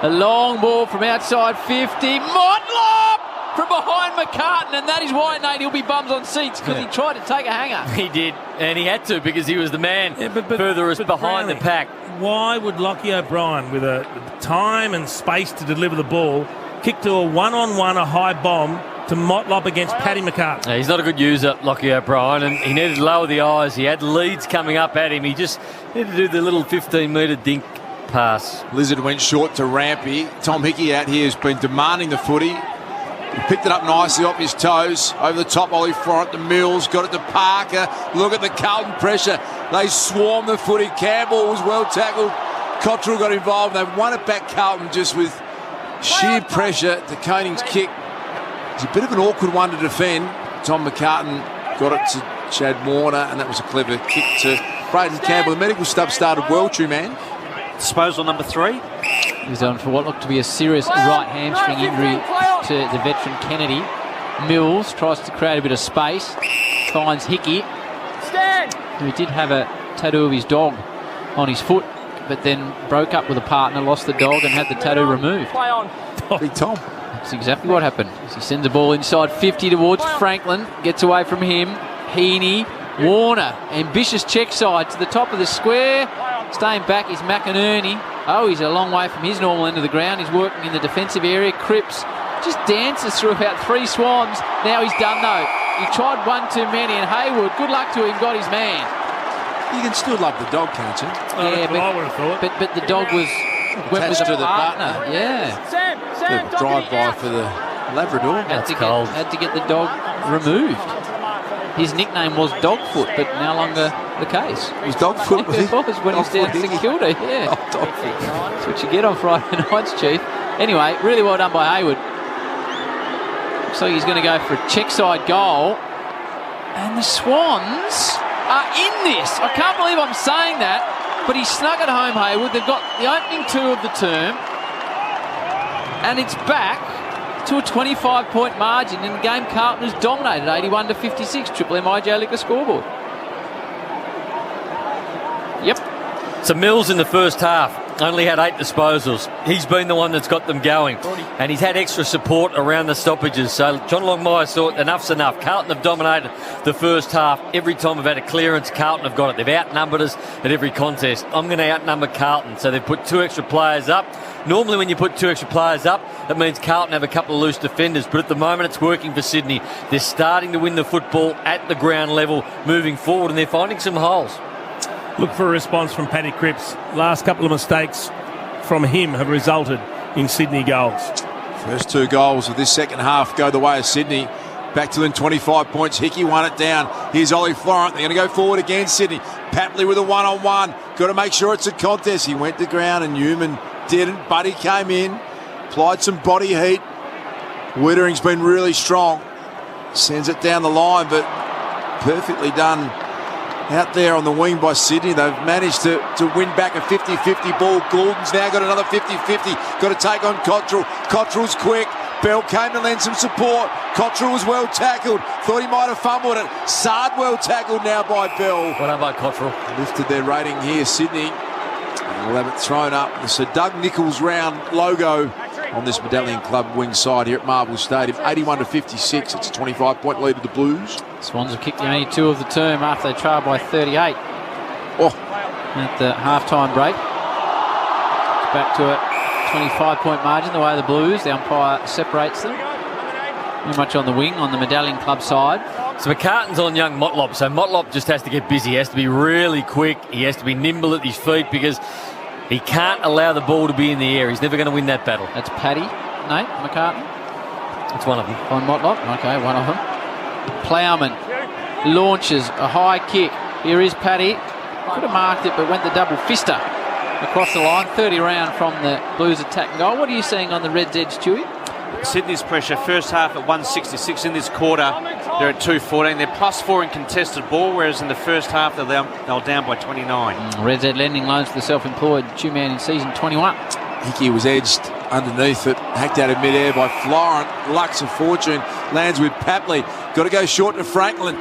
A long ball from outside 50. Motlop from behind McCartan, and that is why, Nate, he'll be bums on seats because he tried to take a hanger. He did, and he had to because he was the man furthest behind the pack. Why would Lockie O'Brien, with a time and space to deliver the ball, kick to a one-on-one, a high bomb to Motlop against Paddy McCartan? Yeah, he's not a good user, Lockie O'Brien, and he needed to lower the eyes. He had leads coming up at him. He just needed to do the little 15-metre dink pass. Lizard went short to Rampy. Tom Hickey out here has been demanding the footy. He picked it up nicely off his toes. Over the top, Ollie Front to Mills. Got it to Parker. Look at the Carlton pressure. They swarm the footy. Campbell was well tackled. Cottrell got involved. They won it back, Carlton, just with sheer pressure. De Koning's kick. It's a bit of an awkward one to defend. Tom McCartan got it to Chad Warner, and that was a clever kick to Braden Campbell. The medical stuff started well, true man. Disposal number 3. He's on for what looked to be a serious right hamstring injury to the veteran Kennedy. Mills tries to create a bit of space, finds Hickey, who did have a tattoo of his dog on his foot, but then broke up with a partner, lost the dog, and had the tattoo removed. Big Tom. That's exactly what happened. As he sends the ball inside 50 towards Franklin, gets away from him. Heaney, Warner, ambitious check side to the top of the square. Staying back is McInerney. Oh, he's a long way from his normal end of the ground. He's working in the defensive area. Cripps just dances through about 3 swans. Now he's done though. He tried one too many, and Hayward, good luck to him, got his man. You can still love the dog, can't you? Yeah, but I would have thought. But the dog was went with to the partner. Yeah. The drive-by for the Labrador. Had to get the dog removed. His nickname was Dogfoot, but no longer the case. It was Dogfoot? It was when he was down in St Kilda, yeah. Oh, Dogfoot. That's what you get on Friday nights, Chief. Anyway, really well done by Hayward. Looks like he's going to go for a check side goal. And the Swans are in this. I can't believe I'm saying that, but he snuck it home, Hayward. They've got the opening 2 of the term, and it's back to a 25-point margin in the game. Carlton has dominated 81-56. Triple M IJ Liquor scoreboard. Yep. So Mills in the first half only had 8 disposals. He's been the one that's got them going, and he's had extra support around the stoppages. So John Longmire thought enough's enough. Carlton have dominated the first half. Every time we've had a clearance, Carlton have got it. They've outnumbered us at every contest. I'm going to outnumber Carlton. So they've put 2 extra players up. Normally when you put 2 extra players up, that means Carlton have a couple of loose defenders, but at the moment it's working for Sydney. They're starting to win the football at the ground level, moving forward, and they're finding some holes. Look for a response from Paddy Cripps. Last couple of mistakes from him have resulted in Sydney goals. First 2 goals of this second half go the way of Sydney. Back to them 25 points. Hickey won it down. Here's Ollie Florent. They're going to go forward again, Sydney. Papley with a one-on-one. Got to make sure it's a contest. He went to ground and Newman didn't. Buddy came in, applied some body heat. Wittering's been really strong. Sends it down the line, but perfectly done out there on the wing by Sydney. They've managed to win back a 50-50 ball. Goulden's now got another 50-50. Got to take on Cottrell. Cottrell's quick. Bell came to lend some support. Cottrell was well tackled. Thought he might have fumbled it. Sard well tackled now by Bell. Well done by Cottrell. Lifted their rating here, Sydney. And we'll have it thrown up. The Sir Doug Nicholls round logo on this Medallion Club wing side here at Marvel Stadium. 81-56. It's a 25-point lead to the Blues. Swans have kicked the only 2 of the term after they trailed by 38. At the half-time break. It's back to a 25-point margin the way of the Blues. The umpire separates them. Very much on the wing on the Medallion Club side. So McCartan's on young Motlop, so Motlop just has to get busy. He has to be really quick. He has to be nimble at his feet because he can't allow the ball to be in the air. He's never going to win that battle. That's Paddy, Nate, McCartan. That's one of them. On Motlop, okay, one of them. Plowman launches a high kick. Here is Paddy. Could have marked it, but went the double fister across the line. 30 round from the Blues attack and goal. What are you seeing on the Reds' edge, Stewie? Sydney's pressure, first half at 166. In this quarter, they're at 214. They're +4 in contested ball, whereas in the first half, they were down by 29. Reds Ed lending loans to the self-employed two-man in season 21. Hickey was edged underneath it, hacked out of mid-air by Florent. Lux of fortune lands with Papley. Got to go short to Franklin.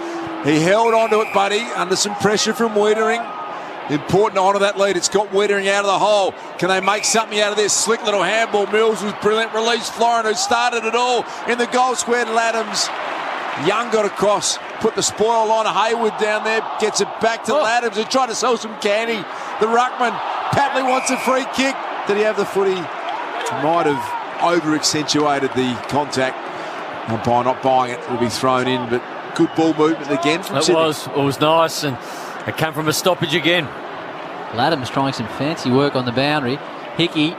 He held onto it, buddy, under some pressure from Wiedering. Important to honour that lead. It's got Wiedering out of the hole. Can they make something out of this? Slick little handball. Mills was brilliant. Released Florent, who started it all in the goal square to Laddams. Young got across, put the spoil on. Hayward down there, gets it back to Laddams, who tried to sell some candy. The ruckman, Papley wants a free kick. Did he have the footy? Might have over-accentuated the contact. By not buying it, will be thrown in, but good ball movement again from Sydney. It was nice, and it came from a stoppage again. Laddams trying some fancy work on the boundary. Hickey,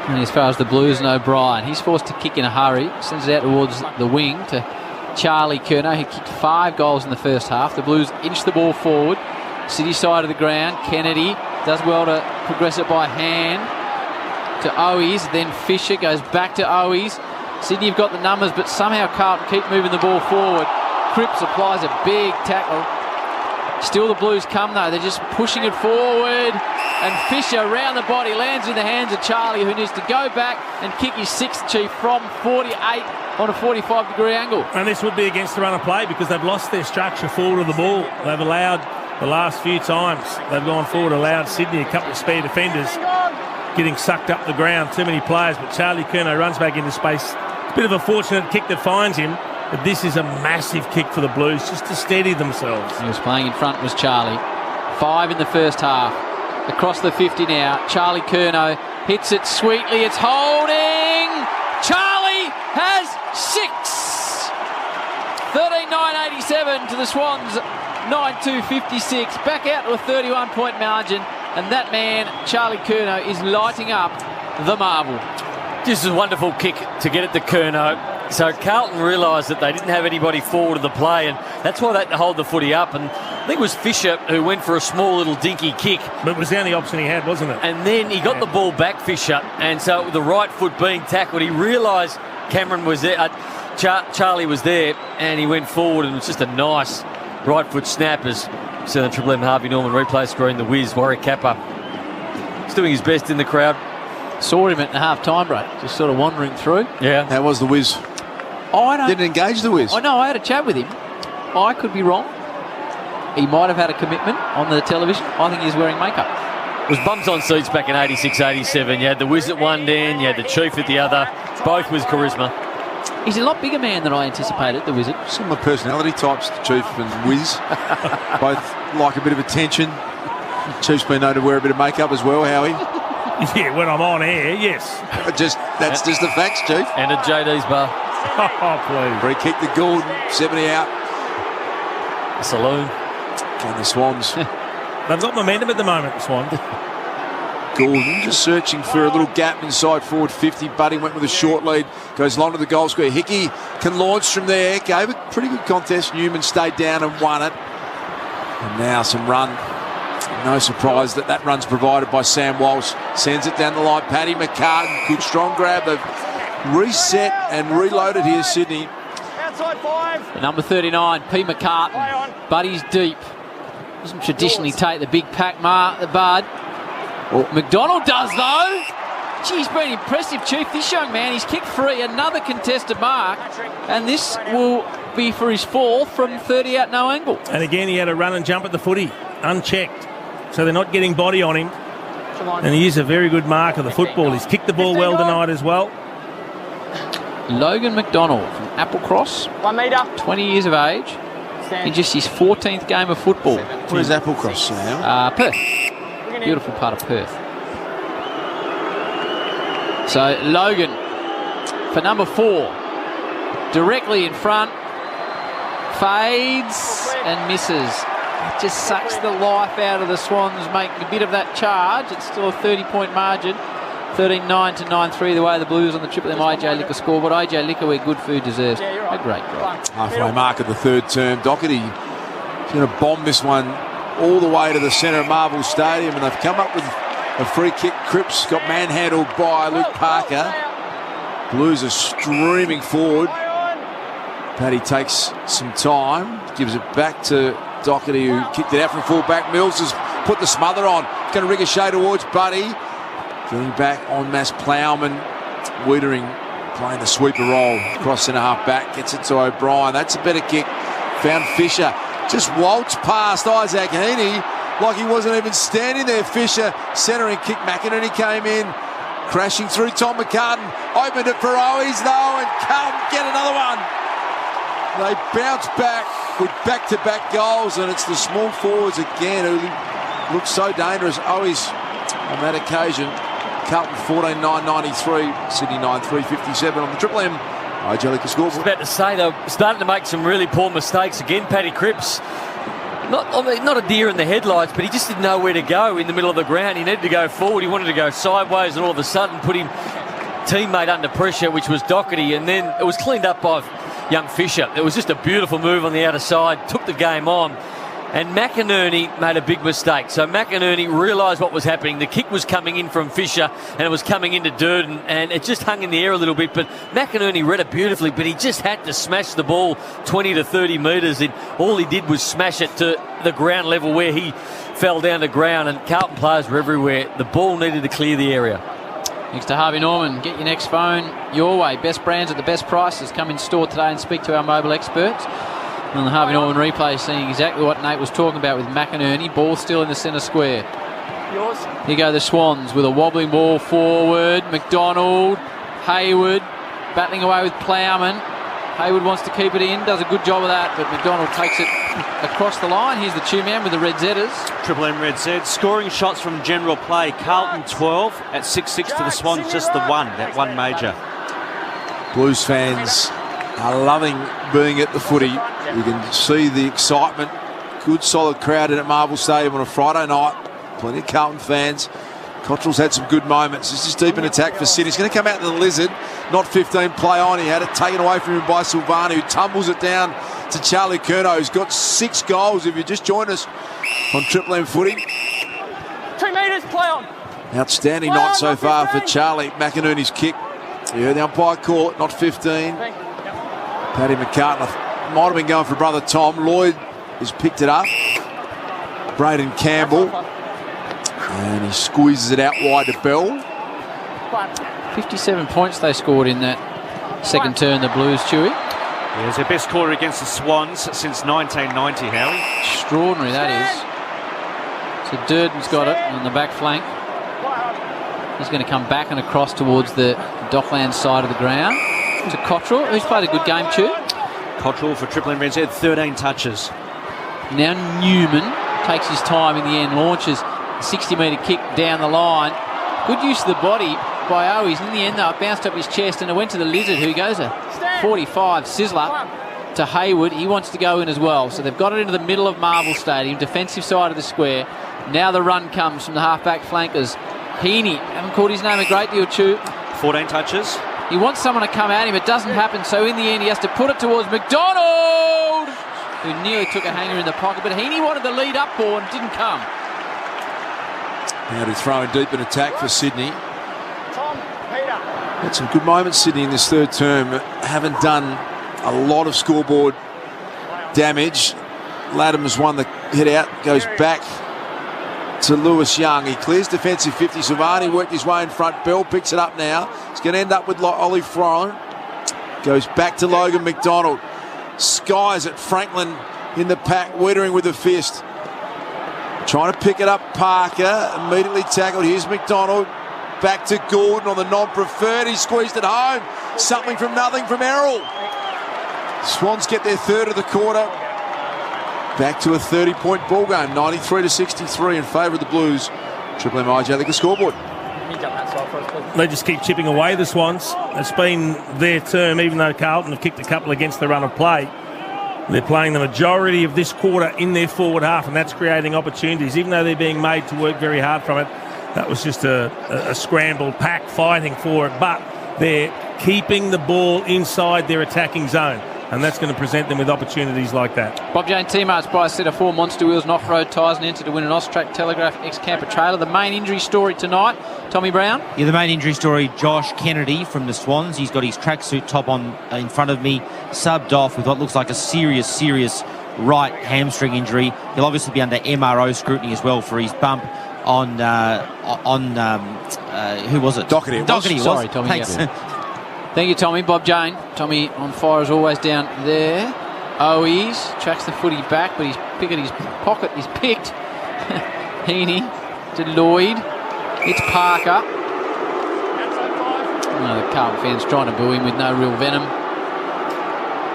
and as far as the Blues and O'Brien, he's forced to kick in a hurry. Sends it out towards the wing to Charlie Curnow, who kicked 5 goals in the first half. The Blues inch the ball forward. City side of the ground. Kennedy Does well to progress it by hand to Owies. Then Fisher goes back to Owies. Sydney have got the numbers, but somehow Carlton keep moving the ball forward. Cripps applies a big tackle. Still the Blues come though. They're just pushing it forward. And Fisher round the body lands in the hands of Charlie, who needs to go back and kick his sixth, Chief, from 48 on a 45-degree angle. And this would be against the run of play because they've lost their structure forward of the ball. They've allowed, the last few times they've gone forward, allowed Sydney a couple of spare defenders getting sucked up the ground. Too many players, but Charlie Curnow runs back into space. It's a bit of a fortunate kick that finds him, but this is a massive kick for the Blues just to steady themselves. He was playing in front was Charlie. 5 in the first half. Across the 50 now. Charlie Curnow hits it sweetly. It's holding. Charlie has 6. 13-9-87 to the Swans. 9-2-56. Back out to a 31-point margin. And that man, Charlie Curnow, is lighting up the marble. This is a wonderful kick to get it to Curnow. So Carlton realised that they didn't have anybody forward of the play, and that's why they had to hold the footy up. And I think it was Fisher who went for a small little dinky kick. But it was the only option he had, wasn't it? And then he got the ball back, Fisher, and so with the right foot being tackled, he realised Cameron was there, Charlie was there, and he went forward, and it was just a nice right foot snap as Southern Triple M Harvey Norman replay screen, the whiz, Warwick Kappa. He's doing his best in the crowd. Saw him at the half-time break, just sort of wandering through. Yeah. How was the whiz? Didn't engage the whiz. I know, I had a chat with him. I could be wrong. He might have had a commitment on the television. I think he's wearing makeup. It was bums on seats back in 86, 87. You had the whiz at one end, you had the chief at the other, both with charisma. He's a lot bigger man than I anticipated, the Wizard. Similar personality types, the Chief and Whiz. Both like a bit of attention. Chief's been known to wear a bit of makeup as well, Howie. Yeah, when I'm on air, yes. That's just the facts, Chief. And at JD's bar. Oh, please. Free kick to Gould, 70 out. The saloon. And the Swans. They've got momentum at the moment, the Swans. Gordon just searching for a little gap inside forward 50. Buddy went with a short lead. Goes along to the goal square. Hickey can launch from there. Gave a pretty good contest. Newman stayed down and won it. And now some run. No surprise that run's provided by Sam Walsh. Sends it down the line. Paddy McCartan. Good strong grab. They've reset and reloaded here, Sydney. Outside 5. The number 39, P. McCartan. Buddy's deep. Doesn't traditionally take the big pack mark, the Bud. Oh. McDonald does, though. Gee, he's been impressive, Chief. This young man, he's kicked free. Another contested mark. And this will be for his fourth from 30 out, no angle. And again, he had a run and jump at the footy, unchecked. So they're not getting body on him. And he is a very good mark of the football. He's kicked the ball well tonight as well. Logan McDonald from Applecross. 1 metre. 20 years of age. In just his 14th game of football. Where's Applecross now? Perth. Beautiful part of Perth. So Logan for number 4. Directly in front. Fades and misses. It just sucks the life out of the Swans, making a bit of that charge. It's still a 30-point margin. 13-9 to 9-3 the way the Blues on the Triple M AJ Liquor scoreboard. AJ Liquor, where good food deserves a great drive. Halfway mark of the third term. Doherty is going to bomb this one all the way to the centre of Marvel Stadium, and they've come up with a free kick. Cripps got manhandled by Luke Parker. Blues are streaming forward. Paddy takes some time, gives it back to Doherty, who kicked it out from full back. Mills has put the smother on. It's going to ricochet towards Buddy. Getting back on mass Plowman. Wiedering playing the sweeper roll across centre half back. Gets it to O'Brien. That's a better kick. Found Fisher. Just waltzed past Isaac Heaney like he wasn't even standing there. Fisher centering kick. McInerney came in. Crashing through Tom McCartan. Opened it for Owies though, and Carlton get another one. They bounce back with back-to-back goals, and it's the small forwards again who look so dangerous. Owies on that occasion. Carlton 14-9-93, Sydney 9-3-57 on the Triple M. AJ Liquor scoreboard. I was about to say, they're starting to make some really poor mistakes again. Paddy Cripps, not a deer in the headlights, but he just didn't know where to go in the middle of the ground. He needed to go forward, he wanted to go sideways, and all of a sudden put him teammate under pressure, which was Doherty, and then it was cleaned up by young Fisher. It was just a beautiful move on the outer side, took the game on, And McInerney made a big mistake. So McInerney realised what was happening. The kick was coming in from Fisher and it was coming into Durden, and it just hung in the air a little bit. But McInerney read it beautifully, but he just had to smash the ball 20 to 30 metres. And all he did was smash it to the ground level where he fell down to ground, and Carlton players were everywhere. The ball needed to clear the area. Thanks to Harvey Norman. Get your next phone your way. Best brands at the best prices. Come in store today and speak to our mobile experts. On the Harvey Norman replay, seeing exactly what Nate was talking about with McInerney. Ball still in the centre square. Yours. Here go the Swans with a wobbling ball forward. McDonald, Hayward, battling away with Plowman. Hayward wants to keep it in, does a good job of that, but McDonald takes it across the line. Here's the two-man with the Red Zetters. Triple M Red Zed. Scoring shots from general play. Carlton 12 at 6-6 to the Swans, just the one, that one major. Blues fans are loving being at the footy. You can see the excitement. Good solid crowd in at Marvel Stadium on a Friday night. Plenty of Carlton fans. Cottrell's had some good moments. This is deep in attack for Sydney. He's going to come out to the Lizard. Not 15 play on. He had it taken away from him by Silvani, who tumbles it down to Charlie Curnow, who's got 6 goals. If you just joined us on Triple M footy. 2 metres, play on. Outstanding night so far for Charlie. McInerney's kick. You heard the umpire call it, not 15. Paddy McCartney might have been going for brother Tom. Lloyd has picked it up. Braden Campbell. And he squeezes it out wide to Bell. 57 points they scored in that second turn, the Blues, Chewy. Yeah, it's their best quarter against the Swans since 1990, Howie. Extraordinary, that is. So Durden's got it on the back flank. He's going to come back and across towards the Dockland side of the ground. To Cottrell, who's played a good game, Chew. Cottrell for Triple M Red Zed, 13 touches. Now Newman takes his time in the end, launches a 60-metre kick down the line. Good use of the body by Owies. In the end, though, it bounced up his chest and it went to the Lizard, who goes a 45 sizzler to Hayward. He wants to go in as well. So they've got it into the middle of Marvel Stadium, defensive side of the square. Now the run comes from the half-back flankers. Heaney, haven't called his name a great deal, Chew. 14 touches. He wants someone to come at him. It doesn't happen. So in the end, he has to put it towards McDonald, who nearly took a hanger in the pocket. But Heaney wanted the lead up ball and didn't come. Now to throw in deep in attack for Sydney. Had some good moments, Sydney, in this third term. Haven't done a lot of scoreboard damage. Latimer's won the hit out, goes back to Lewis Young. He clears defensive 50. Silvani worked his way in front. Bell picks it up now. He's going to end up with Ollie Frone. Goes back to Logan McDonald. Skies at Franklin in the pack, Wiedering with a fist. Trying to pick it up, Parker. Immediately tackled. Here's McDonald. Back to Gordon on the non-preferred. He squeezed it home. Something from nothing from Errol. Swans get their third of the quarter. Back to a 30-point ball game, 93-63 in favour of the Blues. Triple M IJ, the scoreboard. They just keep chipping away, the Swans. It's been their term, even though Carlton have kicked a couple against the run of play. They're playing the majority of this quarter in their forward half, and that's creating opportunities, even though they're being made to work very hard from it. That was just a scrambled pack fighting for it, but they're keeping the ball inside their attacking zone, and that's going to present them with opportunities like that. Bob Jane T-Mart's buy a set of 4 Monster Wheels and off-road tyres and enter to win an Austrac Telegraph X-Camper trailer. The main injury story tonight, Tommy Brown? Yeah, the main injury story, Josh Kennedy from the Swans. He's got his tracksuit top on in front of me, subbed off with what looks like a serious right hamstring injury. He'll obviously be under MRO scrutiny as well for his bump on who was it? Doherty. Sorry, Tommy. Thanks. Yeah. Thank you, Tommy. Bob Jane. Tommy on fire as always down there. Owies tracks the footy back, but he's picked his pocket. He's picked. Heaney to Lloyd. It's Parker. The Carlton fans trying to boo him with no real venom.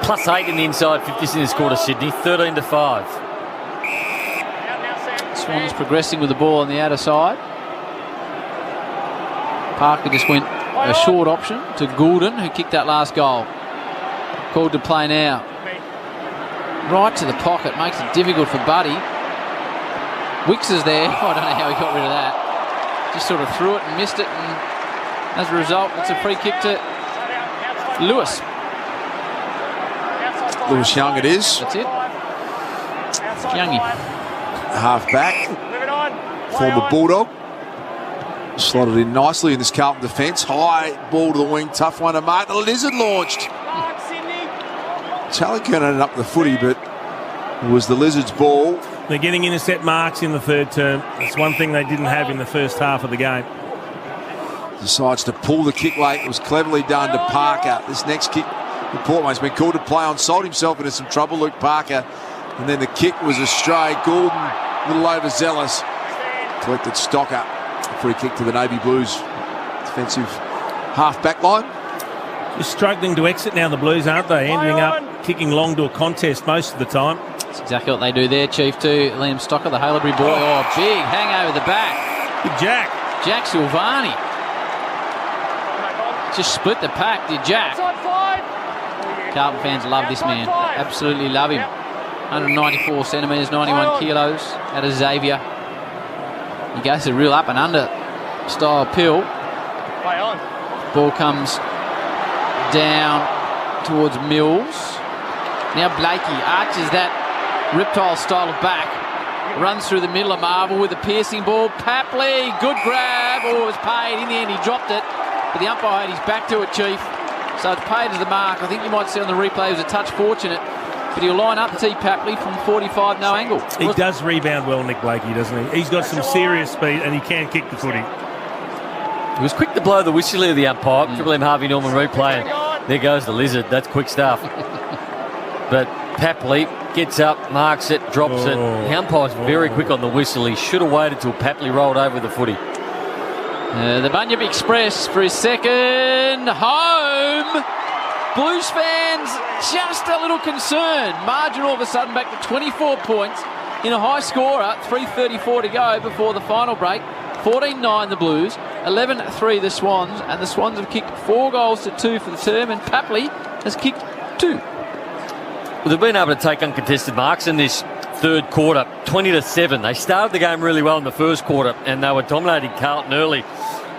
+8 in the inside 50s in this quarter, Sydney. 13-5. Swans progressing with the ball on the outer side. Parker just went a short option to Goulden, who kicked that last goal. Called to play now. Right to the pocket, makes it difficult for Buddy. Wicks is there. I don't know how he got rid of that. Just sort of threw it and missed it, and as a result, it's a free kick to Lewis. Lewis Young it is. That's it. Youngie. Half back. Former Bulldog. Slotted in nicely in this Carlton defence. High ball to the wing. Tough one to mark. The Lizard launched. Challican ended up the footy, but it was the Lizard's ball. They're getting intercept marks in the third term. It's one thing they didn't have in the first half of the game. Decides to pull the kick late. It was cleverly done to Parker. This next kick, the Portman's been called to play on. Sold himself into some trouble, Luke Parker. And then the kick was astray. Gordon, a little overzealous. Collected Stocker. Free kick to the Navy Blues. Defensive half-back line. Just struggling to exit now, the Blues, aren't they? Ending up kicking long to a contest most of the time. That's exactly what they do there, Chief, too. Liam Stocker, the Haileybury boy. Oh, big hang over the back. Big Jack. Jack Silvani. Just split the pack, did Jack. Carlton fans love this man. Absolutely love him. 194 centimetres, 91 kilos out of Xavier. He goes a real up and under style pill. Ball comes down towards Mills. Now Blakey arches that reptile style of back. Runs through the middle of Marvel with a piercing ball. Papley, good grab. Oh, it was paid. In the end, he dropped it. But the umpire had his back to it, Chief. So it's paid as the mark. I think you might see on the replay it was a touch fortunate. But he'll line up T. Papley from 45, no angle. He does rebound well, Nick Blakey, doesn't he? He's got some serious speed and he can kick the footy. He was quick to blow the whistle of the umpire. Triple M Harvey Norman replay. And there goes the Lizard. That's quick stuff. But Papley gets up, marks it, drops it. The umpire's very quick on the whistle. He should have waited till Papley rolled over the footy. The Bunyip Express for his second home. Blues fans just a little concerned. Margin all of a sudden back to 24 points in a high scorer. 3:34 to go before the final break. 14-9 the Blues, 11-3 the Swans, and the Swans have kicked 4 goals to 2 for the term, and Papley has kicked 2. Well, they've been able to take uncontested marks in this third quarter, 20-7. They started the game really well in the first quarter, and they were dominating Carlton early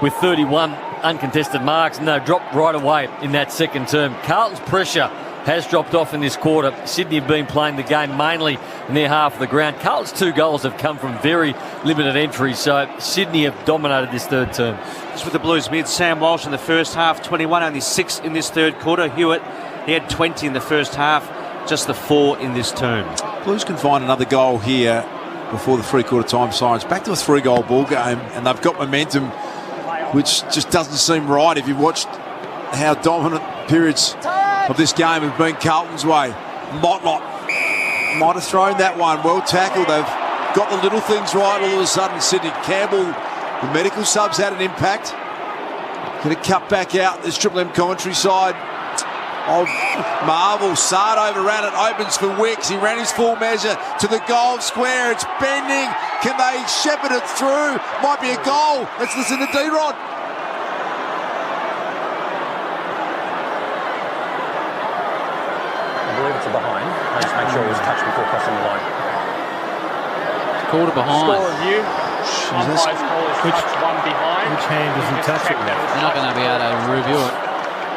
with 31 uncontested marks, and they dropped right away in that second term. Carlton's pressure has dropped off in this quarter. Sydney have been playing the game mainly in their half of the ground. Carlton's 2 goals have come from very limited entries, so Sydney have dominated this third term. Just with the Blues mid, Sam Walsh in the first half, 21, only 6 in this third quarter. Hewitt, he had 20 in the first half, just the 4 in this term. Blues can find another goal here before the three-quarter time sirens. Back to a 3-goal ball game, and they've got momentum, which just doesn't seem right if you've watched how dominant periods of this game have been Carlton's way. Motlop might have thrown that one. Well tackled. They've got the little things right all of a sudden. Sydney Campbell, the medical subs had an impact. Going to cut back out this Triple M commentary side of Marvel. Sard overran it, opens for Wicks. He ran his full measure to the goal square. It's bending. Can they shepherd it through? Might be a goal. Let's listen to D-Rod. I believe it's a behind. I just make sure it was touched before crossing the line. Called a behind. Score review. Umpire's call is touch one behind. Which hand does he touch it with? They're not going to be able to review it.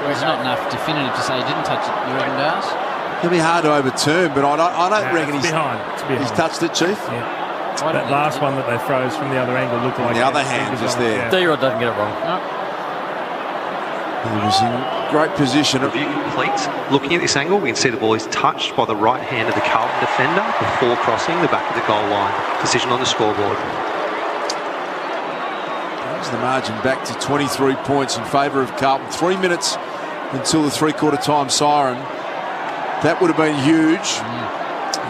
There's not enough definitive to say he didn't touch it. You reckon, Dars? It'll be hard to overturn, but I don't reckon he's behind. He's touched it, Chief. Yeah. That last one that they froze from the other angle looked like the other hand was there. D-Rod doesn't get it wrong. No. He was in great position. Review complete. Looking at this angle, we can see the ball is touched by the right hand of the Carlton defender before crossing the back of the goal line. Decision on the scoreboard. Brings the margin back to 23 points in favour of Carlton. 3 minutes until the three-quarter time siren. That would have been huge.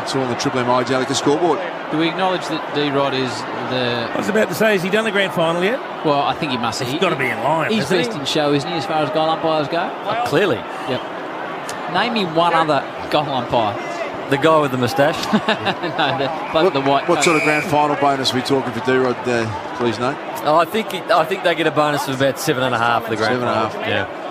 Until on the Triple M Ijalica scoreboard. Do we acknowledge that D-Rod is the... I was about to say, has he done the grand final yet? Well, I think he must have. He's got to be in line. He's best in show, isn't he, as far as goal umpires go? Clearly. Yep. Name me one other goal umpire. The guy with the moustache? No, the white What sort of grand final bonus are we talking for D-Rod, please, Nate? Oh, I think they get a bonus of about 7.5 for the grand final. 7.5. Yeah.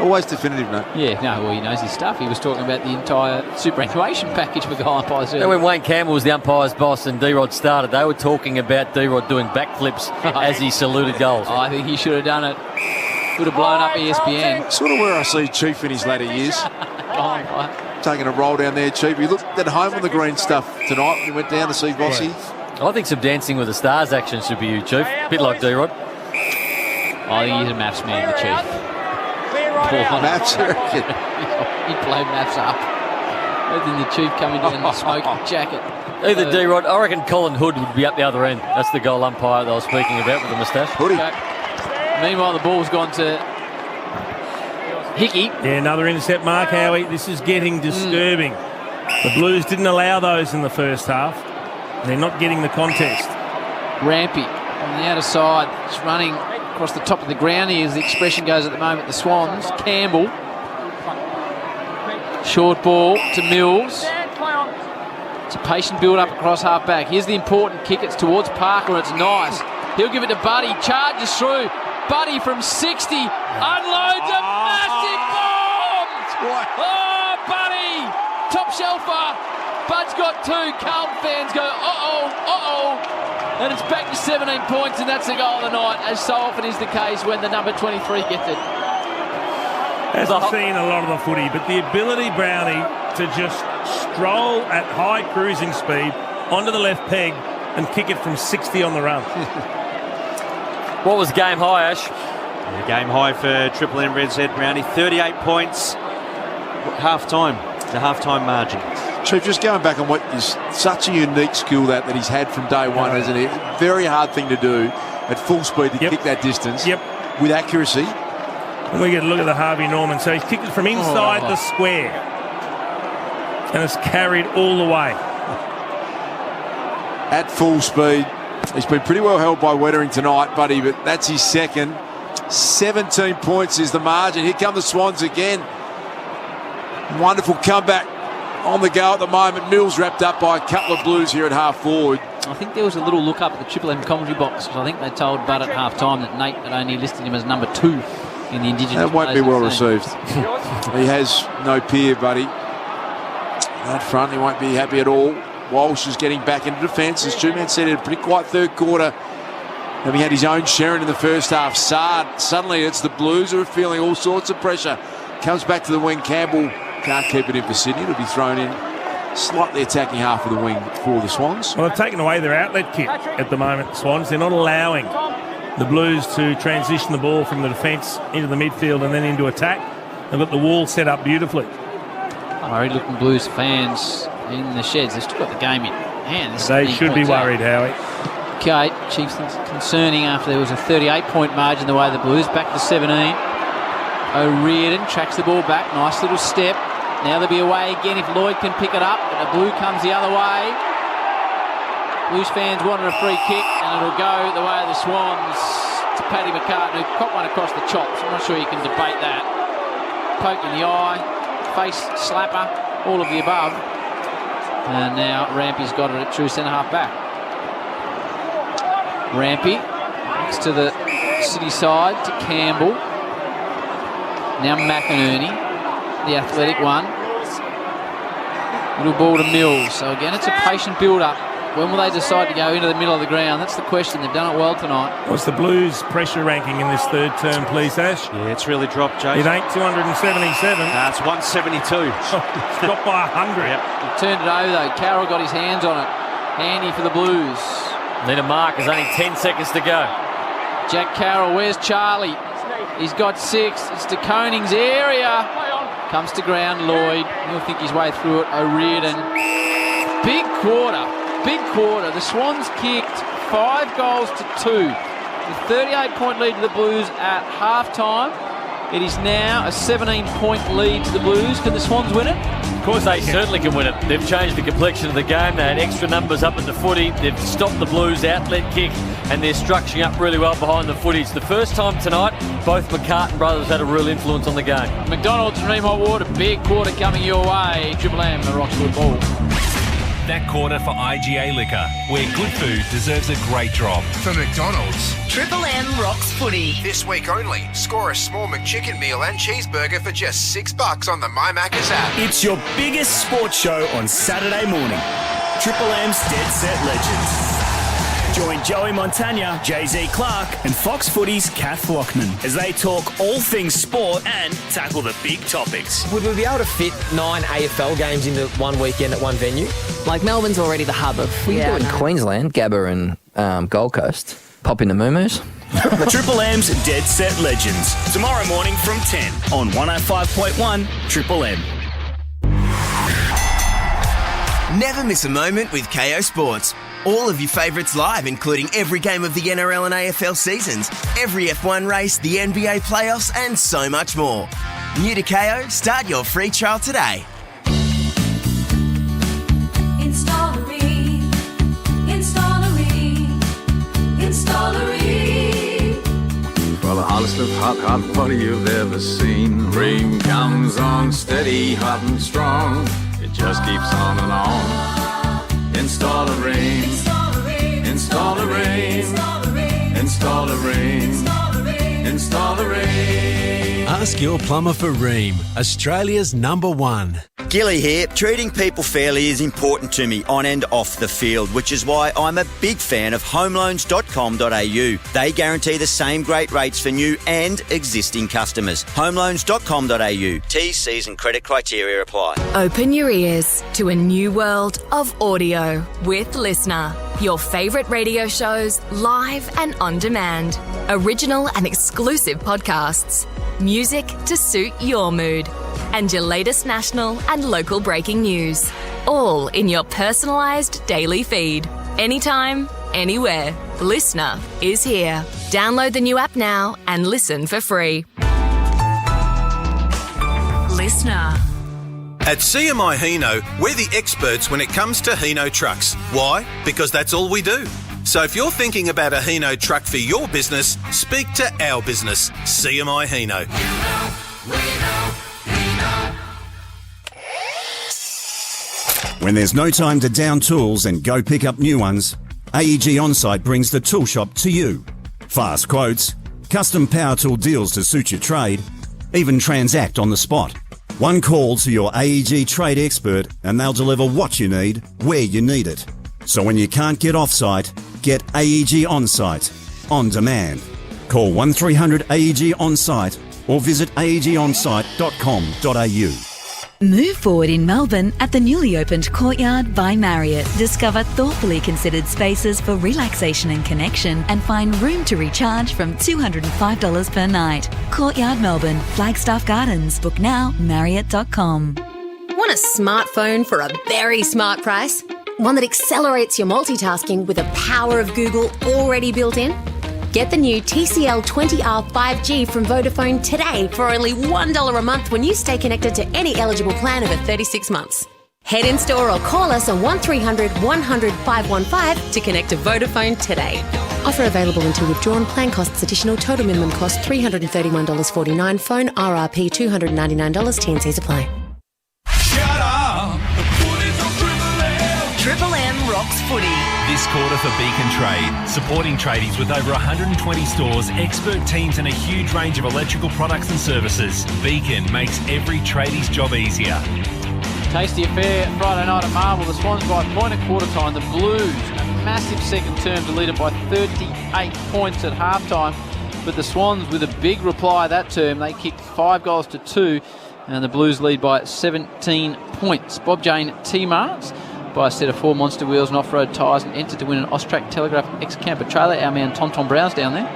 Always definitive, Nate. Yeah, no, well, he knows his stuff. He was talking about the entire superannuation package for goal umpires. And when Wayne Campbell was the umpire's boss and D-Rod started, they were talking about D-Rod doing backflips as he saluted goals. I think he should have done it. Would have blown up ESPN. Sort of where I see Chief in his latter years. Goal umpire. taking a roll down there, Chief. He looked at home on the green stuff tonight when he went down to see Vossi. I think some Dancing with the Stars action should be you, Chief. Bit like D-Rod. I think he's a maths man, the Chief. Maths, you reckon? He'd play maths up. Other than the Chief coming down in the smoking jacket. Either D-Rod, I reckon Colin Hood would be up the other end. That's the goal umpire that I was speaking about with the moustache. Hoodie. Okay. Meanwhile, the ball's gone to Hickey. Yeah, another intercept mark, Howie. This is getting disturbing. The Blues didn't allow those in the first half. They're not getting the contest. Rampy on the outer side. Just running across the top of the ground here, as the expression goes at the moment, the Swans. Campbell. Short ball to Mills. It's a patient build-up across half-back. Here's the important kick. It's towards Parker. It's nice. He'll give it to Buddy. Charges through. Buddy from 60. Unloads a massive bomb! Oh, Buddy! Top shelfer. Bud's got two. Carlton fans go, uh-oh. And it's back to 17 points, and that's the goal of the night, as so often is the case when the number 23 gets it. Hasn't seen a lot of the footy, but the ability, Brownie, to just stroll at high cruising speed onto the left peg and kick it from 60 on the run. What was game high, Ash? Yeah, game high for Triple M Red Z Brownie. 38 points. Half-time. The half-time margin. Chief, just going back on what is such a unique skill that he's had from day one, isn't it? Very hard thing to do at full speed to kick that distance with accuracy. And we get a look at the Harvey Norman. So he's kicked it from inside the square. And it's carried all the way. At full speed. He's been pretty well held by Wettering tonight, Buddy, but that's his second. 17 points is the margin. Here come the Swans again. Wonderful comeback on the go at the moment. Mills wrapped up by a couple of Blues here at half forward. I think there was a little look up at the Triple M commentary box, because I think they told Bud at half time that Nate had only listed him as number 2 in the Indigenous. That won't be well received. He has no peer, Buddy. That front, he won't be happy at all. Walsh is getting back into defence. As Two-Man said, he had a pretty quiet third quarter. Having had his own Sharon in the first half. Suddenly it's the Blues who are feeling all sorts of pressure. Comes back to the wing. Campbell can't keep it in for Sydney. It'll be thrown in slightly attacking half of the wing for the Swans. Well, they've taken away their outlet kick at the moment, Swans. They're not allowing the Blues to transition the ball from the defence into the midfield and then into attack. They've got the wall set up beautifully. Worried looking Blues fans in the sheds. They've still got the game in hand. They should be worried, Howie. Okay, Chiefs concerning after there was a 38-point margin the way the Blues. Back to 17. O'Riordan tracks the ball back. Nice little step. Now they'll be away again if Lloyd can pick it up. But the Blue comes the other way. Blues fans wanted a free kick, and it'll go the way of the Swans to Paddy McCartan, who caught one across the chops. I'm not sure you can debate that. Poke in the eye, face slapper, all of the above. And now Rampy's got it at true centre-half back. Rampy next to the City side to Campbell. Now McInerney, the athletic one. Little ball to Mills. So again, it's a patient build-up. When will they decide to go into the middle of the ground? That's the question. They've done it well tonight. What's the Blues pressure ranking in this third term, please, Ash? Yeah, it's really dropped, Jason. It ain't 277. Nah, it's 172. It's dropped by 100. Yep. He turned it over, though. Carroll got his hands on it. Handy for the Blues. Need a mark. There's only 10 seconds to go. Jack Carroll, where's Charlie? He's got 6. It's to Koning's area. Comes to ground, Lloyd. He'll think his way through it. O'Riordan. Big quarter. Big quarter. The Swans kicked 5 goals to 2. The 38-point lead to the Blues at half-time. It is now a 17-point lead to the Blues. Can the Swans win it? Of course they certainly can win it. They've changed the complexion of the game. They had extra numbers up in the footy. They've stopped the Blues' outlet kick, and they're structuring up really well behind the footy. It's the first time tonight both McCartan brothers had a real influence on the game. McDonald's and Ream Hot Water, big quarter coming your way. Triple M, the Roxwood Ball. That quarter for IGA Liquor, where good food deserves a great drop. For McDonald's. Triple M rocks footy. This week only, score a small McChicken meal and cheeseburger for just $6 on the My Macca's app. It's your biggest sports show on Saturday morning. Triple M's Dead Set Legends. Join Joey Montagna, Jay-Z Clark and Fox Footy's Kath Lockman as they talk all things sport and tackle the big topics. Would we be able to fit 9 AFL games into one weekend at one venue? Like Melbourne's already the hub of... We do in Queensland, Gabba and Gold Coast. Pop into Moo-Moos. The Triple M's Dead Set Legends. Tomorrow morning from 10 on 105.1 Triple M. Never miss a moment with KO Sports. All of your favourites live, including every game of the NRL and AFL seasons, every F1 race, the NBA playoffs, and so much more. New to KO? Start your free trial today. For the hottest of hot water you've ever seen. Ream comes on steady, hot and strong. It just keeps on and on. Install a Ream. Install a Ream. Install a Ream. Install a Ream. Ask your plumber for Ream, Australia's #1. Gilly here. Treating people fairly is important to me on and off the field, which is why I'm a big fan of homeloans.com.au. They guarantee the same great rates for new and existing customers. Homeloans.com.au. T's, C's and credit criteria apply. Open your ears to a new world of audio with Listener. Your favourite radio shows, live and on demand. Original and exclusive podcasts. Music to suit your mood. And your latest national and local breaking news. All in your personalised daily feed. Anytime, anywhere. Listener is here. Download the new app now and listen for free. Listener. At CMI Hino, we're the experts when it comes to Hino trucks. Why? Because that's all we do. So if you're thinking about a Hino truck for your business, speak to our business, CMI Hino. When there's no time to down tools and go pick up new ones, AEG Onsite brings the tool shop to you. Fast quotes, custom power tool deals to suit your trade, even transact on the spot. One call to your AEG trade expert and they'll deliver what you need, where you need it. So when you can't get off-site, get AEG On-Site, on demand. Call 1300 AEG On-Site or visit aegonsite.com.au. Move forward in Melbourne at the newly opened Courtyard by Marriott. Discover thoughtfully considered spaces for relaxation and connection and find room to recharge from $205 per night. Courtyard Melbourne, Flagstaff Gardens. Book now, Marriott.com. Want a smartphone for a very smart price? One that accelerates your multitasking with the power of Google already built in? Get the new TCL 20R 5G from Vodafone today for only $1 a month when you stay connected to any eligible plan over 36 months. Head in store or call us on 1300 100 515 to connect to Vodafone today. Offer available until withdrawn. Plan costs additional. Total minimum cost $331.49. Phone RRP $299. T&Cs apply. Triple M rocks footy. This quarter for Beacon Trade, supporting tradies with over 120 stores, expert teams and a huge range of electrical products and services. Beacon makes every tradie's job easier. Tasty affair Friday night at Marvel. The Swans by a point at quarter time. The Blues, a massive second term to lead it by 38 points at halftime. But the Swans with a big reply that term. They kicked 5 goals to 2 and the Blues lead by 17 points. Bob Jane T-Mars by a set of 4 monster wheels and off-road tyres and entered to win an Austrac Telegraph X-Camper trailer. Our man Tom Brown's down there.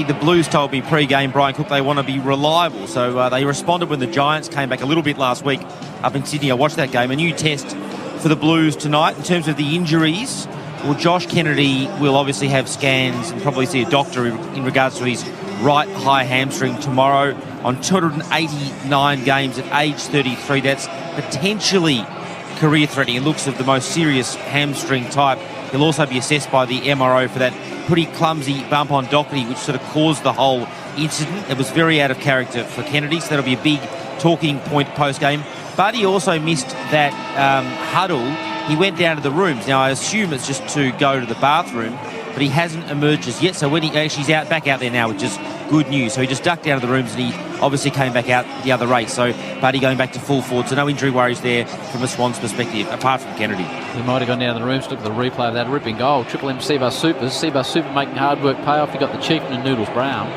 The Blues told me pre-game, Brian Cook, they want to be reliable. So they responded when the Giants came back a little bit last week up in Sydney. I watched that game. A new test for the Blues tonight in terms of the injuries. Well, Josh Kennedy will obviously have scans and probably see a doctor in regards to his right high hamstring tomorrow. On 289 games at age 33, that's potentially career-threatening. It looks of the most serious hamstring type. He'll also be assessed by the MRO for that pretty clumsy bump on Doherty, which sort of caused the whole incident. It was very out of character for Kennedy, so that'll be a big talking point post-game. But he also missed that huddle. He went down to the rooms. Now, I assume it's just to go to the bathroom, but he hasn't emerged as yet. So when he's back out there now, which is good news. So he just ducked out of the rooms and he obviously came back out the other race. So Buddy going back to full forward. So no injury worries there from the Swans' perspective, apart from Kennedy. He might have gone down to the room to look at the replay of that ripping goal. Triple M Seabus Supers. Seabus Super making hard work pay off. You got the Chieftain and Noodles Brown.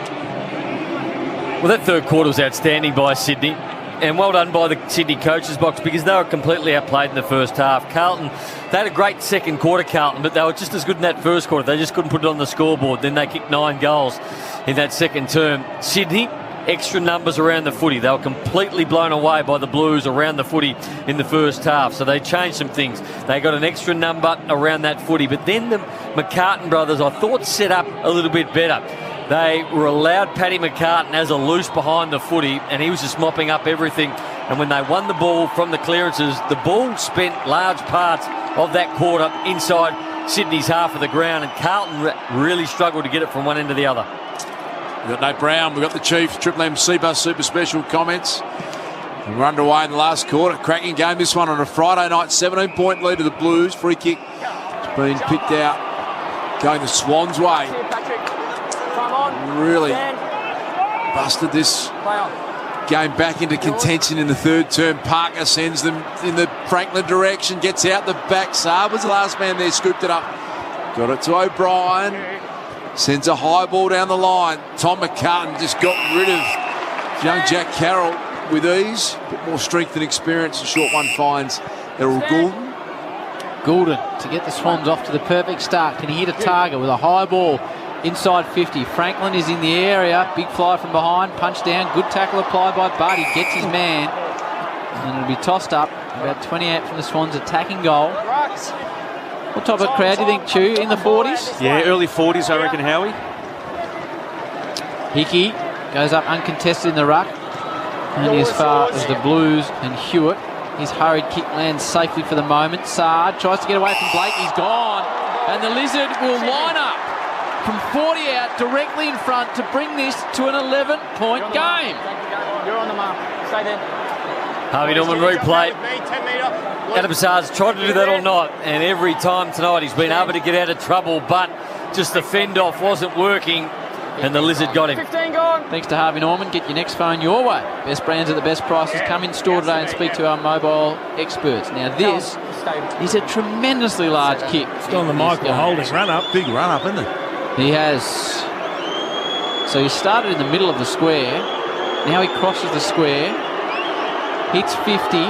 Well, that third quarter was outstanding by Sydney. And well done by the Sydney coaches box, because they were completely outplayed in the first half. Carlton, they had a great second quarter, Carlton, but they were just as good in that first quarter. They just couldn't put it on the scoreboard. Then they kicked 9 goals in that second term. Sydney, extra numbers around the footy. They were completely blown away by the Blues around the footy in the first half. So they changed some things. They got an extra number around that footy. But then the McCartan brothers, I thought, set up a little bit better. They were allowed Paddy McCartan as a loose behind the footy, and he was just mopping up everything. And when they won the ball from the clearances, the ball spent large parts of that quarter inside Sydney's half of the ground, and Carlton really struggled to get it from one end to the other. We've got Nate Brown, we've got the Chief, Triple M Seabus Super Special comments. We're underway in the last quarter. Cracking game, this one on a Friday night. 17-point lead to the Blues. Free kick has been picked out, going the Swans' way. Really busted this game back into contention in the third term. Parker sends them in the Franklin direction, gets out the back. Saab was the last man there, scooped it up. Got it to O'Brien. Sends a high ball down the line. Tom McCartan just got rid of young Jack Carroll with ease. A bit more strength and experience. A short one finds Errol Goulden. Goulden to get the Swans off to the perfect start. Can he hit a target with a high ball? Inside 50. Franklin is in the area. Big fly from behind. Punch down. Good tackle applied by Buddy. Gets his man. And it'll be tossed up. About 28 from the Swans attacking goal. What type of crowd do you think, Chew? In the 40s? Yeah, early 40s, I reckon, Howie. Hickey goes up uncontested in the ruck. Only as far as the Blues and Hewitt. His hurried kick lands safely for the moment. Saad tries to get away from Blake. He's gone. And the Lizard will line up from 40 out directly in front to bring this to an 11-point game. You're on the mark. Stay there. Harvey Norman replay. Adam Saad's tried to do that all night, and every time tonight he's been able to get out of trouble, but just the fend-off wasn't working, and the Lizard got him. 15 gone. Thanks to Harvey Norman. Get your next phone your way. Best brands at the best prices. Come in store today and speak to our mobile experts. Now this is a tremendously large kick. It's on the Michael Holding run-up. Big run-up, isn't it? He has. So he started in the middle of the square. Now he crosses the square. Hits 50.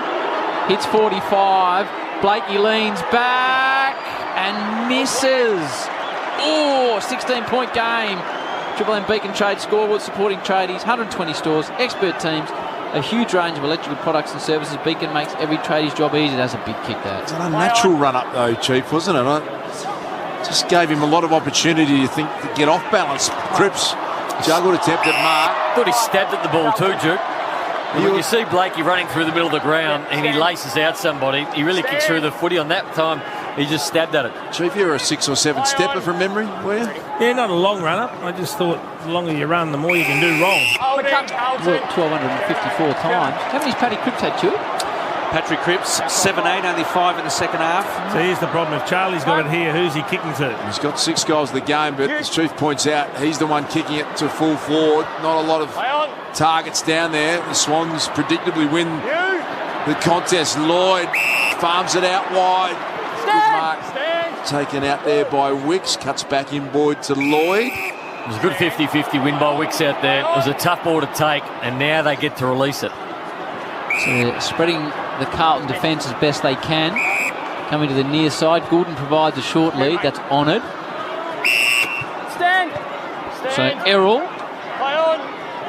Hits 45. Blakey leans back and misses. Oh, 16-point game. Triple M Beacon Trade scoreboard supporting tradies, 120 stores, expert teams, a huge range of electrical products and services. Beacon makes every tradie's job easy. That's a big kick, that. It's an unnatural run-up, though, Chief, wasn't it? Just gave him a lot of opportunity, to think, to get off balance. Cripps juggled, attempted mark. Thought he stabbed at the ball too, Duke. And when you see Blakey running through the middle of the ground and he laces out somebody, he really kicks through the footy. On that time, he just stabbed at it. Chief, you were a 6 or 7 stepper from memory, were you? Yeah, not a long run-up. I just thought the longer you run, the more you can do wrong. Worked 1,254 times. How many's Paddy Cripps had, Chew? Patrick Cripps, 7-8, only 5 in the second half. So here's the problem. If Charlie's got it here, who's he kicking to? He's got 6 goals in the game, but as Chief points out, he's the one kicking it to full forward. Not a lot of targets down there. The Swans predictably win the contest. Lloyd farms it out wide. Good mark taken out there by Wicks. Cuts back in Boyd to Lloyd. It was a good 50-50 win by Wicks out there. It was a tough ball to take, and now they get to release it. So they're spreading the Carlton defence as best they can. Coming to the near side. Goulden provides a short lead. That's honoured. Stand. So Errol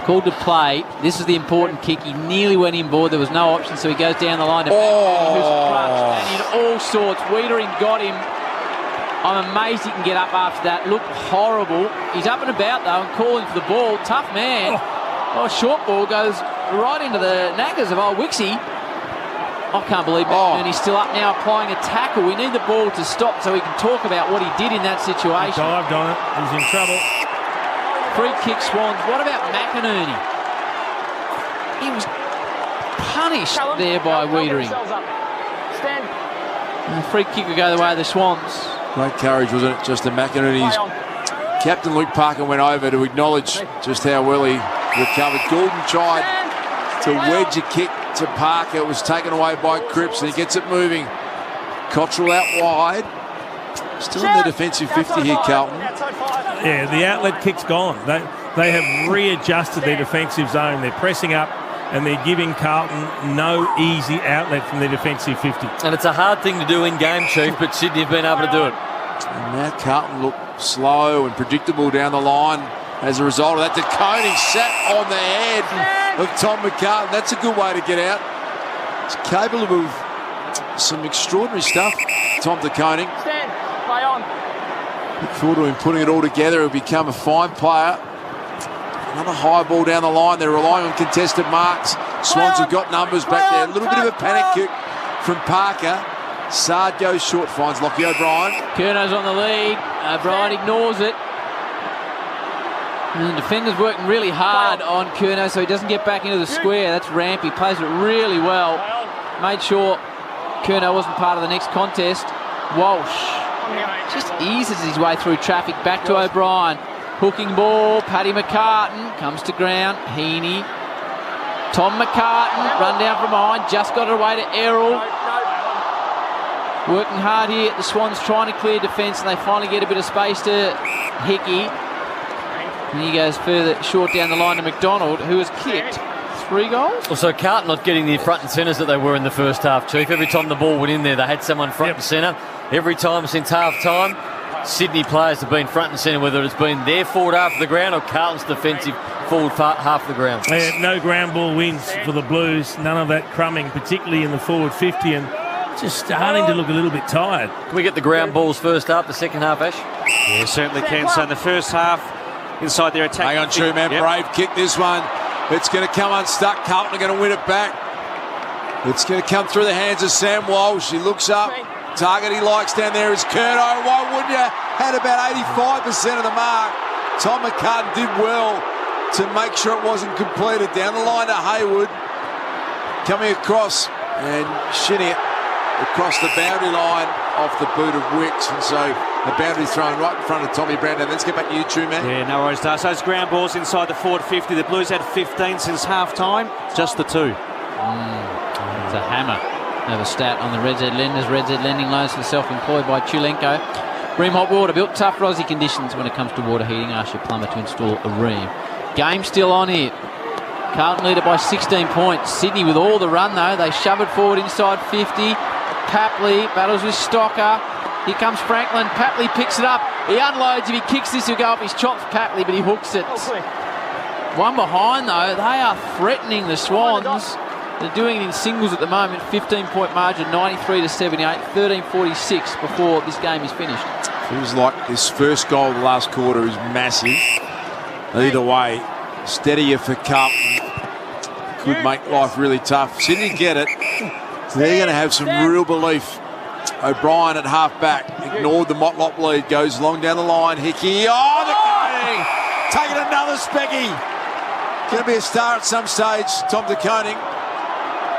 called to play. This is the important kick. He nearly went inboard. There was no option, so he goes down the line to who's crushed. And in all sorts, Wiedering got him. I'm amazed he can get up after that. Looked horrible. He's up and about, though, and calling for the ball. Tough man. Oh, short ball goes right into the knackers of old Wixie. I can't believe it. And he's still up now applying a tackle. We need the ball to stop so we can talk about what he did in that situation. He dived on it. He's in trouble. Free kick Swans. What about McInerney? He was punished there by Wiedering. And the free kick will go the way of the Swans. Great courage, wasn't it? Just the McInerney's captain Luke Parker went over to acknowledge just how well he recovered. Goulden tried to wedge a kick to Parker. It was taken away by Cripps, and he gets it moving. Cottrell out wide. Still in the defensive 50 here, Carlton. Yeah, the outlet kick's gone. They have readjusted their defensive zone. They're pressing up and they're giving Carlton no easy outlet from their defensive 50. And it's a hard thing to do in game, Chief, but Sydney have been able to do it. And now Carlton look slow and predictable down the line as a result of that. De Koning sat on the head of Tom McCartan. That's a good way to get out. He's capable of some extraordinary stuff, Tom De Koning. Play on. Look forward to him putting it all together. He'll become a fine player. Another high ball down the line. They're relying on contested marks. Swans have got numbers back there. A little bit of a panic kick from Parker. Sard goes short, finds Lockie O'Brien. Curno's on the lead. O'Brien ignores it. And the defender's working really hard on Curnow so he doesn't get back into the square. That's Rampy. Plays it really well. Made sure Curnow wasn't part of the next contest. Walsh just eases his way through traffic back to O'Brien. Hooking ball. Paddy McCartan comes to ground. Heaney. Tom McCartan run down from behind. Just got it away to Errol. Working hard here. The Swans trying to clear defence and they finally get a bit of space to Hickey. And he goes further short down the line to McDonald, who has kicked 3 goals. Also, Carlton not getting the front and centres that they were in the first half, Chief. Every time the ball went in there, they had someone front and centre. Every time since half-time, Sydney players have been front and centre, whether it's been their forward half of the ground or Carlton's defensive forward half of the ground. No ground ball wins for the Blues. None of that crumbing, particularly in the forward 50, and just starting to look a little bit tired. Can we get the ground balls first half, the second half, Ash? Yeah, certainly can. So in the first half, inside their attack. Hang on, true man. Brave kick this one. It's going to come unstuck. Carlton are going to win it back. It's going to come through the hands of Sam Walsh. He looks up. Target he likes down there is Curnow. Why wouldn't you? Had about 85% of the mark. Tom McCartan did well to make sure it wasn't completed. Down the line to Hayward. Coming across and shitting it across the boundary line off the boot of Wicks. And so the boundary thrown right in front of Tommy Brown. Now let's get back to you, True Man. Yeah, no worries, Dar. So it's ground balls inside the forward 50. The Blues had 15 since half-time. Just the 2. It's a hammer. Another stat on the Red Z lenders. Red Z lending loans for self-employed by Chulenko. Ream Hot Water, built tough for Aussie conditions when it comes to water heating. Ask your plumber to install a Ream. Game still on here. Carlton lead it by 16 points. Sydney with all the run though. They shove it forward inside 50. Papley battles with Stocker. Here comes Franklin. Papley picks it up. He unloads. If he kicks this, he'll go up his chops, Papley, but he hooks it. One behind though. They are threatening the Swans. They're doing it in singles at the moment. 15-point margin, 93-78, 13:46 before this game is finished. Feels like this first goal of the last quarter is massive. Either way, steadier for Carlton could make life really tough. Sydney get it. So they're going to have some real belief. O'Brien at half-back. Ignored the Motlop lead. Goes long down the line. Hickey. Oh, the Koning! Taking another specky. Going to be a star at some stage. Tom De Koning.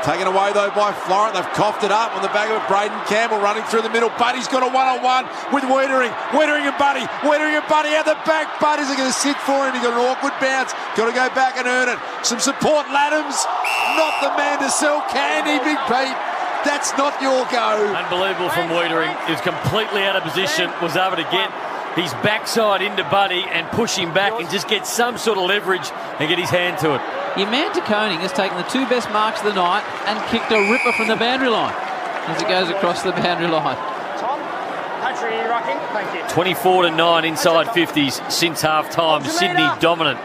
Taken away, though, by Florent. They've coughed it up on the back of it. Braden Campbell running through the middle. Buddy's got a one-on-one with Wiedering. Wiedering and Buddy. Wiedering and Buddy out the back. Buddy's going to sit for him. He got an awkward bounce. Got to go back and earn it. Some support. Laddams. Not the man to sell candy, Big Pete. That's not your go. Unbelievable from Wiedering. He was completely out of position. Was able to get his backside into Buddy and push him back and just get some sort of leverage and get his hand to it. Your man De Koning has taken the 2 best marks of the night and kicked a ripper from the boundary line as it goes across the boundary line. Tom, country rocking. Thank you. 24-9 inside 50s since half-time. Sydney dominant.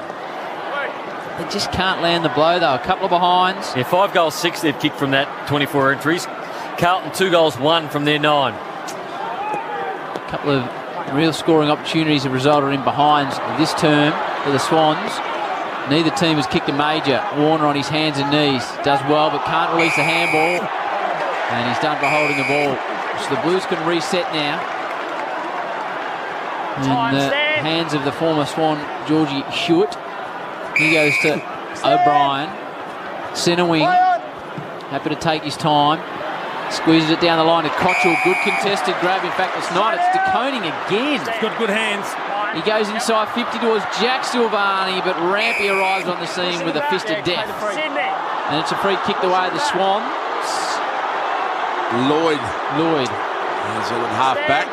They just can't land the blow, though. A couple of behinds. Yeah, 5 goals, 6 they've kicked from that 24 entries. Carlton 2 goals, 1 from their 9. A couple of real scoring opportunities have resulted in behinds this term for the Swans. Neither team has kicked a major. Warner on his hands and knees. Does well, but can't release the handball. And he's done for holding the ball. So the Blues can reset now. In the hands of the former Swan, Georgie Hewitt. He goes to O'Brien. Centre wing. Happy to take his time. Squeezes it down the line to Cottrell. Good contested grab. In fact, it's not. It's De Koning again. He's got good hands. He goes inside 50 towards Jack Silvani, but Rampy arrives on the scene with a fist of death. And it's a free kick the way of the Swans. Lloyd. He's at half back.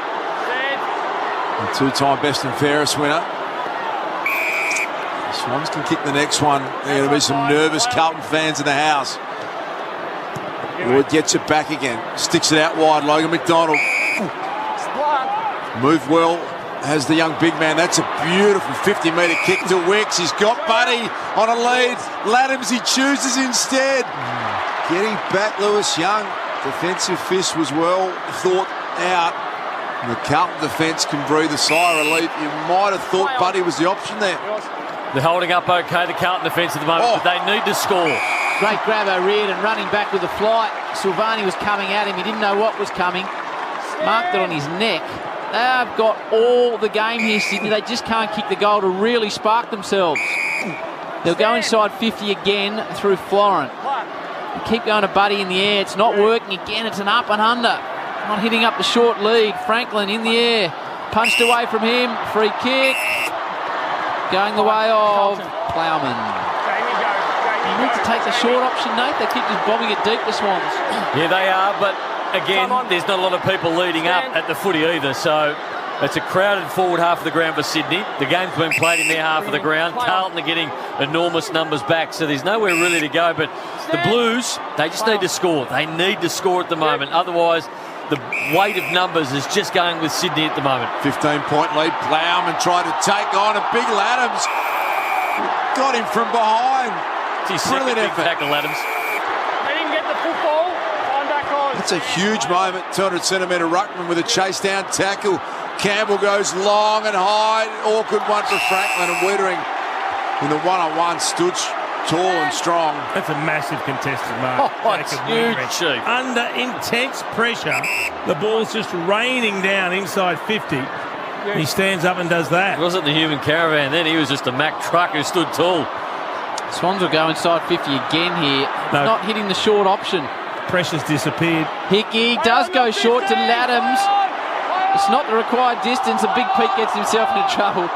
And two-time best and fairest winner. The Swans can kick the next one. There are going to be some nervous Carlton fans in the house. Lloyd gets it back again. Sticks it out wide. Logan McDonald. Move well. Has the young big man. That's a beautiful 50-metre kick to Wicks. He's got Buddy on a lead. Laddams, he chooses instead. Getting back Lewis Young. Defensive fist was well thought out. And the Carlton defence can breathe a sigh of relief. You might have thought Buddy was the option there. They're holding up okay, the Carlton defence at the moment, but they need to score. Great grab, O'Riordan running back with the flight. Silvani was coming at him. He didn't know what was coming. Marked it on his neck. They've got all the game here, Sydney. They just can't kick the goal to really spark themselves. They'll go inside 50 again through Florent. Keep going to Buddy in the air. It's not working again. It's an up and under. Not hitting up the short lead. Franklin in the air. Punched away from him. Free kick. Going the way of Plowman. You need to take the short option, Nate. They keep just bombing it deep, the Swans. Yeah, they are, but again, there's not a lot of people leading up at the footy either, so it's a crowded forward half of the ground for Sydney. The game's been played in their half of the ground. Carlton are getting enormous numbers back, so there's nowhere really to go. But the Blues, they just need to score. They need to score at the moment. Otherwise, the weight of numbers is just going with Sydney at the moment. 15-point lead. Plowman tried to take on a big Laddams. Got him from behind. Brilliant effort. Tackle, Laddams. They didn't get the football. That's a huge moment. 200-centimetre ruckman with a chase-down tackle. Campbell goes long and high. Awkward one for Franklin, and Wiedering in the one-on-one stood tall and strong. That's a massive contested mark. It's huge, Chief. Under intense pressure, the ball's just raining down inside 50. He stands up and does that. It wasn't the human caravan then. He was just a Mack truck who stood tall. Swans will go inside 50 again here. No. Not hitting the short option. Pressure's disappeared. Hickey does go short to Laddams. It's not the required distance. A big Pete gets himself into trouble.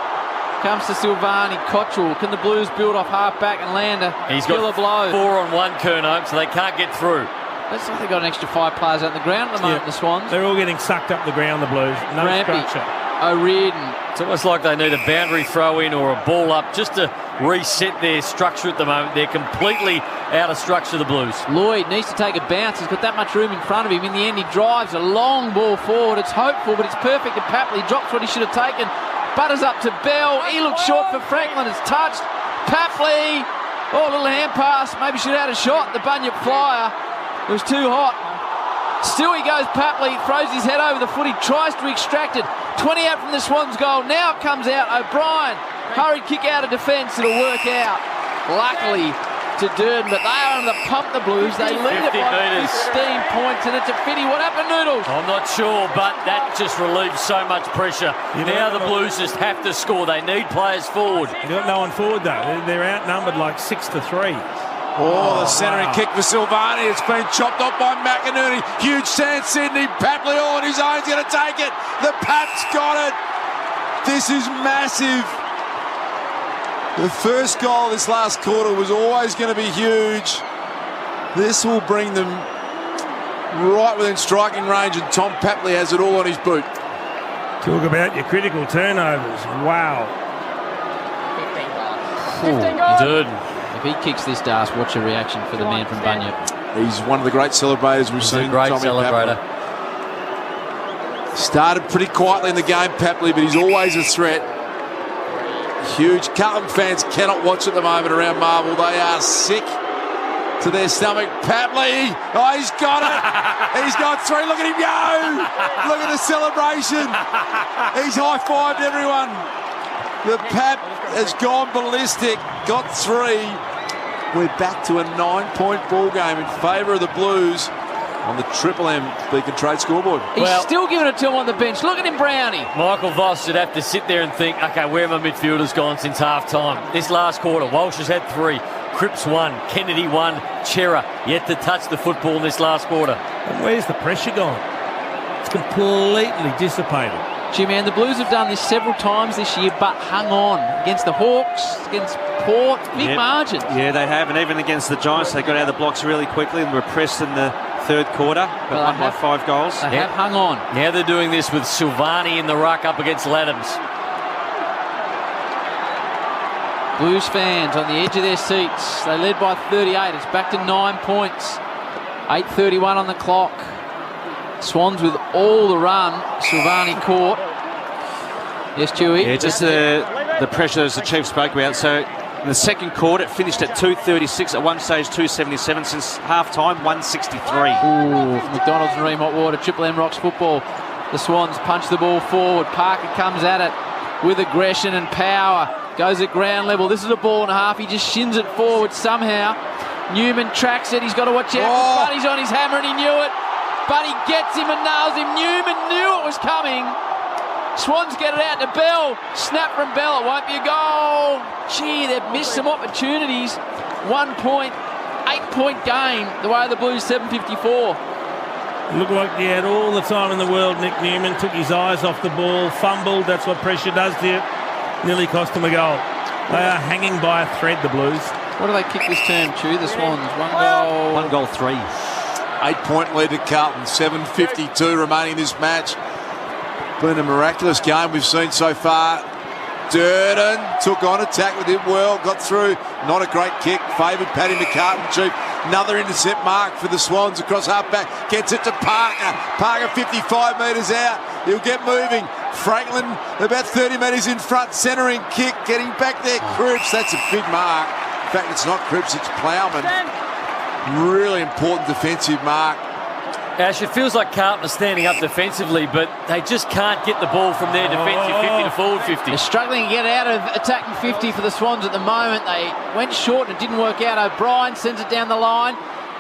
Comes to Silvani. Cottrell. Can the Blues build off half-back and land a killer blow? 4-on-1, Kerno, so they can't get through. Looks like they've got an extra 5 players out on the ground at the moment, the Swans. They're all getting sucked up the ground, the Blues. No Rampy, structure. O'Riordan. It's almost like they need a boundary throw in or a ball up just to reset their structure at the moment. They're completely out of structure, the Blues. Lloyd needs to take a bounce. He's got that much room in front of him. In the end, he drives a long ball forward. It's hopeful, but it's perfect to Papley. Drops what he should have taken. Butters up to Bell. He looks short for Franklin. It's touched. Papley. Oh, a little hand pass. Maybe should have had a shot. The Bunyip flyer. It was too hot. Still he goes Papley, throws his head over the foot, he tries to extract it. 20 out from the Swans goal, now it comes out. O'Brien, hurried kick out of defence, it'll work out. Luckily to Durden, but they are on the pump, the Blues. They lead it by 15 points, and it's a pity. What happened, Noodles? I'm not sure, but that just relieves so much pressure. Now the Blues just have to score. They need players forward. You got no one forward, though. They're outnumbered like 6-3. Oh, the centering kick for Silvani. It's been chopped off by McInerney. Huge chance, Sydney. Papley all on his own. He's going to take it. The Pats got it. This is massive. The first goal this last quarter was always going to be huge. This will bring them right within striking range, and Tom Papley has it all on his boot. Talk about your critical turnovers. Wow. 15 Durden. If he kicks this dast, watch the reaction for the man from Bunyip. He's one of the great celebrators we've seen. A great Tommy celebrator. Papley. Started pretty quietly in the game, Papley, but he's always a threat. Huge. Carlton fans cannot watch at the moment around Marvel. They are sick to their stomach. Papley, oh, he's got it. He's got 3. Look at him go. Look at the celebration. He's high-fived everyone. The Pap has gone ballistic, got 3. We're back to a 9-point ball game in favour of the Blues on the Triple M Beacon Trade scoreboard. He's still giving it to him on the bench. Look at him, Brownie. Michael Voss should have to sit there and think, okay, where have my midfielders gone since half-time? This last quarter, Walsh has had 3. Cripps 1, Kennedy 1, Chera yet to touch the football in this last quarter. And where's the pressure gone? It's completely dissipated. G-Man, the Blues have done this several times this year, but hung on against the Hawks, against Port, big margins. Yeah, they have, and even against the Giants, they got out of the blocks really quickly and were pressed in the third quarter, but won by 5 goals. They have hung on. Now they're doing this with Silvani in the ruck up against Laddams. Blues fans on the edge of their seats. They led by 38. It's back to 9 points. 8:31 on the clock. Swans with all the run. Silvani caught. Yes, Chewy? Yeah, just the pressure as the Chiefs spoke about. So in the second quarter, it finished at 2:36. At one stage, 2:77. Since half-time, 1:63. Ooh, McDonald's and Ream Hot Water, Triple M Rocks football. The Swans punch the ball forward. Parker comes at it with aggression and power. Goes at ground level. This is a ball and a half. He just shins it forward somehow. Newman tracks it. He's got to watch out. Buddy's on his hammer and he knew it. Buddy gets him and nails him. Newman knew it was coming. Swans get it out to Bell. Snap from Bell. It won't be a goal. Gee, they've missed some opportunities. 1 point, 8-point game. The way of the Blues, 7:54. Looked like he had all the time in the world, Nick Newman. Took his eyes off the ball. Fumbled. That's what pressure does to you. Nearly cost him a goal. They are hanging by a thread, the Blues. What do they kick this term, Chew? The Swans. 1 goal. 1 goal, 3. 8-point lead to Carlton. 7:52 remaining this match. Been a miraculous game we've seen so far. Durden took on attack with it well, got through. Not a great kick. Favoured Paddy McCartan, Chief. Another intercept mark for the Swans across half-back. Gets it to Parker. Parker 55 metres out. He'll get moving. Franklin about 30 metres in front. Centering kick. Getting back there. Cripps. That's a big mark. In fact, it's not Cripps, it's Plowman. Really important defensive mark. Ash, it feels like Carlton are standing up defensively, but they just can't get the ball from their defensive 50 to forward 50. They're struggling to get out of attacking 50 for the Swans at the moment. They went short and it didn't work out. O'Brien sends it down the line.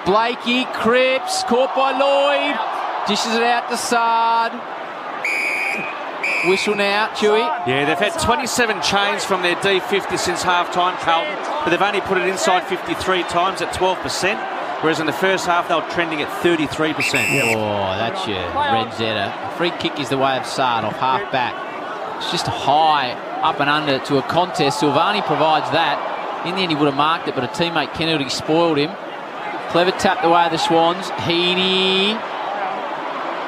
Blakey, Cripps, caught by Lloyd. Dishes it out to Sard. Whistle now, Chewy. Yeah, they've had 27 chains from their D50 since half-time, Carlton, but they've only put it inside 53 times at 12%, whereas in the first half they were trending at 33%. Yep. Oh, that's your red zetter. A free kick is the way of Sard off half-back. It's just high, up and under to a contest. Silvani provides that. In the end, he would have marked it, but a teammate, Kennedy, spoiled him. Clever tap the way of the Swans. Heaney.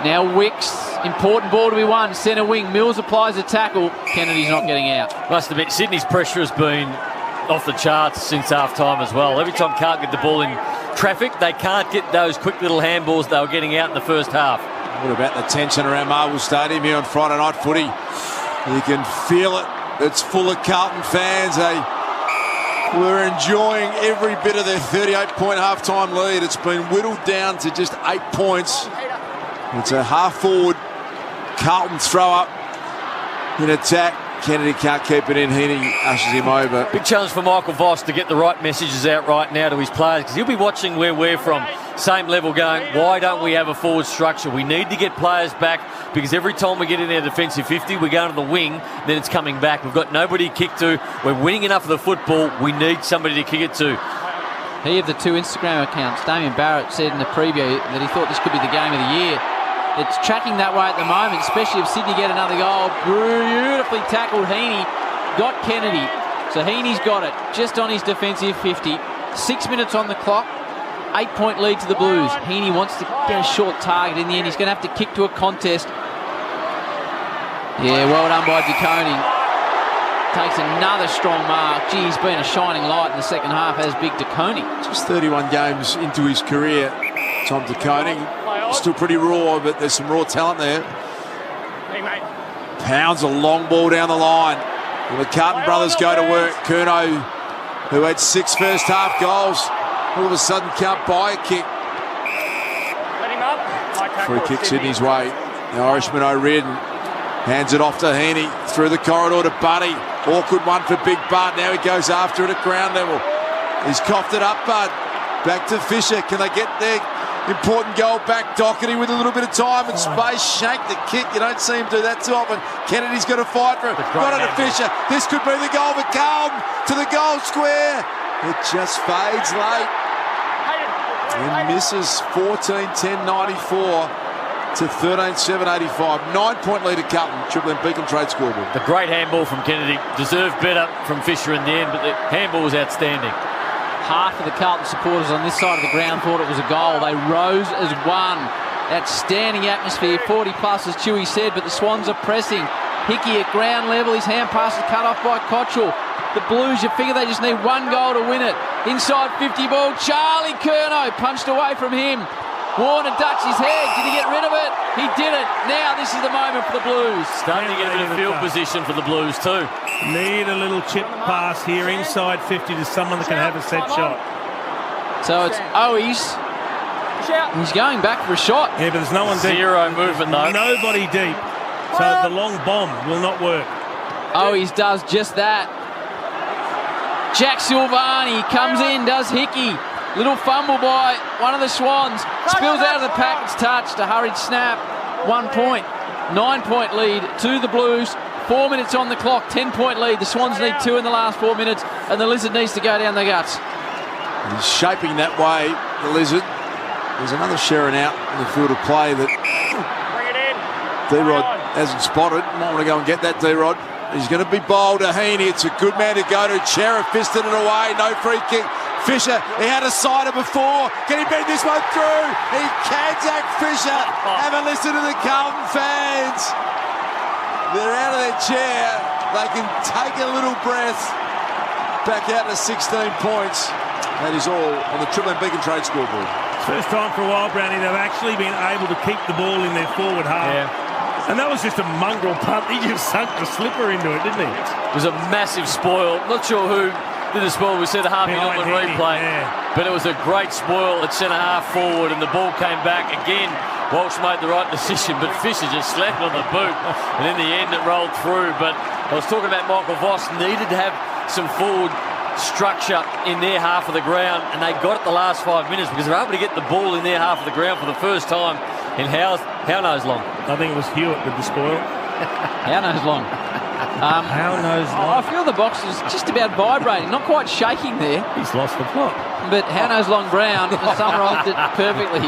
Now Wicks. Important ball to be won. Centre wing. Mills applies a tackle. Kennedy's not getting out. Must admit, Sydney's pressure has been off the charts since half-time as well. Every time Carlton get the ball in traffic, they can't get those quick little handballs they were getting out in the first half. What about the tension around Marvel Stadium here on Friday night footy? You can feel it. It's full of Carlton fans. They were enjoying every bit of their 38-point half-time lead. It's been whittled down to just 8 points. It's a half-forward Carlton throw-up in attack. Kennedy can't keep it in. Heaney ushers him over. Big challenge for Michael Voss to get the right messages out right now to his players, because he'll be watching where we're from. Same level going, why don't we have a forward structure? We need to get players back, because every time we get in our defensive 50, we go to the wing, then it's coming back. We've got nobody to kick to. We're winning enough of the football. We need somebody to kick it to. He of the 2 Instagram accounts, Damien Barrett, said in the preview that he thought this could be the game of the year. It's tracking that way at the moment, especially if Sydney get another goal. Beautifully tackled Heaney. Got Kennedy. So Heaney's got it just on his defensive 50. 6 minutes on the clock. 8-point lead to the Blues. Heaney wants to get a short target. In the end, he's going to have to kick to a contest. Yeah, well done by DeConing. Takes another strong mark. Gee, he's been a shining light in the second half, as big DeConing. Just 31 games into his career, Tom DeConing. Still pretty raw, but there's some raw talent there. Pounds a long ball down the line. The Carlton brothers go to work. Curnow, who had 6 first half goals, all of a sudden can't buy a kick. Free kick Sydney's way. The Irishman O'Riordan hands it off to Heaney. Through the corridor to Buddy. Awkward one for Big Bud. Now he goes after it at ground level. He's coughed it up, Bud. Back to Fisher. Can they get there? Important goal back. Doherty with a little bit of time and space. Shank the kick. You don't see him do that too often. Kennedy's going to fight for it. Got it to Fisher. This could be the goal for Carlton. To the goal square. It just fades late. And misses 14-10-94. to 13-7-85. 9-point lead at Carlton. Triple M Beacon Trade scoreboard. The great handball from Kennedy. Deserved better from Fisher in the end, but the handball was outstanding. Half of the Carlton supporters on this side of the ground thought it was a goal. They rose as one. Outstanding atmosphere, 40 plus as Chewy said, but the Swans are pressing. Hickey at ground level, his hand pass is cut off by Cottrell. The Blues, you figure they just need one goal to win it. Inside 50 ball, Charlie Curnow punched away from him. Warner ducks his head. Did he get rid of it? He did it. Now this is the moment for the Blues. Starting to get a bit of field position for the Blues too. Need a little chip pass here inside 50 to someone that can have a set shot. So it's Owies. He's going back for a shot. Yeah, but there's no one deep. Zero movement though. Nobody deep. So the long bomb will not work. Owies does just that. Jack Silvani comes in, does Hickey. Little fumble by one of the Swans. Spills out of the pack, it's touched. A hurried snap. 1 point. 9-point lead to the Blues. 4 minutes on the clock. 10-point lead. The Swans need 2 in the last 4 minutes. And the Lizard needs to go down the guts. He's shaping that way, the Lizard. There's another Sherrin out in the field of play that D-Rod hasn't spotted. Might want to go and get that, D-Rod. He's going to be bold. Heaney, it's a good man to go to. Chera fisted it away. No free kick. Fisher, he had a sider before. Can he beat this one through? He can, Zach Fisher. Have a listen to the Carlton fans. They're out of their chair. They can take a little breath. Back out to 16 points. That is all on the Triple M Beacon Trade scoreboard. First time for a while, Brownie, they've actually been able to keep the ball in their forward half. Yeah. And that was just a mongrel punt. He just sunk the slipper into it, didn't he? It was a massive spoil. Not sure who did the spoil. We said a half minute on the replay. Yeah. But it was a great spoil at centre half forward, and the ball came back again. Walsh made the right decision, but Fisher just slapped on the boot. And in the end, it rolled through. But I was talking about Michael Voss needed to have some forward structure in their half of the ground, and they got it the last 5 minutes because they were able to get the ball in their half of the ground for the first time in how knows long. I think it was Hewitt with the spoil. How knows long. How knows long. I feel the box is just about vibrating, not quite shaking there. He's lost the plot. But how knows long Brown summarised it perfectly.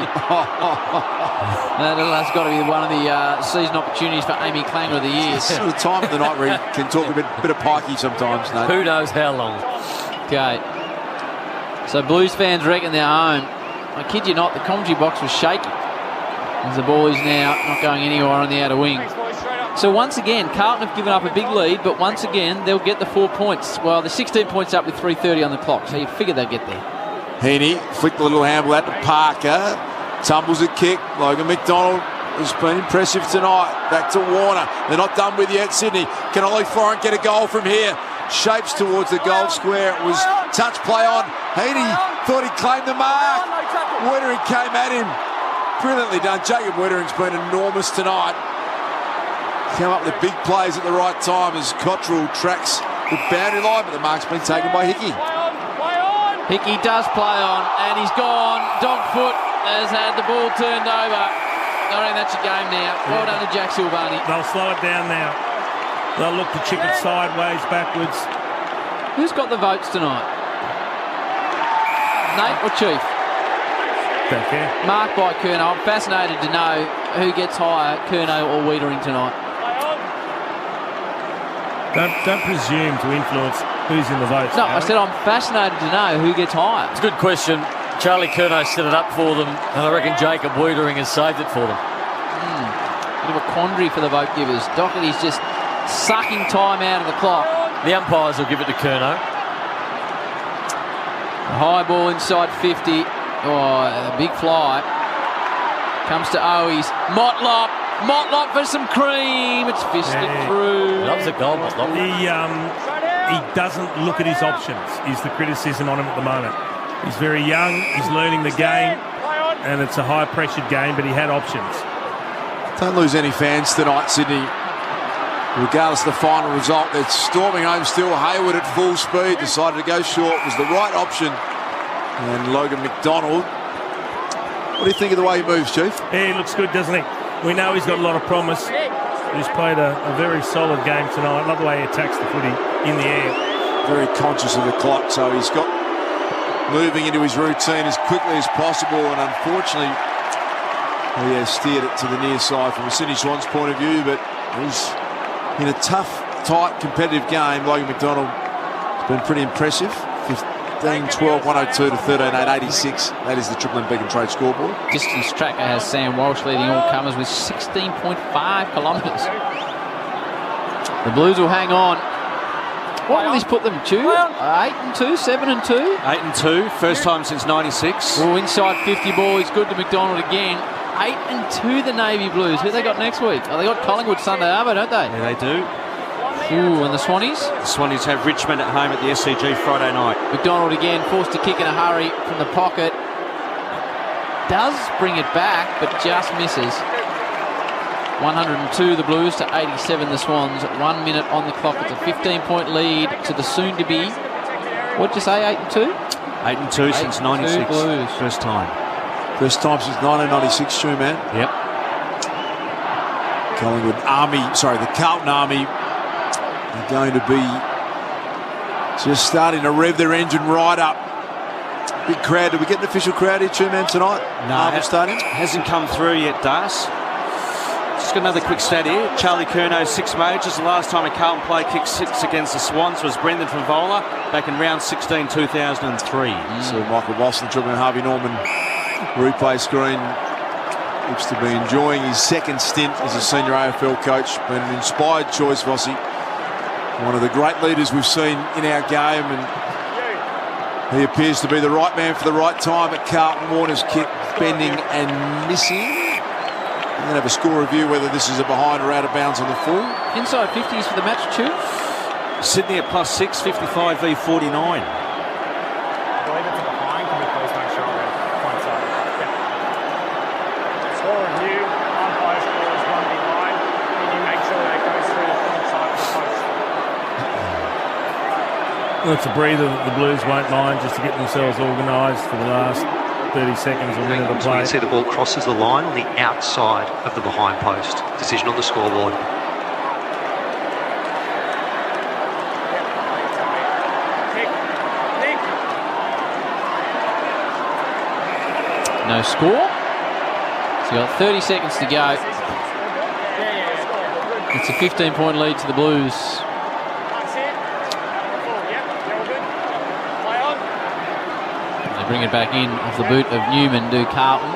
That's got to be one of the season opportunities for Amy Clanger of the year. It's sort of time of the night where he can talk a bit of pikey sometimes, Nate. Who knows how long. Okay. So Blues fans reckon they're home. I kid you not, the commentary box was shaky. As the ball is now not going anywhere on the outer wing. So once again, Carlton have given up a big lead, but once again, they'll get the 4 points. Well, they're 16 points up with 3:30 on the clock, so you figure they'll get there. Heaney flicked the little handball out to Parker. Tumbles a kick. Logan McDonald has been impressive tonight. Back to Warner. They're not done with yet, Sydney. Can Ollie Florent get a goal from here? Shapes towards the goal square. It was touch play on. Heaney thought he claimed the mark. Wittering came at him. Brilliantly done. Jacob Wittering's been enormous tonight. Come up with the big plays at the right time as Cottrell tracks the boundary line, but the mark's been taken by Hickey. Hickey does play on, and he's gone. Dogfoot has had the ball turned over. I reckon that's your game now. Well done to Jack Silvani. They'll slow it down now. They'll look to chip it sideways, backwards. Who's got the votes tonight? Nate or Chief? Don't care. Marked by Curnow. I'm fascinated to know who gets higher, Curnow or Wiedering tonight. Don't presume to influence who's in the votes. No, I said I'm fascinated to know who gets higher. It's a good question. Charlie Curnow set it up for them, and I reckon Jacob Wiedering has saved it for them. Bit of a quandary for the vote givers. Doherty's just sucking time out of the clock. The umpires will give it to Curnow. High ball inside 50. Oh, a big fly. Comes to Owies. Motlop for some cream. It's fisted through. Loves a goal, Motlop. He doesn't look at his options, is the criticism on him at the moment. He's very young. He's learning the game. And it's a high-pressured game, but he had options. Don't lose any fans tonight, Sydney. Regardless of the final result, they're storming home still. Hayward at full speed decided to go short. It was the right option. And Logan McDonald. What do you think of the way he moves, Chief? Yeah, he looks good, doesn't he? We know he's got a lot of promise. He's played a very solid game tonight. Love the way he attacks the footy in the air. Very conscious of the clock, so he's got moving into his routine as quickly as possible. And unfortunately, He has steered it to the near side from a Sydney Swans point of view, but it was in a tough, tight, competitive game. Logan McDonald has been pretty impressive. 15-12, 102 to 13-8, 86. That is the Triple M Beacon Trade scoreboard. Distance tracker has Sam Walsh leading all comers with 16.5 kilometres. The Blues will hang on. What will this put them to? 8-2, 7-2? 8-2, first time since 96. Oh, inside 50 ball, he's good to McDonald again. 8-2 the Navy Blues. Who they got next week? Oh, they got Collingwood Sunday Arvo, don't they? Yeah, they do. Ooh, and the Swannies? The Swannies have Richmond at home at the SCG Friday night. McDonald again, forced to kick in a hurry from the pocket. Does bring it back, but just misses. 102 the Blues to 87 the Swans. 1 minute on the clock. It's a 15-point lead to the soon-to-be. What'd you say, 8-2? 8-2 since 96. Blues. First time. First time since 1996, true man. Yep. The Carlton Army are going to be just starting to rev their engine right up. Big crowd. Did we get an official crowd here, true man, tonight? No, Stadium? Hasn't come through yet, Das. Just got another quick stat here. Charlie Curnow, 6 majors. The last time a Carlton player kicked 6 against the Swans was Brendan from Vola back in round 16, 2003. So Michael Boston, Triple and Harvey Norman replay screen. Looks to be enjoying his second stint as a senior AFL coach. Been an inspired choice, Vossi. One of the great leaders we've seen in our game, and he appears to be the right man for the right time at Carlton. Warner's kick bending and missing. We're going to have a score review whether this is a behind or out of bounds on the full. Inside 50s for the match, too. Sydney at +6, 55 v 49. I believe it's a behind. Can we please make sure we're point side? Yeah. Score review. Umpire scores one behind. Can you make sure that goes through the point side of the post? Well, it's a breather that the Blues won't mind just to get themselves organised for the last 30 seconds or minute of play. You can see the ball crosses the line on the outside of the behind post. Decision on the scoreboard. No score. So you've got 30 seconds to go. It's a 15-point lead to the Blues. They bring it back in off the boot of Newman to Carlton.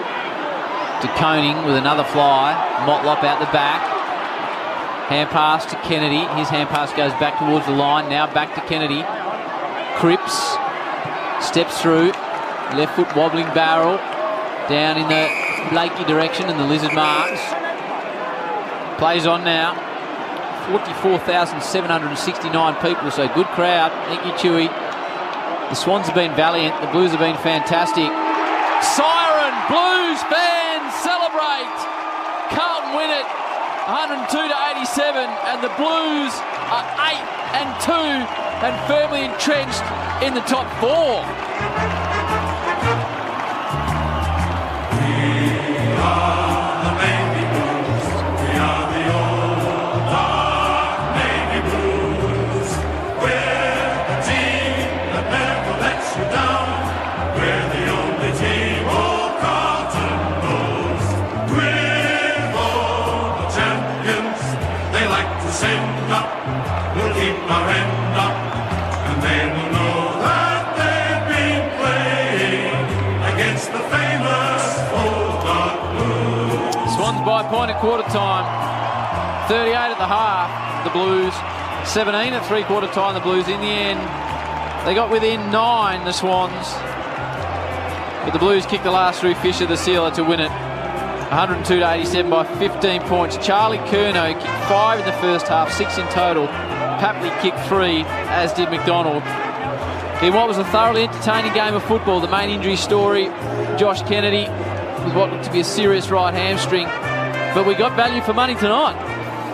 To Koning with another fly. Motlop out the back. Hand pass to Kennedy. His hand pass goes back towards the line. Now back to Kennedy. Cripps steps through. Left foot wobbling barrel. Down in the Blakey direction and the Lizard marks. Plays on now. 44,769 people, so good crowd. Thank you, Chewy. The Swans have been valiant. The Blues have been fantastic. Siren! Blues fans celebrate! Carlton win it 102 to 87, and the Blues are 8-2 and firmly entrenched in the top 4. By point at quarter time, 38 at the half, the Blues, 17 at three-quarter time, the Blues. In the end, they got within 9, the Swans, but the Blues kicked the last through Fisher, the sealer, to win it 102 to 87 by 15 points. Charlie Curnow kicked 5 in the first half, 6 in total. Papley kicked 3, as did McDonald. In what was a thoroughly entertaining game of football, the main injury story, Josh Kennedy, with what looked to be a serious right hamstring. But we got value for money tonight.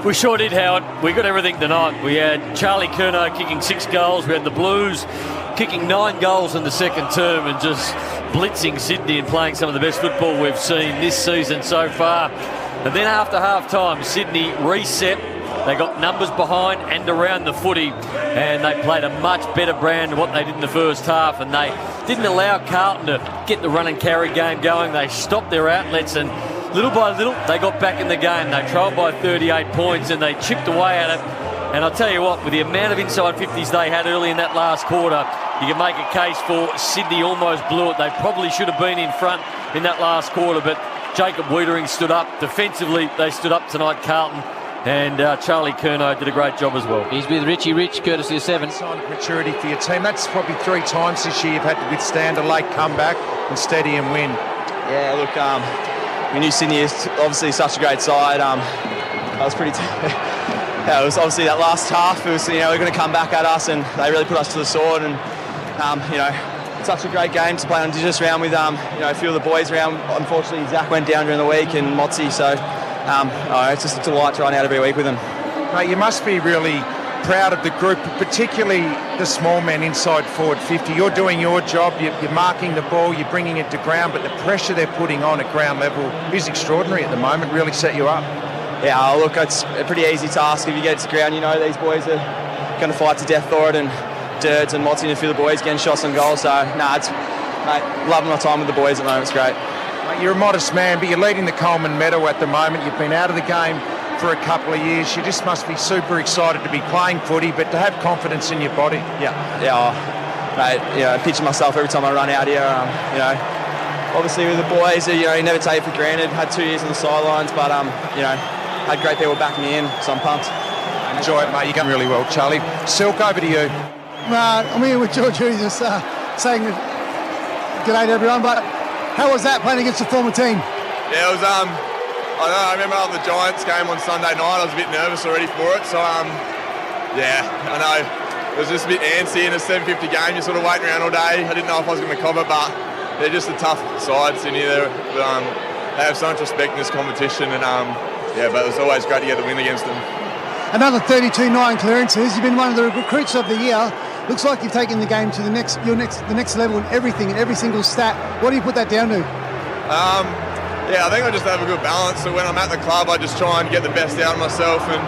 We sure did, Howard. We got everything tonight. We had Charlie Curnow kicking 6 goals. We had the Blues kicking 9 goals in the second term and just blitzing Sydney and playing some of the best football we've seen this season so far. And then after half-time, Sydney reset. They got numbers behind and around the footy, and they played a much better brand of what they did in the first half, and they didn't allow Carlton to get the run and carry game going. They stopped their outlets, and little by little, they got back in the game. They trailed by 38 points and they chipped away at it. And I'll tell you what, with the amount of inside 50s they had early in that last quarter, you can make a case for Sydney almost blew it. They probably should have been in front in that last quarter, but Jacob Wiedering stood up. Defensively, they stood up tonight, Carlton. And Charlie Curnow did a great job as well. He's with Richie Rich, courtesy of 7. Sign of maturity for your team. That's probably 3 times this year you've had to withstand a late comeback and steady and win. Yeah, look, we knew Sydney is obviously such a great side. I was pretty... Yeah, it was obviously that last half. It was, they're going to come back at us, and they really put us to the sword. And it's such a great game to play on Indigenous round with a few of the boys around. Unfortunately, Zach went down during the week and Motzi, so it's just a delight to run out every week with them. Mate, you must be really proud of the group, particularly the small men inside forward 50. You're doing your job. You're marking the ball. You're bringing it to ground, but the pressure they're putting on at ground level is extraordinary at the moment. Really set you up. Yeah, look, it's a pretty easy task if you get to ground. These boys are going to fight to death for it, and Dirds and Motzi and a few of the boys getting shots on goal. So, mate, loving my time with the boys at the moment. It's great. Mate, you're a modest man, but you're leading the Coleman medal at the moment. You've been out of the game for a couple of years. You just must be super excited to be playing footy, but to have confidence in your body. I picture myself every time I run out here. Obviously with the boys, you never take it for granted. Had 2 years on the sidelines, but had great people backing me in, so I'm pumped. Enjoy it, mate. You're going really well, Charlie. Silk, over to you. I'm here with George just saying g'day to everyone, but how was that playing against a former team? Yeah, it was, I remember after the Giants game on Sunday night, I was a bit nervous already for it, so, I know. It was just a bit antsy in a 7:50 game, you're sort of waiting around all day. I didn't know if I was going to cover, but they're just a tough side, Sydney. They have so much respect in this competition, and but it was always great to get the win against them. Another 32-9 clearances. You've been one of the recruits of the year. Looks like you've taken the game to the next level in everything, in every single stat. What do you put that down to? I think I just have a good balance. So when I'm at the club, I just try and get the best out of myself, and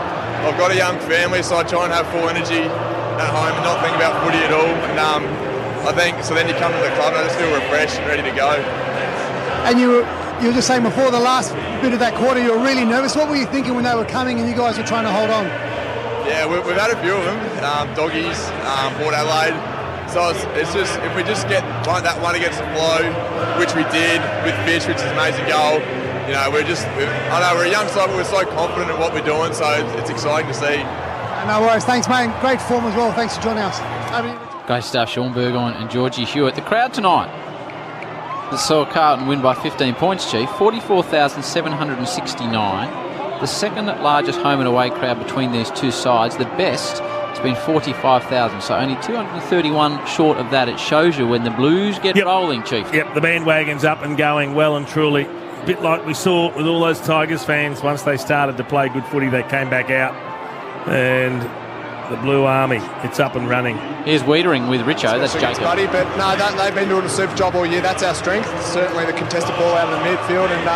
I've got a young family, so I try and have full energy at home and not think about footy at all. And I think so. Then you come to the club and I just feel refreshed and ready to go. And you were just saying before the last bit of that quarter, you were really nervous. What were you thinking when they were coming and you guys were trying to hold on? Yeah, we've had a few of them, Doggies, Port Adelaide. So it's just, if we just get that one against the flow, which we did with Fish, which is an amazing goal, we're a young side, but we're so confident in what we're doing, so it's exciting to see. No worries. Thanks, mate. Great form as well. Thanks for joining us. Great stuff, Sean Burgoyne and Georgie Hewitt. The crowd tonight that saw Carlton win by 15 points, Chief, 44,769. The second largest home and away crowd between these two sides. The best has been 45,000, so only 231 short of that. It shows you when the Blues get rolling, Chief. Yep, the bandwagon's up and going well and truly. A bit like we saw with all those Tigers fans. Once they started to play good footy, they came back out. And the Blue Army, it's up and running. Here's Wiedering with Richo. That's Jacob. Buddy, but no, they've been doing a super job all year. That's our strength. Certainly the contested ball out of the midfield, and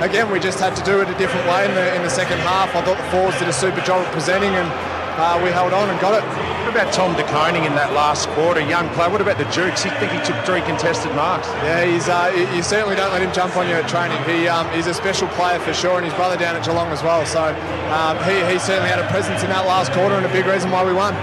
again, we just had to do it a different way in the second half. I thought the forwards did a super job of presenting, and we held on and got it. What about Tom De Koning in that last quarter? Young player. What about the Dukes? I think he took 3 contested marks. Yeah, you certainly don't let him jump on you at training. He's a special player for sure, and his brother down at Geelong as well. So he certainly had a presence in that last quarter, and a big reason why we won.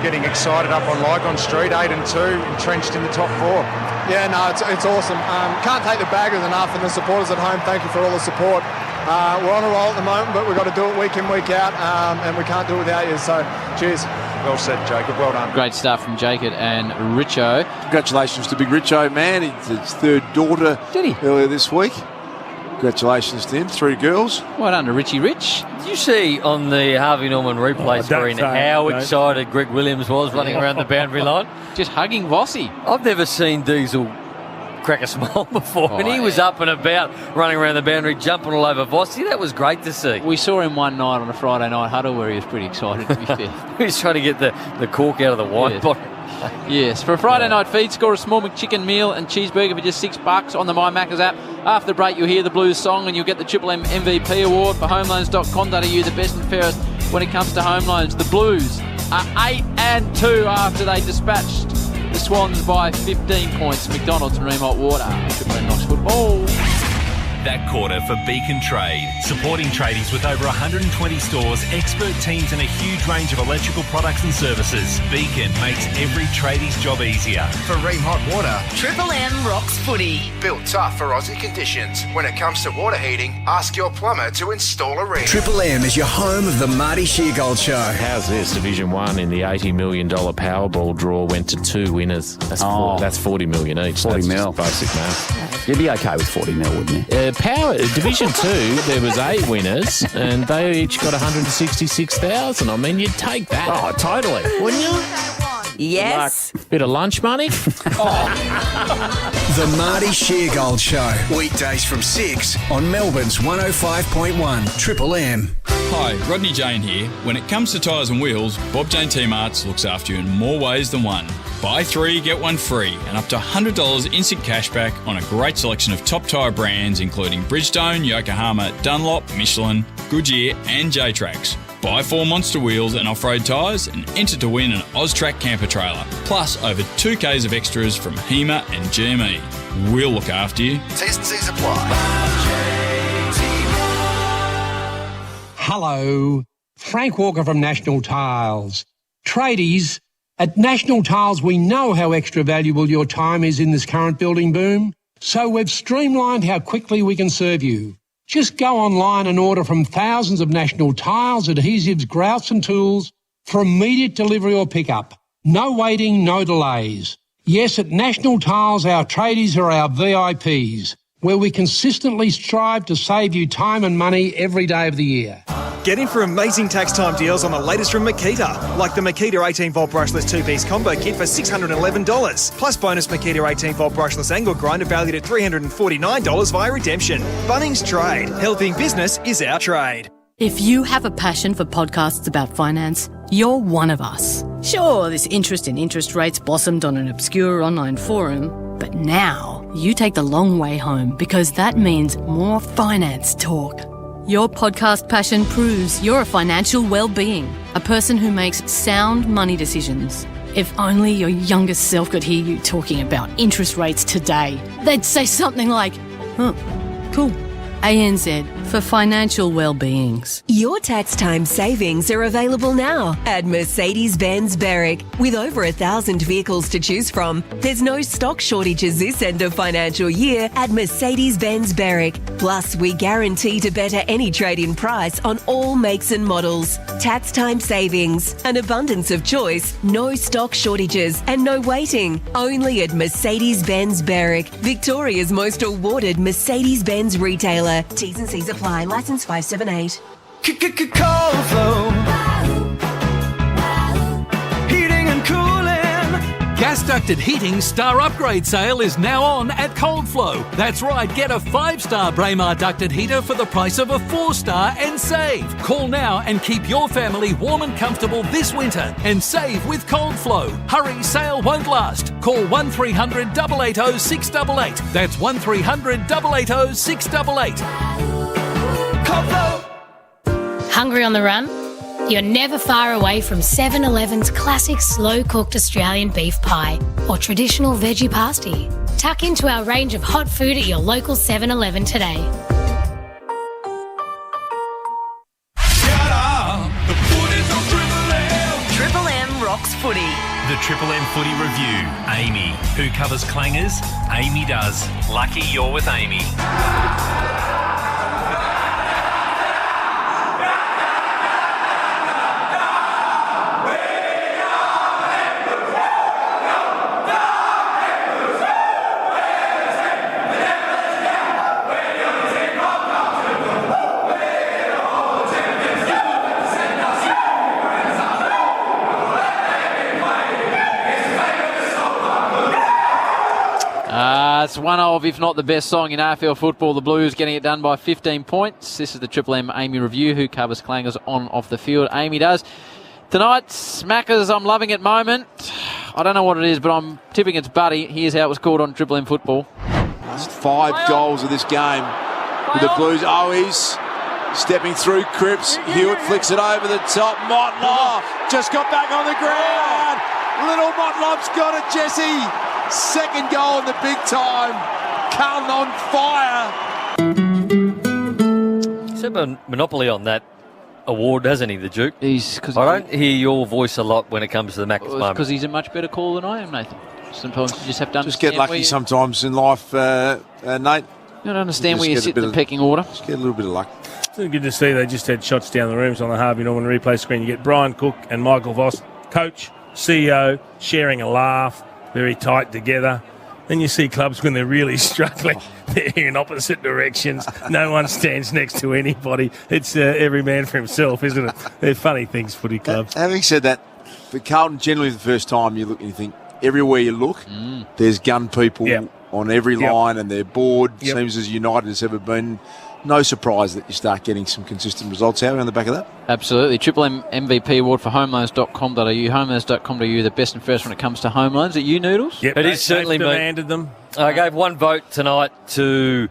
Getting excited up on Lygon Street, 8-2, entrenched in the top 4. Yeah, no, it's awesome. Can't take the baggers enough, and the supporters at home, thank you for all the support. We're on a roll at the moment, but we've got to do it week in, week out, and we can't do it without you. So, cheers. Well said, Jacob. Well done. Great stuff from Jacob and Richo. Congratulations to Big Richo, man. His third daughter earlier this week. Congratulations to him. 3 girls. Well done to Richie Rich. Did you see on the Harvey Norman replay screen how excited Greg Williams was running around the boundary line? Just hugging Vossi. I've never seen Diesel crack a smile before, and he was up and about running around the boundary, jumping all over Vossi. That was great to see. We saw him one night on a Friday night huddle where he was pretty excited, to be fair. He was trying to get the cork out of the wine bottle. Yes, for a Friday night feed, score a small McChicken meal and cheeseburger for just $6 on the My Macca's app. After the break, you'll hear the Blues song and you'll get the Triple M MVP award for homeloans.com.au, the best and fairest when it comes to home loans. The Blues are 8-2 after they dispatched the Swans by 15 points. McDonald's and Remont Water. Triple M Knox football. that quarter for Beacon Trade. Supporting tradies with over 120 stores, expert teams and a huge range of electrical products and services. Beacon makes every tradie's job easier. For Ream Hot Water, Triple M rocks footy. built tough for Aussie conditions. When it comes to water heating, ask your plumber to install a Ream. Triple M is your home of the Marty Sheargold Show. How's this? Division 1 in the $80 million Powerball draw went to 2 winners. That's 40 million each. 40 mil. Basic math. You'd be okay with 40 mil, wouldn't you? Division 2, there was 8 winners, and they each got 166,000. I mean, you'd take that. Oh, totally. Wouldn't you? Yes. Bit of lunch money. The Marty Sheargold Show. Weekdays from 6 on Melbourne's 105.1 Triple M. Hi, Rodney Jane here. When it comes to tyres and wheels, Bob Jane T-Marts looks after you in more ways than one. Buy 3, get 1 free, and up to $100 instant cashback on a great selection of top tyre brands including Bridgestone, Yokohama, Dunlop, Michelin, Goodyear and J-Trax. Buy 4 Monster wheels and off-road tyres and enter to win an Oztrack camper trailer, plus over 2Ks of extras from HEMA and GME. We'll look after you. T's and C's apply. Hello, Frank Walker from National Tiles. Tradies, at National Tiles we know how extra valuable your time is in this current building boom, so we've streamlined how quickly we can serve you. Just go online and order from thousands of National Tiles, adhesives, grouts and tools for immediate delivery or pickup. No waiting, no delays. Yes, at National Tiles our tradies are our VIPs, where we consistently strive to save you time and money every day of the year. Get in for amazing tax time deals on the latest from Makita, like the Makita 18-volt brushless 2-piece combo kit for $611, plus bonus Makita 18-volt brushless angle grinder valued at $349 via redemption. Bunnings Trade. Helping business is our trade. If you have a passion for podcasts about finance, you're one of us. Sure, this interest in interest rates blossomed on an obscure online forum, but now you take the long way home because that means more finance talk. Your podcast passion proves you're a financial well-being, a person who makes sound money decisions. If only your youngest self could hear you talking about interest rates today, they'd say something like, "Oh, cool." ANZ for financial well-beings. Your tax time savings are available now at Mercedes-Benz Berwick. With over 1,000 vehicles to choose from, there's no stock shortages this end of financial year at Mercedes-Benz Berwick. Plus, we guarantee to better any trade-in price on all makes and models. Tax time savings, an abundance of choice, no stock shortages and no waiting. Only at Mercedes-Benz Berwick, Victoria's most awarded Mercedes-Benz retailer. T's and C's apply. Licence 578. Cold flow. Heating and cooling. Gas ducted heating star upgrade sale is now on at Cold Flow. That's right, get a 5-star Braemar ducted heater for the price of a 4-star and save. Call now and keep your family warm and comfortable this winter and save with Cold Flow. Hurry, sale won't last. Call 1300 880 688. That's 1300 880 688. Cold Flow. Hungry on the run? You're never far away from 7-Eleven's classic slow-cooked Australian beef pie or traditional veggie pasty. Tuck into our range of hot food at your local 7-Eleven today. Triple M rocks footy. The Triple M Footy Review. Amy. Who covers clangers? Amy does. Lucky you're with Amy. It's one of, if not the best song in AFL football. The Blues getting it done by 15 points. This is the Triple M Amy Review. Who covers clangers on off the field? Amy does. Tonight's Smackers I'm loving at moment. I don't know what it is, but I'm tipping it's Buddy. Here's how it was called on Triple M football. Last 5 goals of this game with the Blues. Oh, he's stepping through Cripps. Hewitt flicks it over the top. Motlop just got back on the ground. Little Motlop's got it, Jesse. Second goal in the big time. Carlton on fire. a monopoly on that award, hasn't he, the Duke? I don't hear your voice a lot when it comes to the Macca's moment. Because he's a much better caller than I am, Nathan. Sometimes you just have to understand. Just get lucky sometimes in life, Nate. You don't understand where you sit in the pecking order. Just get a little bit of luck. It's good to see they just had shots down the rooms on the Harvey Norman replay screen. You get Brian Cook and Michael Voss, coach, CEO, sharing a laugh, very tight together. Then you see clubs when they're really struggling, they're in opposite directions. No one stands next to anybody. It's every man for himself, isn't it? They're funny things, footy clubs. Having said that, for Carlton, generally the first time you look and you think, everywhere you look, there's gun people on every line and their board seems as united as ever been. No surprise that you start getting some consistent results out on the back of that. Absolutely. Triple M MVP award for homeloans.com.au. Homeloans.com.au, the best and first when it comes to home loans. Are you, Noodles? Yep, it is certainly me. Demanded them. I gave one vote tonight to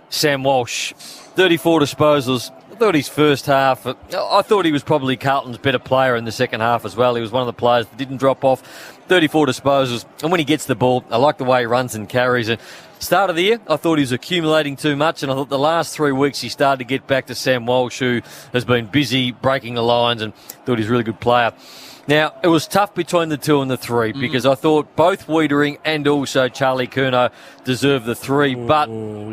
Sam Walsh. 34 disposals. I thought his first half, I thought he was probably Carlton's better player in the second half as well. He was one of the players that didn't drop off. 34 disposals. And when he gets the ball, I like the way he runs and carries it. Start of the year, I thought he was accumulating too much, and I thought the last 3 weeks he started to get back to Sam Walsh, who has been busy breaking the lines, and thought he's a really good player. Now, it was tough between the 2 and the 3 because I thought both Wiedering and also Charlie Curnow deserved the 3, but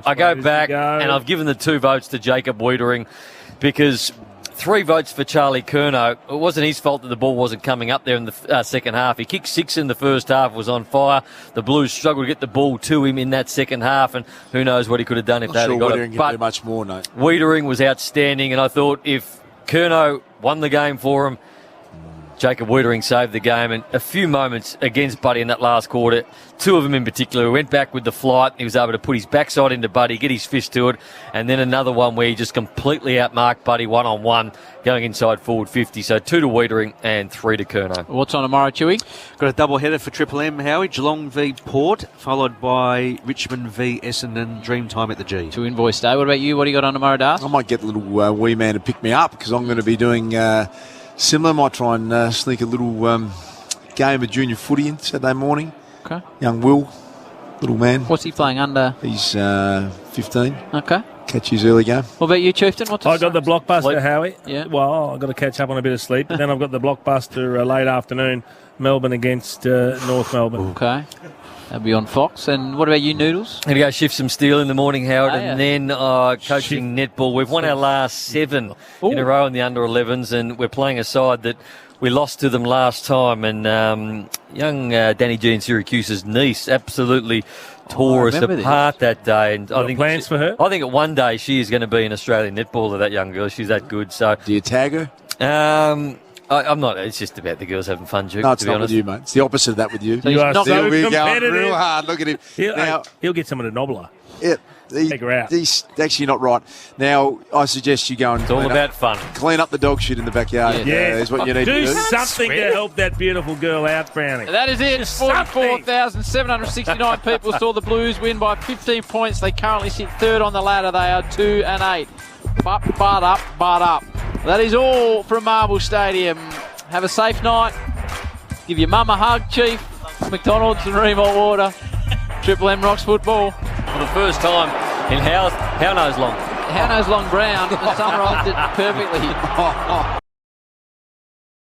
I go back and I've given the 2 votes to Jacob Wiedering because 3 votes for Charlie Curnow. It wasn't his fault that the ball wasn't coming up there in the second half. He kicked 6 in the first half, was on fire. The Blues struggled to get the ball to him in that second half, and who knows what he could have done if they had got Wiedering it. But do much more, Nate. Wiedering was outstanding, and I thought if Curnow won the game for him, Jacob Wiedering saved the game, and a few moments against Buddy in that last quarter, 2 of them in particular, went back with the flight. He was able to put his backside into Buddy, get his fist to it, and then another one where he just completely outmarked Buddy one-on-one, going inside forward 50. So 2 to Wiedering and 3 to Curnow. What's on tomorrow, Chewy? Got a double header for Triple M, Howie. Geelong v Port, followed by Richmond v Essendon, Dreamtime at the G. 2 invoice day. What about you? What do you got on tomorrow, Darth? I might get the little wee man to pick me up because I'm going to be doing similar. Might try and sneak a little game of junior footy in Saturday morning. Okay. Young Will, little man. What's he playing under? He's 15. Okay. Catch his early game. What about you, Chieftain? What's I got the blockbuster, sleep? Howie. Yeah. Well, I've got to catch up on a bit of sleep. But then I've got the blockbuster late afternoon, Melbourne against North Melbourne. Okay. That'll be on Fox. And what about you, Noodles? I'm going to go shift some steel in the morning, Howard, and then coaching netball. We've won our last 7 in a row in the under-11s, and we're playing a side that we lost to them last time. And young Danny G in Syracuse's niece absolutely tore us apart that day. And I think plans for her? I think at one day she is going to be an Australian netballer, that young girl. She's that good. So do you tag her? I'm not. It's just about the girls having fun, Duke. No, it's to be not honest with you, mate. It's the opposite of that with you. So you are so competitive. Going real hard. Look at him. He'll get someone to nobble her. Yeah. Take her out. He's actually not right. Now, I suggest you go and it's all about fun. Clean up the dog shit in the backyard. Yeah. Is what you need to do. Do something to help that beautiful girl out, Brownie. That is it. 44,769 people saw the Blues win by 15 points. They currently sit 3rd on the ladder. They are 2 and 8. But up. That is all from Marvel Stadium. Have a safe night. Give your mum a hug, Chief. McDonald's and Remalt Water. Triple M rocks football. For the first time in how knows long. How knows long Brown. Summarised it perfectly.